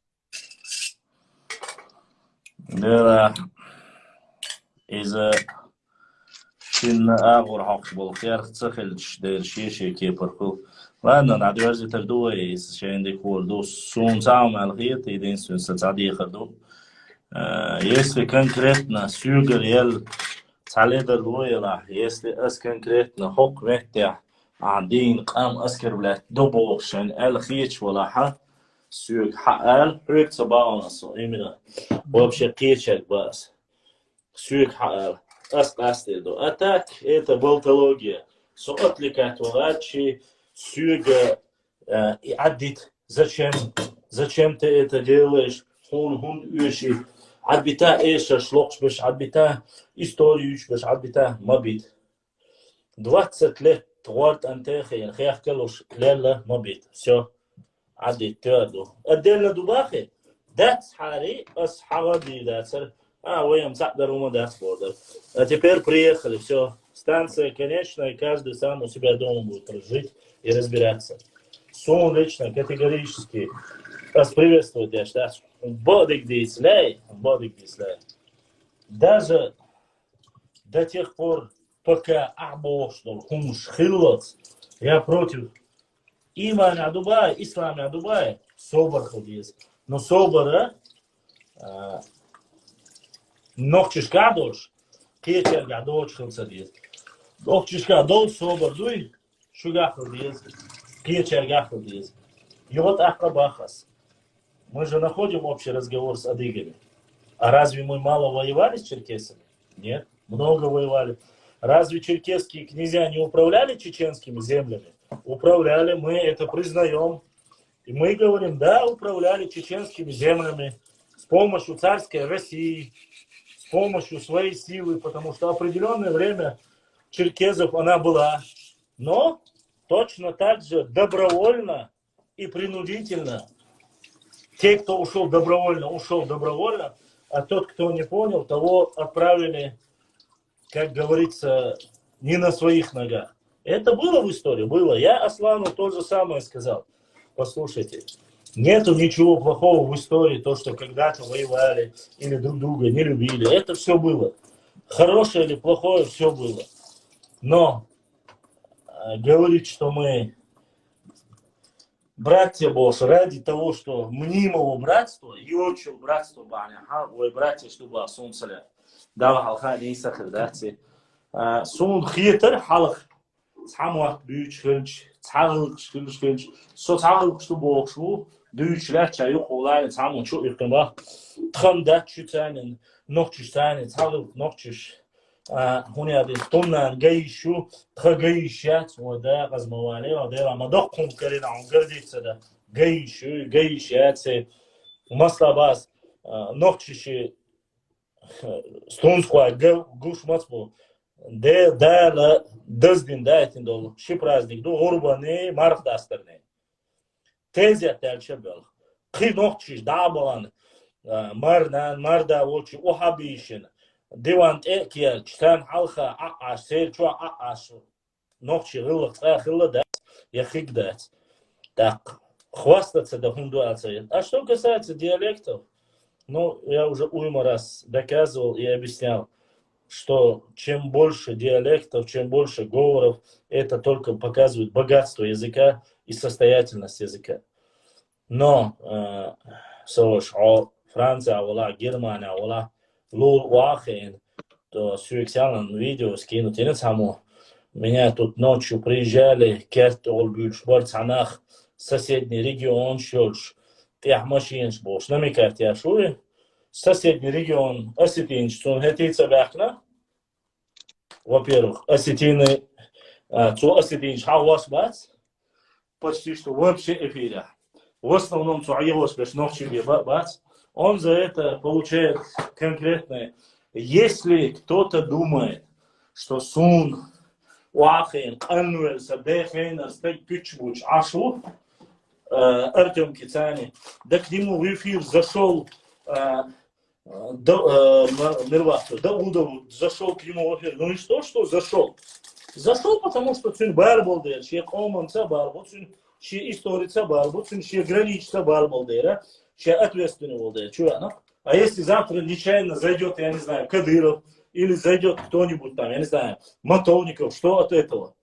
لا إذا كنا أغور حق بالخير تسخل دير شيء كي بركو لأن نعدي أرزي تردوه إذا شيء عندك وردو سون سام الخير تيدين سون ستعدي خردو если конкретно сюгер ел تعليدر لويلا если أس конкретно حق مهتع عادين قام أسكر بلاد دوبوشن الخيش ولا حق سوق حقال هيك صباحنا صايمنا وبشي قيشك بس سوق حقال أستيدو أتاك это болтология سقط لك أتولادشي سوق يعدит зачем ты это делаешь он уши عالبتا إيش شلوقش بش عالبتا إستوريوش بش عالبتا مبيت 20 лет тварт антехи خيخ كلوش ليلة مبيت все عدي تردو أدينا دباخي داتس حاري أس حوادي датсер ويم сакдар ума датс бордер теперь приехали все станция конечная каждый сам у себя дома будет жить и разбираться Сон лично категорически вас приветствует я считаю бодик дислей даже до тех пор пока абошнул хумш хиллоц я против иман Дубай ислам Дубай собор ходис но собора нохчиш гадош кечер гадош хилсадис нохчиш гадош собор дуй шуга ходис кечер ходис йот ахабахас мы же находим общий разговор с адыгами а разве мы мало воевали с черкесами нет много воевали разве черкесские князья не управляли чеченскими землями управляли мы это признаем и мы говорим да управляли чеченскими землями с помощью царской России с помощью своей силы потому что определенное время черкесов она была но точно так же добровольно и принудительно те кто ушел добровольно а тот кто не понял того отправили как говорится не на своих ногах это было в истории было я Аслану то же самое сказал послушайте нету ничего плохого в истории то что когда-то воевали или друг друга не любили это все было хорошее или плохое все было но говорить что мы братья Божьи ради того что мнимого братства и отчего братства баня ой братья что было солнце дава халхани сахрдати сун хитер халх самуат бючхэлж цагэлж со цагэлж бохшу дүүчлэр чаю хулай самун чу ихтэмба тхамдат чутанин нохчштанин цагэл нохчш хуниады томнан гайшу тхагайшат вода газмавали вода амадох кумкарин ангардицада гайшат маслабас нохчши стонсква гуш мацбо де да даздин дайтин дол ши праздник до урбаны марх дастарне тезят дальчебел қи нохчиш дабалан марда волчи ухабишин дивант экия чтан халха аш серчуа аш нохчи гылла да яхик дат так хвастаться да хундуация а что касается диалектов ну, я уже уйма раз доказывал и объяснял, что чем больше диалектов, чем больше говоров, это только показывает богатство языка и состоятельность языка. Но Франция, Германия, Лул Уахен, то сюрексиален видео скинуть, и не само. Меня тут ночью приезжали, Керт Олбюш, Барцанах, соседний регион, Шольш, Тяхмашинш бош, намекать я шуи. Соседний регион Осетинч, он хетица бахна. Во-первых, осетины, цу Осетинч хавас бац, почти что вообще эфира. В основном цу аевос беш нохчиби бац. Он за это получает конкретное. Если кто-то думает, что сун, уахин, анвель, сабдехин, аспект пичбуч, ашу, Артем Кицани, да к нему в эфир зашел Мирвахтов, да Удову, зашел к нему в эфир. Ну и что зашел? Зашел, потому что цин барбалдер, че команца барбал, че историца барбал, че граничца барбалдера, че ответственный балдер. А если завтра нечаянно зайдет, я не знаю, Кадыров, или зайдет кто-нибудь там, я не знаю, Мотовников, что от этого?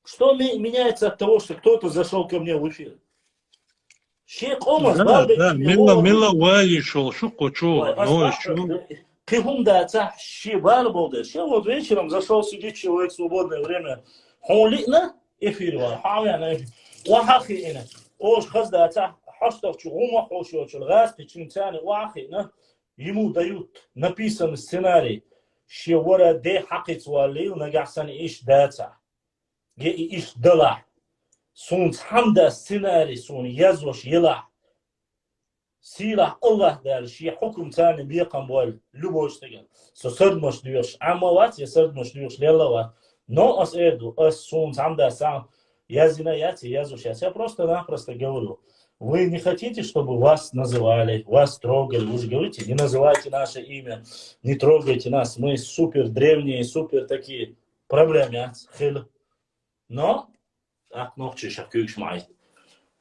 Что меняется от того, что кто-то зашел ко мне в эфир? Да, мило ваишел, шукочу, но еще. Кихум да ца шибар болде. Вот вечером зашел сидит человек в свободное время. Холина эфир ва. Хавяна эфир. Вахахина. Ош хазда ца хастав чума хошо чулгас пичинтани вахина. Ему дают написан сценарий. Шевора де хакиц валил нагасан иш даца. Ге иш дала. Сун хамда сценарий сун язош ела. سيلا الله دار شي حكم ثاني بيقام بول لبوش تجن سرد مش ديوش أما وات يسرد مش ديوش ليلا وات но أس إيدو أس سون самда сам я зинаяти я сейчас я просто говорю вы не хотите чтобы вас называли вас трогали вы же говорите не называйте наше имя не трогайте нас мы супер древние супер такие проблемы но ах ночи шакюш май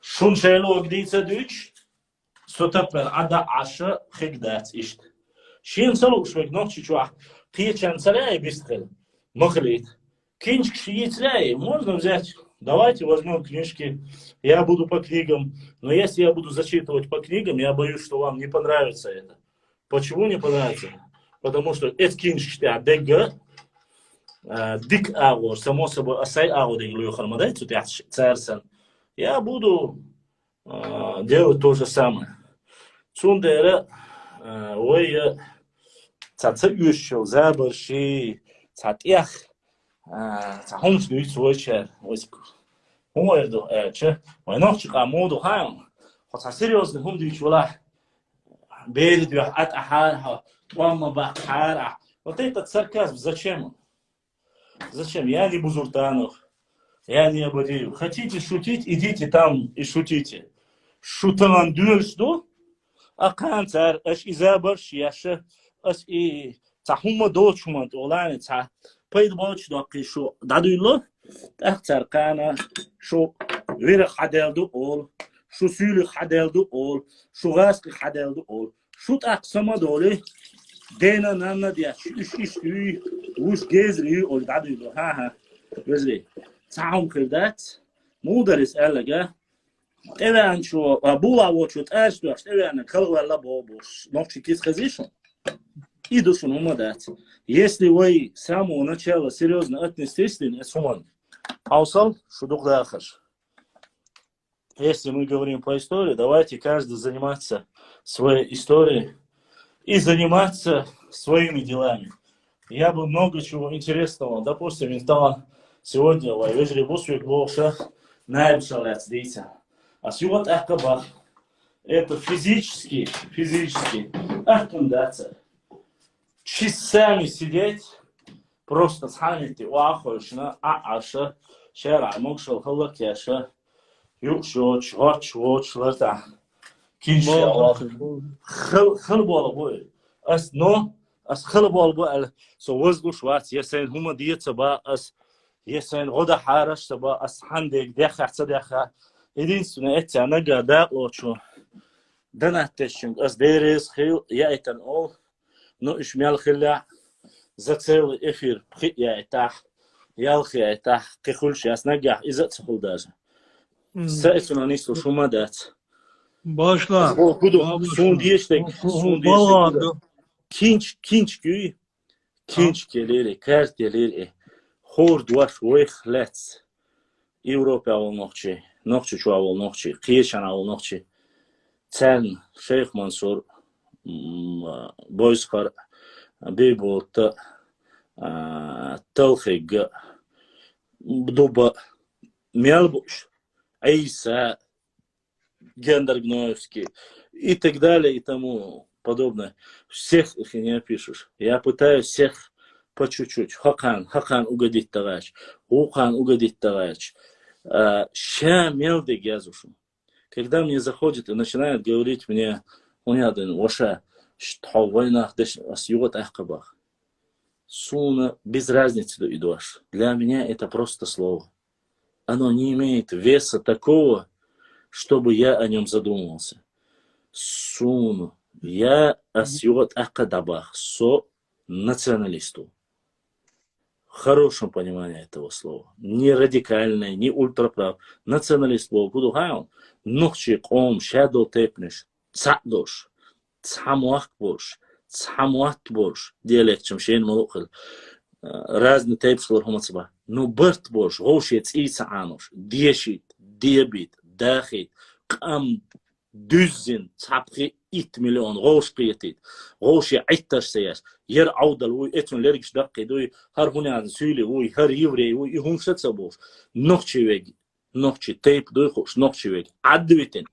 шун шело гдица дюч ستبر عدا عشا خقدات إشت شين سلوك شوك نوتشي شوح قيتشان سلاي بيستخل مخليت кинчик шиитляй можно взять давайте возьмем книжки я буду по книгам но если я буду зачитывать по книгам я боюсь что вам не понравится это почему не понравится потому что эти кинчики дегга дик аур само собой асай аур деглю хармадай тут я царсан я буду делать то же самое Сундера, ой, цацюющий, заборший, цатях, цахомский свойчер, ойску. Умерду, че, мой ночик амоду хаем, хотя серьезно, хумдич вала, береду от ахара, мама бахара. Вот этот сарказм зачем? Зачем? Я не Бузуртанов, я не Абадиев. Хотите шутить, идите там и шутите. Шутан дюрсду? А канцер, аж изабарш яша, аж и цахума дочмант, олане ца, пайдбач дакишу, дадуйло, так царкана, шо вера хаделду ол, шо сюли хаделду ол, шо гаски хаделду ол, шут аксама доли, дена нанна дия, иш, уш гезри ол дадуйло, ха, везри, цахум кирдат, мударис элага, Эвен что була вот эштуаш, эвен калвала бобуш, новчик из хазишон. И душун умадать. Если вы с самого начала серьезно отнесетесь, это суман. Аусал, шудук дахаш. Если мы говорим по истории, давайте каждый заниматься своей историей и заниматься своими делами. Я бы много чего интересного, допустим, инсталан сегодня, вежри бусвик лоша, наибшалец дейся. А сегодня ахкабах это физически ахкандаться. Часами сидеть, просто сханите уахошна, аша, шера, мокшал, халакеша, юкшоч, хоч, лата. Киншал, халбол бой. Но, халбол бой, со воздух ват, если хума диется ба, если года хараш, ба, хандек, деха, цадеха. Единственное, это она года лучше. Да на тещин, дерез хил, я это ол, но ишмял хиля за целый эфир, я это, ялхи это, кехульш, я снага, и за цехул даже. Саиту на нису шума дать. Башла. Сон диештек, кинч келери, картелери, хорд ваш уэх лец. Европа ол нохче. Нохчи чуавол нохчи, киешан авол нохчи. Цен Шейх Мансур бойскар бейболта талхиг дуба мялбуш Айса Гендергноевский и так далее и тому подобное. Всех их не опишешь. Я пытаюсь всех по чуть-чуть. Хакан угодить товарищ, Ухан угодить товарищ. Ща мелдик язушу. Когда мне заходит и начинает говорить мне, унядын, ваша, что война, асьюгат ахкабах. Суна, без разницы идешь. Для меня это просто слово. Оно не имеет веса такого, чтобы я о нем задумывался. Суна, я асьюгат ахкадабах, со националисту. В хорошем понимании этого слова. Не радикальное, не ультраправ. Националист был буду хайл. Нухчик ом шадо тепнеш. Цадош. Цамуах бош. Цамуат бош. Диалект чем шейн малухал. Разный тейп шлор хумацба. Ну берт бош. Гошец и цаанош. Диешит. Диабит. Дахит. Кам düzin çapqı 2 milyon goş qiyetid. Goşi aytaş sayas. Yer avdal u etun lergish daqqid u har hunan süli u har yevre u ihumsat sabos. Noqchi weg. Noqchi tape doy xoş noqchi weg. Advitin.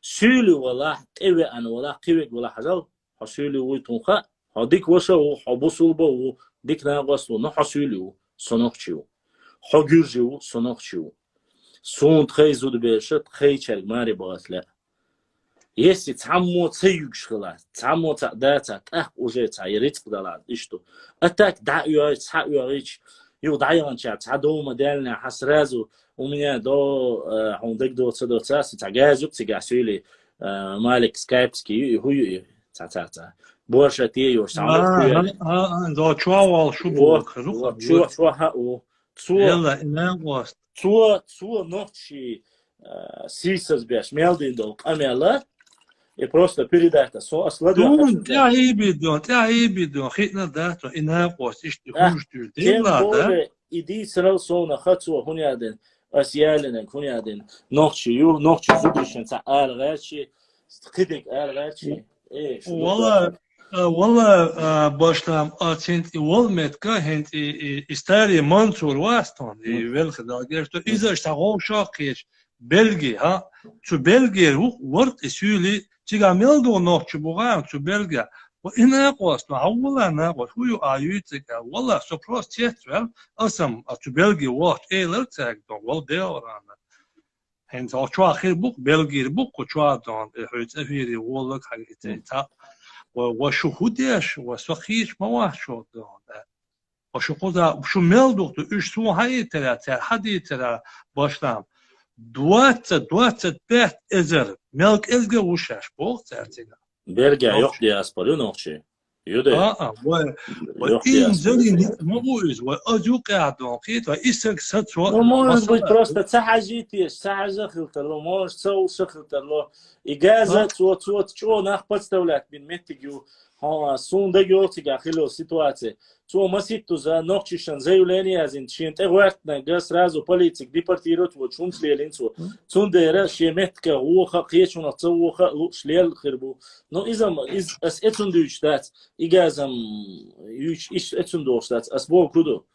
سولي ولا قوي أنا ولا قوي ولا حاجة حسولي ويتونخا هديك وشو حبوسول ديك ناقصو نحسولي صنوخشيو حجرجيو صنوخشيو سون تخي زود بيشت خي شرق ماري بغتلا يسي تعمو تسيوك شغلات تعمو تقداتا تأخ وجي تعيريت قدالات إشتو أتاك دعيو تحقيو ريش يو دعيوان شاب تعدو مدالنا حسرازو ومنيا دو هوندك دو تصدو تاسي تعجازوك تقاسولي مالك سكايبسكي هو تا بورشة تيو سعمل دو تشواوال شو بوك شو هاو يلا إنه واست Цо ночи сисас беш мелдин дол камела и просто передать это. دون تعيبي خيطنا داتو إنها قوس إشتي خوشتو دين لا دا إدي سرال صونا خطوة هوني عدن أسيالنا هوني عدن نوخشي زودرشن تعال غيرشي قدك غيرشي والله باشلام أتنت والمتكا هنت استاري منصور واستون والخدا جرتو إذا اشتغل شاقيش بلجي ها تو بلجي ورق سولي تيجامل دو نوتش بوغان تو بلجي وإنا قوس نعولا ناقوس هو آيوتك والله سبروس تيترال أسم تو بلجي وقت لرتك دون والديورانا هنت أشوا خير بوك بلجي بوك وشوا دون حيت أفيري والله حاجتين تا وشهودش وسخيش ما وحشود ده وشو قضا شو مل دكتور إيش سو هاي ترى حدي ترى باشلام دوات بيت إزر ملك إزر وشش بوق ترتينا برجع يقضي أسبوع نوخشي يده وإن زلي مبوز وأجوك عدون قيت وإسك ستوا ما بيت просто تحاجيتي ساعة خلت له ما سو شخلت له إجازة شو نخبط دولت من متجو ها سونده جوتي داخل سيتواتي تو مسيتو за ночишен заявление از این چین تقوات نگس رازو политик депортируют вот чун шлелинцу чун дера шеметка уха қечуна цуха шлел хирбу но изам из as etun düçtat igazam üç iş etun dostat as bol kudu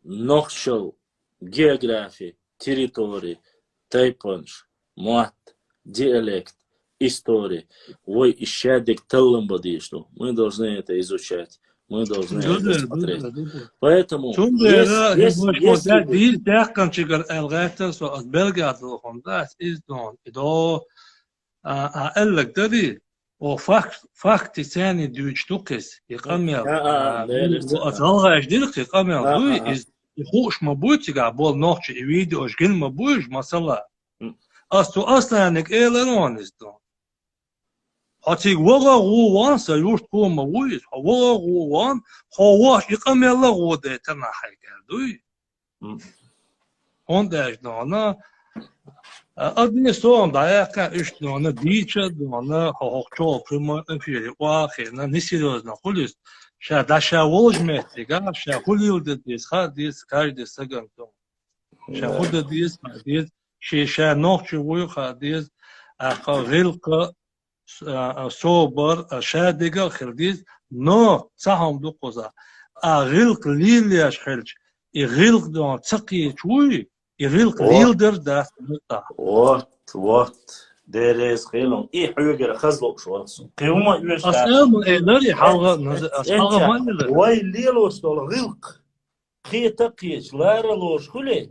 нохшил география территории тайпанш мат диалект истории. Ой, ищадик таллам бодишну. Мы должны это изучать. Мы должны это смотреть. Поэтому فاكت ثاني دوش توكس يقمل وأطلع جديد يقمل دوي يخوش مبوتي قابل نوخش يفيديو أشجن مبوش مثلا أصلا إنك إيه لنون إستون هاتيك وغا غوان سيوش كوم مبويس وغا غوان خواش يقمل الله غودة تنحي كردوي هون داش دونا أدنى سوام دايقا إيش دونا ديشة دونا حقوقشو بريمو انفيري واخينا نسيروزنا خلص شا داشا وجمتي قال شا خليو ديس خاديس كارديس سجنتو شا خود ديس ديس شا نوخشو ويو خاديس غلق صوبر شادقة خرديس نو صحهم دو قوزا غلق ليلياش خلج غلق دون تقي شوي يغلق ليلدر داس نقطة وات ديريس خيلون إيه حيوجر خزلق شو أصلا قيوما يوش أصلا إيداري حلقة ما نلر واي ليلوش دول غلق خي تقيش لارلوش خلي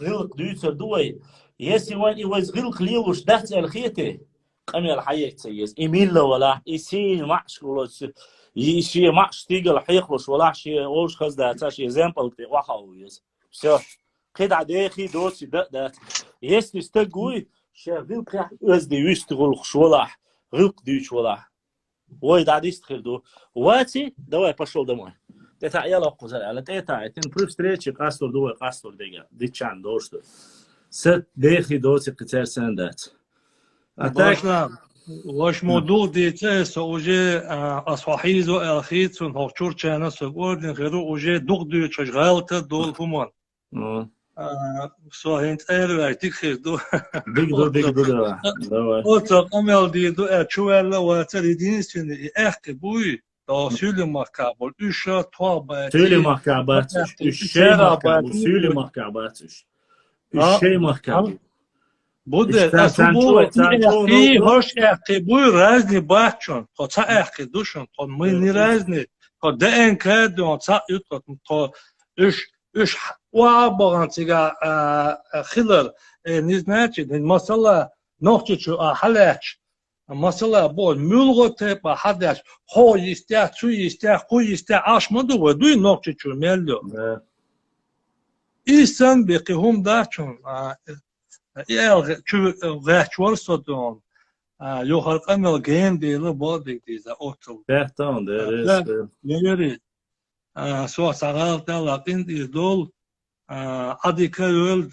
غلق دويتر دوي يسي وان إيواز غلق ليلوش دهت الخيته قمي الحياة تسيز إيميلا ولا إيسي معش ولا يشي معش تيجي الحيخلش ولا شيء أوش خز دهتا شيء زامبل وحاويز все قيد عداخي دوتي ده يسي استجوي شغل قاع أزدي يشتغل خشولح غلق ديش ولا وايد عديست خيردو واتي دواء بشول دموي تتا يلا قزل على تتا تن بروف ستريتش قاستور دو قاستور ديجا ديتشان دوشتو ست داخي دوتي قتال سندات اتاك واش موضوع ديتاس اوجي اصحيزو الخيتون هوتشور تشانا سوغودن غيرو اوجي دوغدو تشغالتا دول فومان سو هنت ايرو تيك خيردو بيج دو دواء اوتو امل دي دو اتشوال واتري دينستين اخ بوي دا سولي مكابل اشا توبا سولي مكاباتش اشا سولي مكاباتش şey mahkum. Буде, İşte sen тубо çoğunu и хош эхти буй разни бахчон, ко ца эхти душон, ко мы не разни, ко ДНК дон ца ют ко üç wa bağıntıga xilır ne значит masala nokçu halaç masala bol mülgote ba hadaş ho iste su iste ku iste aşmadı ve duy nokçu mello Да. İnsan bekihum daçon ya şu gahçwal sodon yo halqamel gen deyli bol deydiza otul Ja, tamam, der ist. yeri so sagal da laqin dol adika öld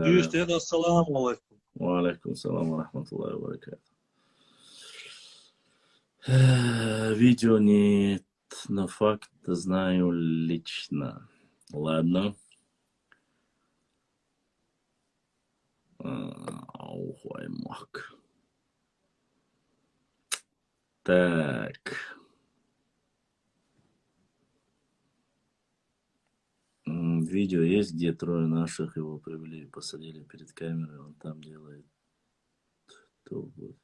düste de assalamu alaikum. Валейкум салам ва рахматуллахи ва баракатух. Видео нет, но факт знаю лично. Ладно. Ой, мак. Так. Видео есть, где трое наших его привели, посадили перед камерой, он там делает. То вот.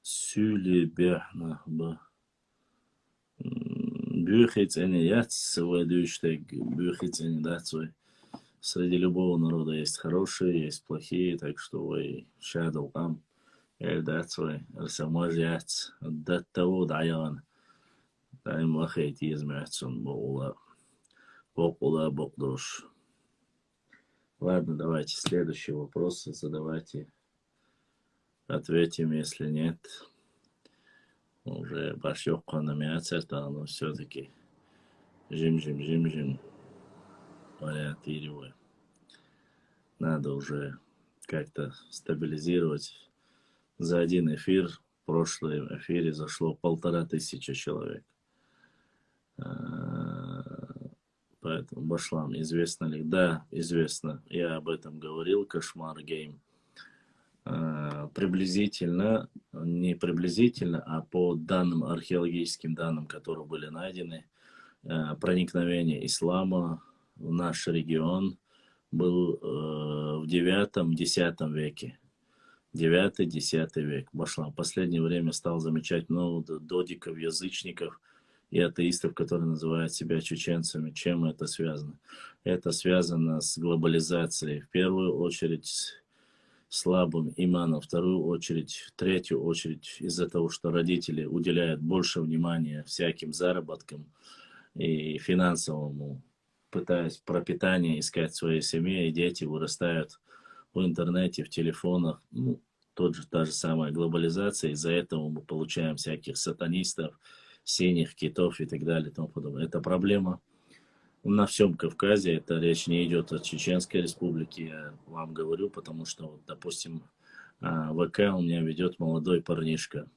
Сюлебяхнахба. Бюхицени яц, выдующий бюхицени дацой. Среди любого народа есть хорошие, есть плохие, так что вы шадал там. Дацой, саможяц, до того даян. Тайм лахейт измятсон, бокула бокдош. Ладно, давайте следующий вопрос задавайте. Ответим, если нет. Уже башёк намяцерта, но все-таки жим. Вариатировая. Надо уже как-то стабилизировать. За один эфир, в прошлом эфире зашло 1500 человек. Поэтому Башлам, известно ли? Да, известно. Я об этом говорил, Кошмар Гейм. Приблизительно, не приблизительно, а по данным, археологическим данным, которые были найдены, проникновение ислама в наш регион был в 9-10 веке. 9-10 век. Башлам. В последнее время стал замечать много додиков, язычников и атеистов, которые называют себя чеченцами. Чем это связано? Это связано с глобализацией. В первую очередь с слабым иманом, в вторую очередь, в третью очередь из-за того, что родители уделяют больше внимания всяким заработкам и финансовому, пытаясь пропитание искать своей семье, и дети вырастают в интернете, в телефонах. Та же самая глобализация. Из-за этого мы получаем всяких сатанистов, синих китов и так далее и тому подобное. Это проблема на всем Кавказе. Это речь не идет о Чеченской республике, я вам говорю, потому что, вот, допустим, ВК у меня ведет молодой парнишка.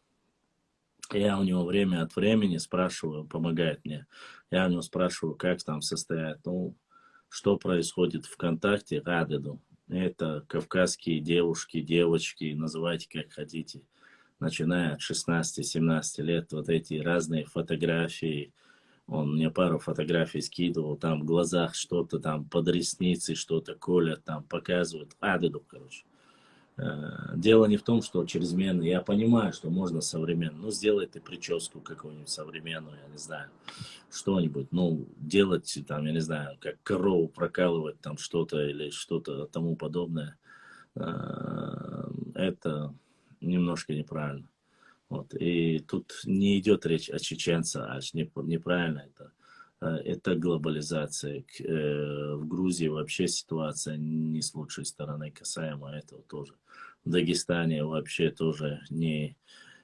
Я у него время от времени спрашиваю, помогает мне. Я у него спрашиваю, как там состоят, что происходит ВКонтакте, Радеду. Это кавказские девушки, девочки, называйте как хотите. Начиная от 16-17 лет, вот эти разные фотографии. Он мне пару фотографий скидывал, там в глазах что-то, там под ресницей что-то колят, там показывают. Адеду, короче. Дело не в том, что чрезмерно. Я понимаю, что можно современно. Сделай ты прическу какую-нибудь современную, я не знаю. Что-нибудь. Делать там, я не знаю, как корову прокалывать там что-то или что-то тому подобное. Это немножко неправильно. Вот. И тут не идет речь о чеченцах, неправильно это. Это глобализация. В Грузии вообще ситуация не с лучшей стороны касаемо этого тоже. В Дагестане вообще тоже не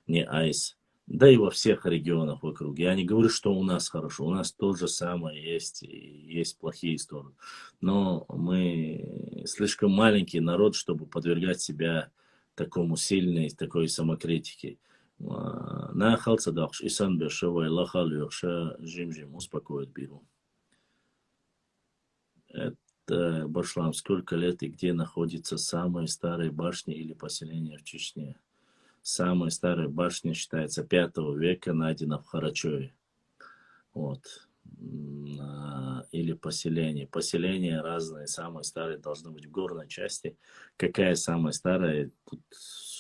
айс. Да и во всех регионах вокруг. Я не говорю, что у нас хорошо. У нас то же самое есть. Есть плохие стороны. Но мы слишком маленький народ, чтобы подвергать себя такому сильной, такой самокритике. На халцадахш исан бешевай лахал юрша жим успокоит биру. Это Башлам. Сколько лет и где находится самая старая башня или поселение в Чечне? Самая старая башня считается 5 века, найдена в Харачеве. Вот. или поселение. Поселения разные, самые старые должны быть в горной части. Какая самая старая, тут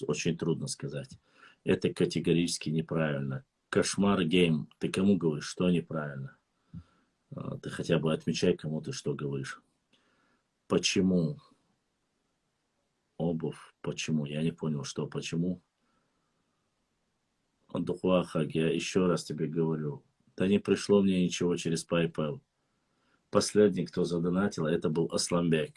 очень трудно сказать. Это категорически неправильно. Кошмар гейм. Ты кому говоришь, что неправильно? Ты хотя бы отмечай, кому ты что говоришь. Почему? Обувь. Почему? Я не понял, что почему. Духуахак, я еще раз тебе говорю. Да не пришло мне ничего через PayPal. Последний, кто задонатил, это был Асламбек.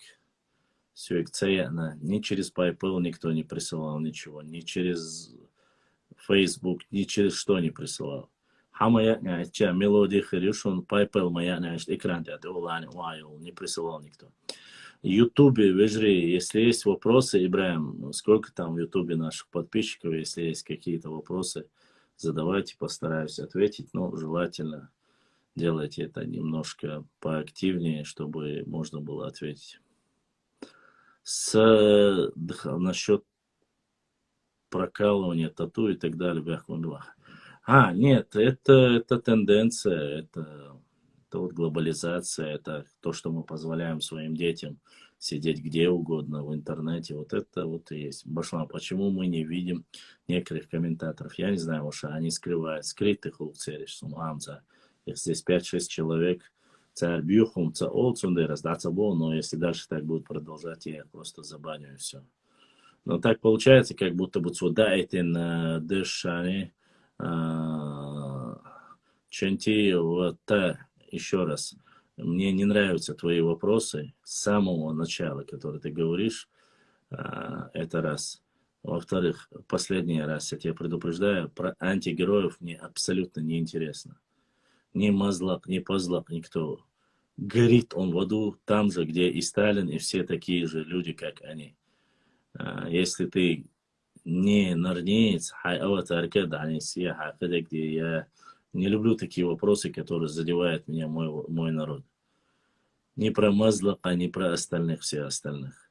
Все, ни через PayPal никто не присылал ничего, ни через Facebook, ни через что не присылал. Мелодии Харишун, PayPal экран не присылал никто. Ютубе, вежри, если есть вопросы, Ибраим, сколько там в Ютубе наших подписчиков, если есть какие-то вопросы, задавайте, постараюсь ответить, но желательно делайте это немножко поактивнее, чтобы можно было ответить. Насчет прокалывания тату и так далее. Нет, это тенденция, это вот глобализация, это то, что мы позволяем своим детям сидеть где угодно в интернете. Вот это вот и есть. Башлам, почему мы не видим некоторых комментаторов? Я не знаю, может, они скрывают, скрытых улцериш, сумамца. Их здесь 5-6 человек, царь бьюхумца, олцунды, раздаться бол, но если дальше так будет продолжать, я просто забаню и все. Но так получается, как будто бы сюда эти дышани, ченти, вот еще раз. Мне не нравятся твои вопросы с самого начала, которые ты говоришь. Это раз. Во-вторых, последний раз я тебя предупреждаю, про антигероев мне абсолютно не интересно. Ни Мазлак, ни Пазлак, никто. Горит он в аду там же, где и Сталин, и все такие же люди, как они. Если ты не нарнеец, где я не люблю такие вопросы, которые задевают меня, мой народ. Ни про Мазлака, ни про остальных, все остальных.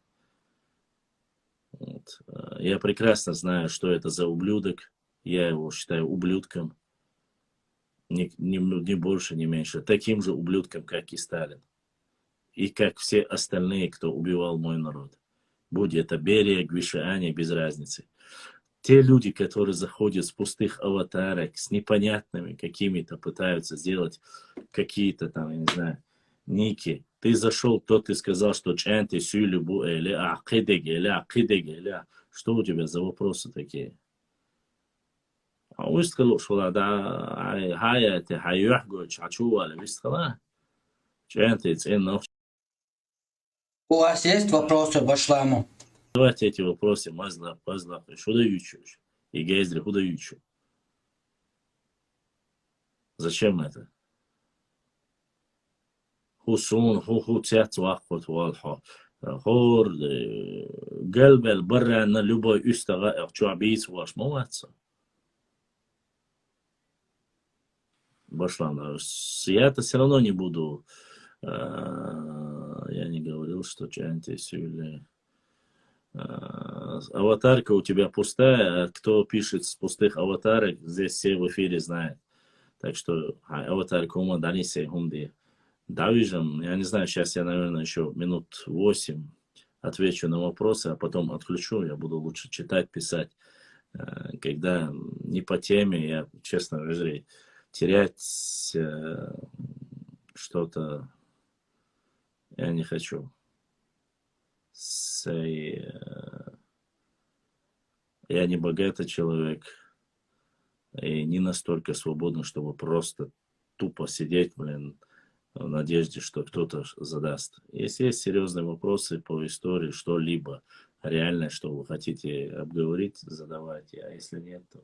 Вот. Я прекрасно знаю, что это за ублюдок. Я его считаю ублюдком. Ни больше, ни меньше. Таким же ублюдком, как и Сталин. И как все остальные, кто убивал мой народ. Будь это Берия, Гвишани, без разницы. Те люди, которые заходят с пустых аватарок, с непонятными какими-то, пытаются сделать какие-то там, я не знаю, ники. Ты зашел, тот и сказал, что чанты сюлюбу или акидеги. Что у тебя за вопросы такие? А вы сказали, что да, хаяты, хаюхгу, чачували, вы сказали? Чанты, ценно. У вас есть вопросы к Башламу? Давайте эти вопросы, Мазлак, что даючу? И Гейзри, куда даючу? Зачем это? Хусун, цят, вахот, валха. Хор, гальбел, барра, на любой устава, чуабиц, ваш, молодца. Башлан, я-то все равно не буду, я не говорил, что чанти сюли. Аватарка у тебя пустая, а кто пишет с пустых аватарок, здесь все в эфире знают. Так что аватарка ума данисе хумди. Давижем, я не знаю, сейчас я, наверное, еще минут 8 отвечу на вопросы, а потом отключу, я буду лучше читать, писать. Когда не по теме, я, честно говоря, терять что-то я не хочу. Я не богатый человек и не настолько свободный, чтобы просто тупо сидеть, в надежде, что кто-то задаст. Если есть серьезные вопросы по истории, что-либо реальное, что вы хотите обговорить, задавайте. А если нет, то,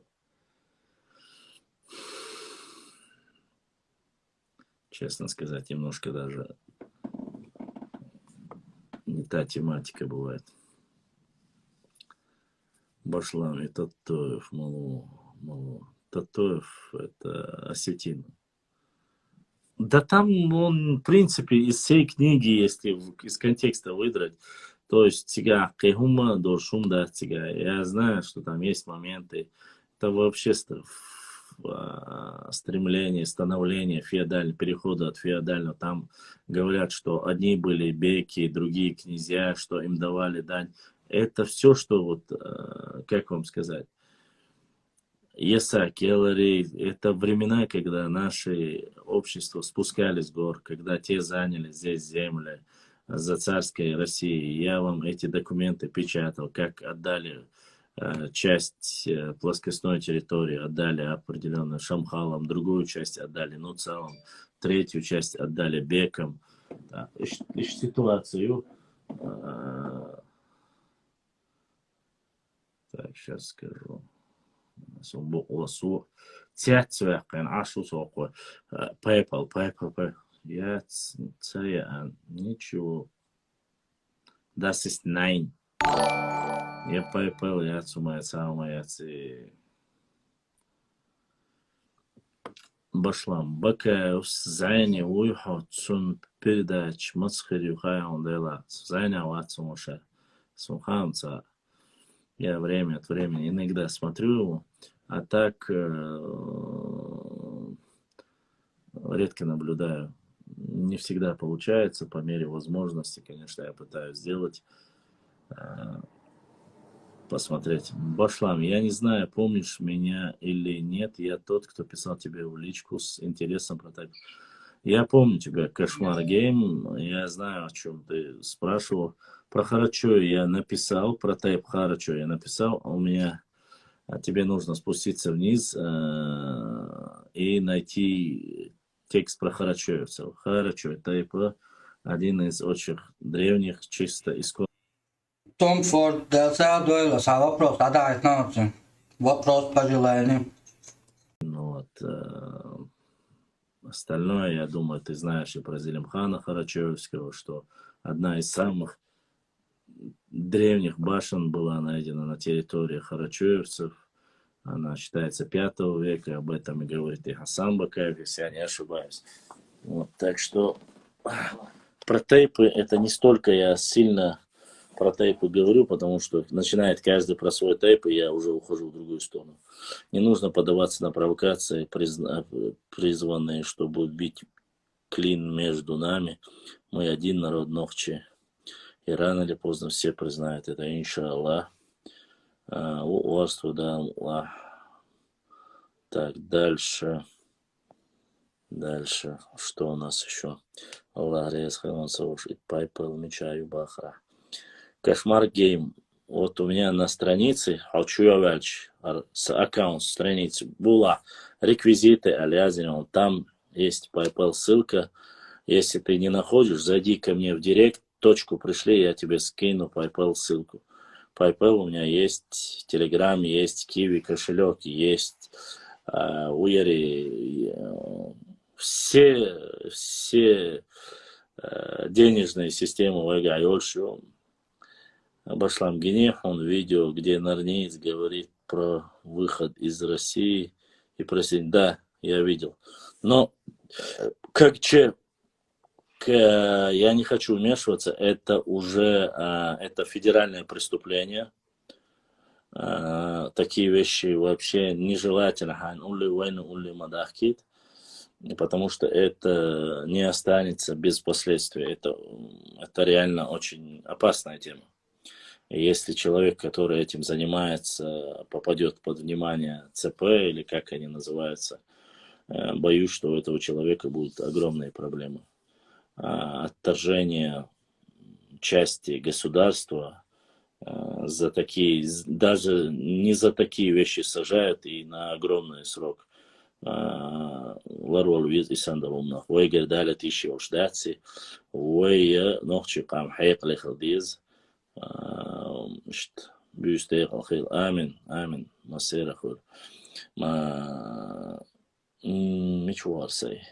честно сказать, немножко даже не та тематика бывает. Башлам и Татоев, мало. Татоев — это осетин. Да там он, в принципе, из всей книги, если из контекста выдрать, то есть тига кехума до шумда тига. Я знаю, что там есть моменты. Это вообще стремления, становления феодального, перехода от феодального. Там говорят, что одни были беки, другие князья, что им давали дань. Это все, что вот, как вам сказать, Еса, Келлари, это времена, когда наши общества спускались с гор, когда те заняли здесь земли за царской России. Я вам эти документы печатал, как отдали часть плоскостной территории, отдали определенно Шамхалам, другую часть отдали Нуцалам, третью часть отдали Бекам. Так, ситуацию. Так, сейчас скажу. PayPal. Я ничего. Das ist nein. Я PayPal, я цумая самая Башлам. Бака зайни уйхо цун передач мацхири хайон дела. Зайня вацумуша. Сумхамца. Я время от времени иногда смотрю его, а так редко наблюдаю. Не всегда получается, по мере возможности, конечно, я пытаюсь сделать, посмотреть. Башлам, я не знаю, помнишь меня или нет, я тот, кто писал тебе в личку с интересом про так. Я помню тебя, Кошмар Гейм, я знаю, о чем ты спрашивал. Про Харачо я написал, про Тайп Харачо я написал, у меня, тебе нужно спуститься вниз и найти текст про харачоевцев. Харачо, Тайп, один из очень древних, чисто исконных. Том Форд, ДЛЦ Дуэлос, а вопрос, задать науцы. Вопрос по желанию. Ну вот, остальное, я думаю, ты знаешь и про Зелимхана Харачоевского, что одна из самых древних башен была найдена на территории харачоевцев. Она считается 5 века, об этом и говорит и Хасан Бакаев, если я не ошибаюсь. Вот, так что про тейпы это не столько я сильно про тейпы говорю, потому что начинает каждый про свой тейп, и я уже ухожу в другую сторону. Не нужно поддаваться на провокации, призванные, чтобы бить клин между нами. Мы один народ Нохчи. И рано или поздно все признают это, иншаллах. Уарство, да, Аллах. Так, дальше. Что у нас еще? Аллах, Резханцев, и Пайпел, Мечаю, Бахра. Кошмар Гейм. Вот у меня на странице, с аккаунт страницы, была реквизиты Алязина, там есть PayPal ссылка. Если ты не находишь, зайди ко мне в директ, точку пришли, я тебе скину PayPal ссылку. PayPal у меня есть, Telegram есть, Kiwi кошелек есть, Уери, все денежные системы Вайгайольшу. Башлам Генех, он видео, где Нарниец говорит про выход из России и просить. Да, я видел. Но я не хочу вмешиваться, это уже это федеральное преступление. Такие вещи вообще нежелательно, потому что это не останется без последствий. Это реально очень опасная тема. И если человек, который этим занимается, попадет под внимание ЦП или как они называются, боюсь, что у этого человека будут огромные проблемы. Отторжение части государства за такие, даже не за такие вещи сажают и на огромный срок. Ларвал виз и сандалумнах. Ой, гердаля тиши ошдаци. Ой, нохчи кам хайк лехалдиз. Бюстех алхил. Амин. Масера хур. Ничего арсай.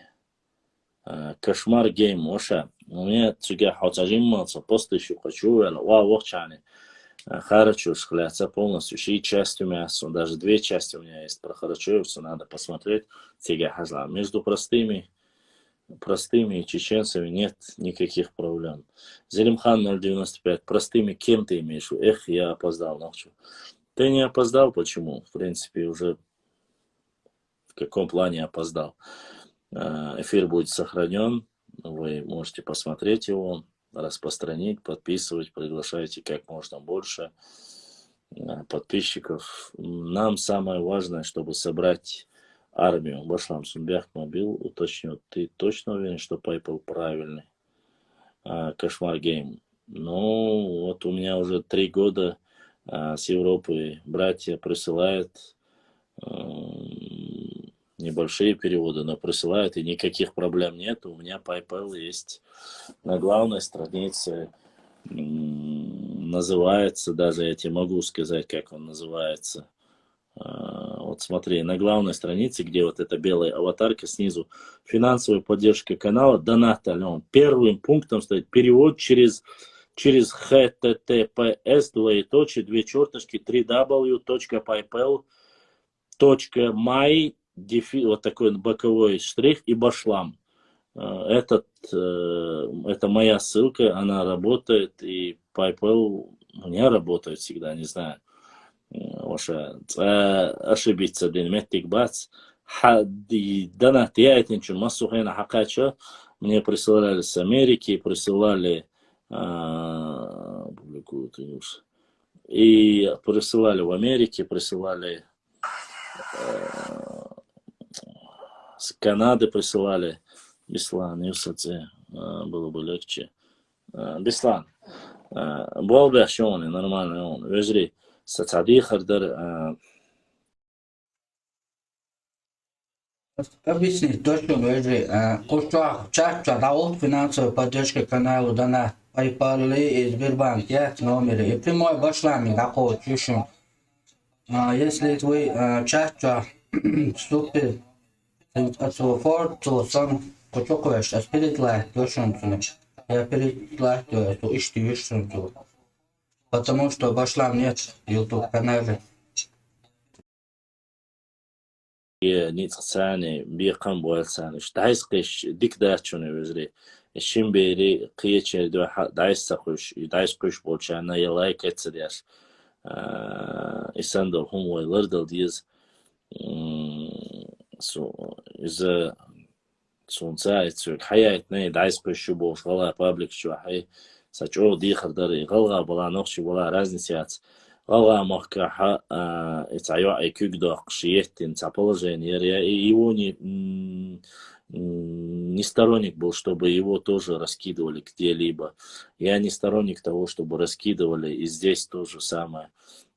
Кошмар Гейм, Оша. У меня цуга хатажимматься, просто еще хочу, вахчани. Харачу шхляться полностью. Ши части у меня, даже 2 части у меня есть про харачуевцу, надо посмотреть. Цуга хазла. Между простыми чеченцами нет никаких проблем. Зелимхан 095. Простыми кем ты имеешь? Эх, я опоздал ночью. Ты не опоздал, почему? В принципе, уже каком плане опоздал. Эфир будет сохранен, вы можете посмотреть его, распространить, подписывать, приглашайте как можно больше подписчиков. Нам самое важное, чтобы собрать армию. Башлам Сунбях Мобил уточнил, ты точно уверен, что PayPal правильный? Кошмар Гейм. Ну, вот у меня уже 3 года с Европы братья присылают небольшие переводы, но присылают, и никаких проблем нет. У меня PayPal есть на главной странице. Называется, даже я тебе могу сказать, как он называется. Вот смотри, на главной странице, где вот эта белая аватарка снизу, финансовая поддержка канала, донат, он первым пунктом стоит перевод через https www.paypal.my вот такой боковой штрих и башлам. Это моя ссылка, она работает, и PayPal у меня работает всегда, не знаю. Ваша ошибиться динметик бац. Донат я это ничего, массу хрена хакача. Мне присылали с Америки, присылали и присылали в Америке, присылали с Канады присылали. Беслан, Юсаце, было бы легче. Беслан, был бы он, нормально он. Вежри, сацади хардер. Объяснить точно, Вежри. Часто дал финансовую поддержку каналу Донат. PayPal и Сбербанк, номеры. И прямой башлами такого чушь. Если вы часто вступили от своего форта, сон почокуешь, а перетлать дошенцу. Я перетлать, то ищи вишенцу. Потому что башлам нет YouTube канале. نيت ثاني بيقام بوال ثاني دايس قش ديك داتشوني وزري الشين بيري قيتش دو دايس تخش دايس قش بولشانا يلايك اتسدياش إساندل هم ويلردل ديز سو إذا سونسايت سوك حياة ني دايس قش بولش غلا بابليك شو حي ساتشو دي خردري غلغا بلا نقش بلا رازنسيات غلا مخكحة اتعيو اي كيكدو قشيتين تاع положение. Я его не сторонник был, чтобы его тоже раскидывали где-либо. Я не сторонник того, чтобы раскидывали, и здесь то же самое.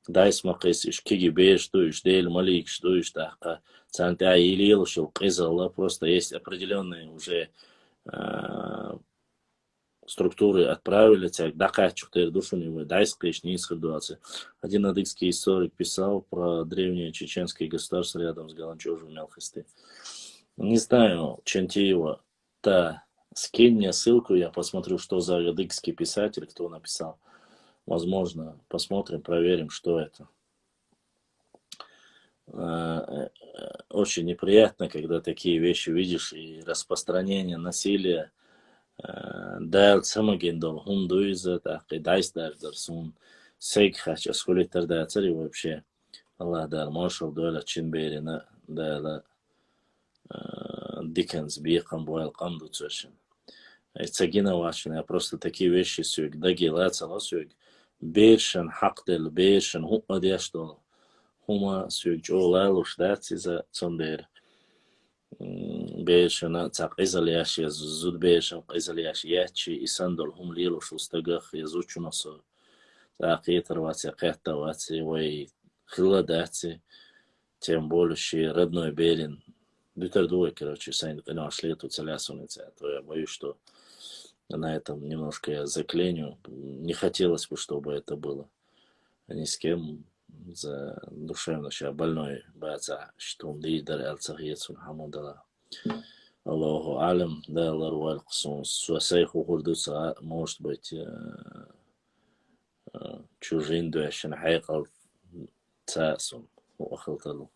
Дай смакайся, КГБ, что иш, Дель Малик, что иш, так, Цанта Илил, шел Кизала, просто есть определенные уже структуры отправили тебя, докачу, ты душу не вы, дай скрич, не исходуаться. Один адыгский историк писал про древнее чеченское государство рядом с Галанчожем Мелхисты. Не знаю, Чентиева, скинь мне ссылку, я посмотрю, что за адыгский писатель, кто написал. Возможно, посмотрим, проверим, что это. Очень неприятно, когда такие вещи видишь, и распространение насилия. Дал самогендол, хундуиза, так и дайстар дарсун, сейк хач, аскулитер дайцари вообще. Аллах дар, маршал дуэла чинберина, дайла Диккенс биекам буэл камду цешин. Цагина вачен, я просто такие вещи сюг, даги лацала сюг, бершен хактел, бершен хумадяштол, хума сюг, джо лайлуш даци за цондер. بيشنا تاق إزالياش يزود بيشن إزالياش ياتشي إساندل هم ليلو شو استجخ يزوتشو نصو تاقيتر واتي قيتا واتي وي خلا داتي тем больше родной Берин. Дютер двое, короче, Сайн Кенуашлету целясуница. То я боюсь, что на этом немножко я заклиню. Не хотелось бы, чтобы это было. Ни с кем за душевно сейчас больной баца, что он лидер Алцахиецун Хамудала. Аллаху алям, да Аллаху альксун. Суасайху хурдуца, может быть, чужин дуэшен хайкал цасун. Уахалталу.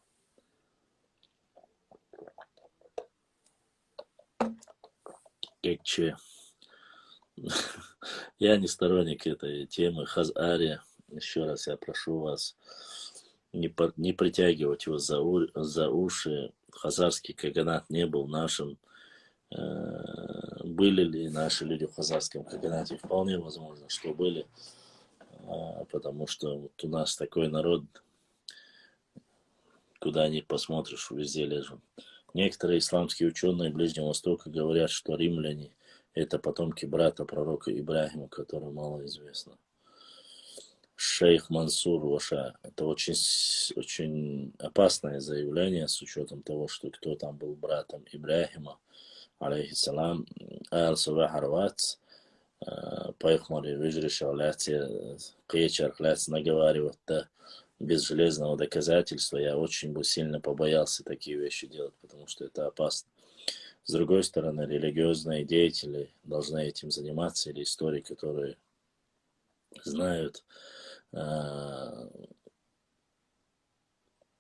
Кекче. Я не сторонник этой темы. Хазария. Еще раз я прошу вас не притягивать его за уши. Хазарский каганат не был нашим. Были ли наши люди в хазарском каганате? Вполне возможно, что были. Потому что вот у нас такой народ, куда ни посмотришь, везде лежат. Некоторые исламские ученые Ближнего Востока говорят, что римляне – это потомки брата пророка Ибрахима, который мало известно. Шейх Мансур Ваша. Это очень опасное заявление с учетом того, что кто там был братом Ибрахима, алейхиссалам, Ал-Савахарвац, Пайхмари Вижришавляти, Кьечархляц наговаривать-то без железного доказательства. Я очень бы сильно побоялся такие вещи делать, потому что это опасно. С другой стороны, религиозные деятели должны этим заниматься, или истории, которые знают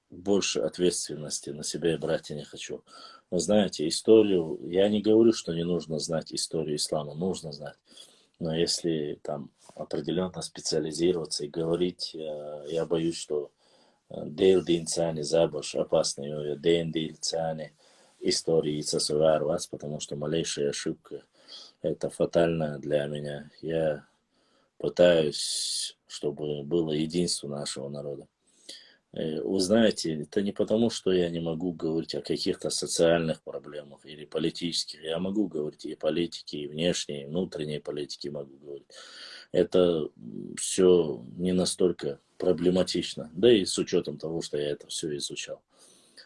больше ответственности на себя брать я не хочу. Вы знаете, историю, я не говорю, что не нужно знать историю ислама, нужно знать. Но если там определенно специализироваться и говорить, я боюсь, что Дейл Динцани Забаш опасный, Дейн Динцани истории Цасуварвас, потому что малейшая ошибка это фатально для меня. Я пытаюсь, чтобы было единство нашего народа. Вы знаете, это не потому, что я не могу говорить о каких-то социальных проблемах или политических. Я могу говорить и о политике, и внешней, и внутренней политике могу говорить. Это все не настолько проблематично. Да и с учетом того, что я это все изучал.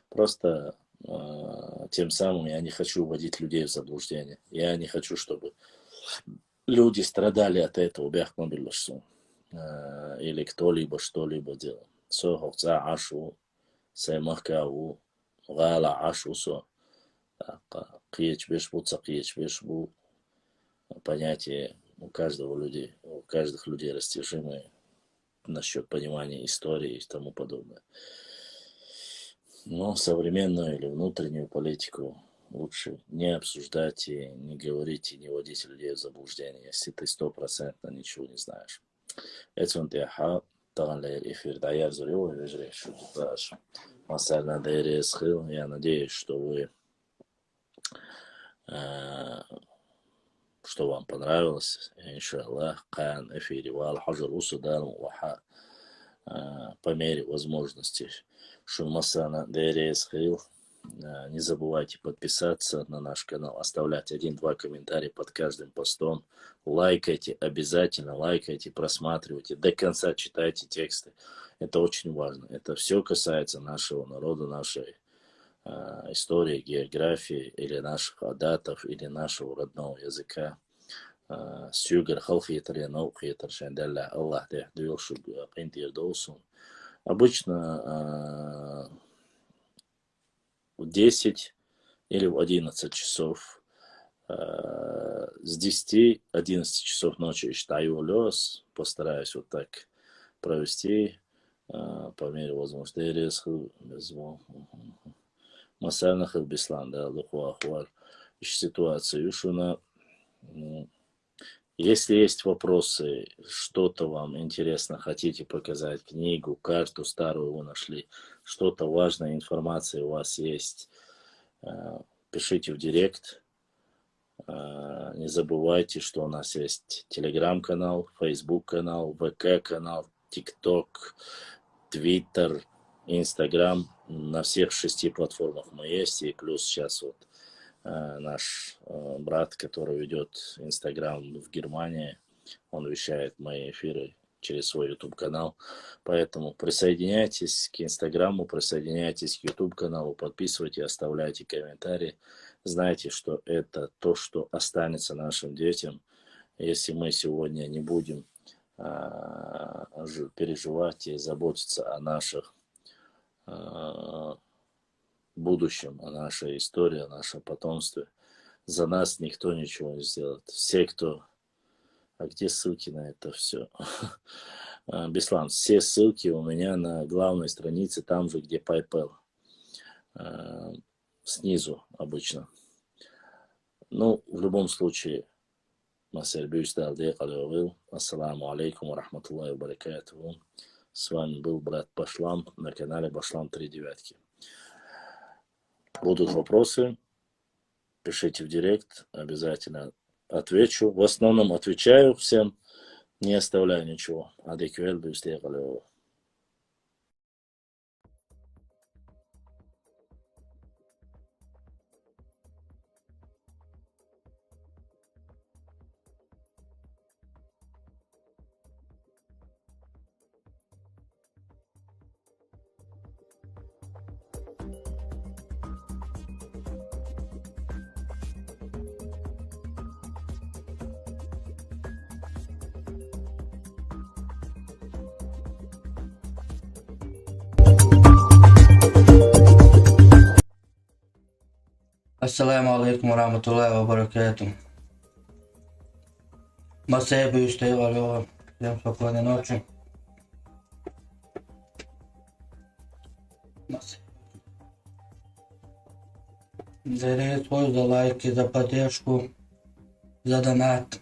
Просто тем самым я не хочу вводить людей в заблуждение. Я не хочу, чтобы люди страдали от этого, или кто-либо что-либо делал. Соховца ашу, саймахкаву, гала ашу со. Киеч бешбу, цакиеч бешбу. Понятие у каждого людей, у каждых людей растяжимые насчет понимания истории и тому подобное. Но современную или внутреннюю политику лучше не обсуждать и не говорить, и не вводить людей в заблуждение, если ты 100% ничего не знаешь. Это он тяха, талер эфир даяр зурил, вежрей шуташ. Масальна дайре схил. Я надеюсь, что вам понравилось. Иншаллах, кан эфире вал хаджар усудан ваха. По мере возможности. Шумасана дайре схил. Не забывайте подписаться на наш канал, оставлять 1-2 комментария под каждым постом. Лайкайте, обязательно лайкайте, просматривайте, до конца читайте тексты. Это очень важно. Это все касается нашего народа, нашей истории, географии, или наших адатов, или нашего родного языка. Сюгар халхитар, наухитар, шандалла, Аллах дахдуил, шуб, пинтир доусун. Обычно в 10 или в 11 часов, с 10-11 часов ночи читаю лес, постараюсь вот так провести по мере возможности. Масальных и беслан, да, лухуахуар, ситуацию. Если есть вопросы, что-то вам интересно, хотите показать, книгу, карту старую вы нашли, что-то важная информация у вас есть, пишите в директ. Не забывайте, что у нас есть телеграм-канал, фейсбук-канал, ВК-канал, ТикТок, Твиттер, Инстаграм. На всех 6 платформах мы есть. И плюс сейчас вот наш брат, который ведет Инстаграм в Германии, он вещает мои эфиры через свой YouTube-канал. Поэтому присоединяйтесь к Инстаграму, присоединяйтесь к YouTube-каналу, подписывайте, оставляйте комментарии. Знайте, что это то, что останется нашим детям. Если мы сегодня не будем переживать и заботиться о наших будущем, о нашей истории, о нашем потомстве, за нас никто ничего не сделает. Все, кто... А где ссылки на это все? Беслан, все ссылки у меня на главной странице, там же, где PayPal. Снизу обычно. Ну, в любом случае, Масер Бюстал Декалевил. Ассаламу алейкум ва рахматуллахи ва баракатуху. С вами был брат Башлам на канале Башлам 3 девятки. Будут вопросы, пишите в директ, обязательно отвечу. В основном отвечаю всем, не оставляю ничего. Адеквель бюстегалево. Assalamu alaikum warahmatullahi wabarakatuh. Masaya büyüste alo. Всем спокойной ночи. За респост, за лайки, за поддержку, за донат.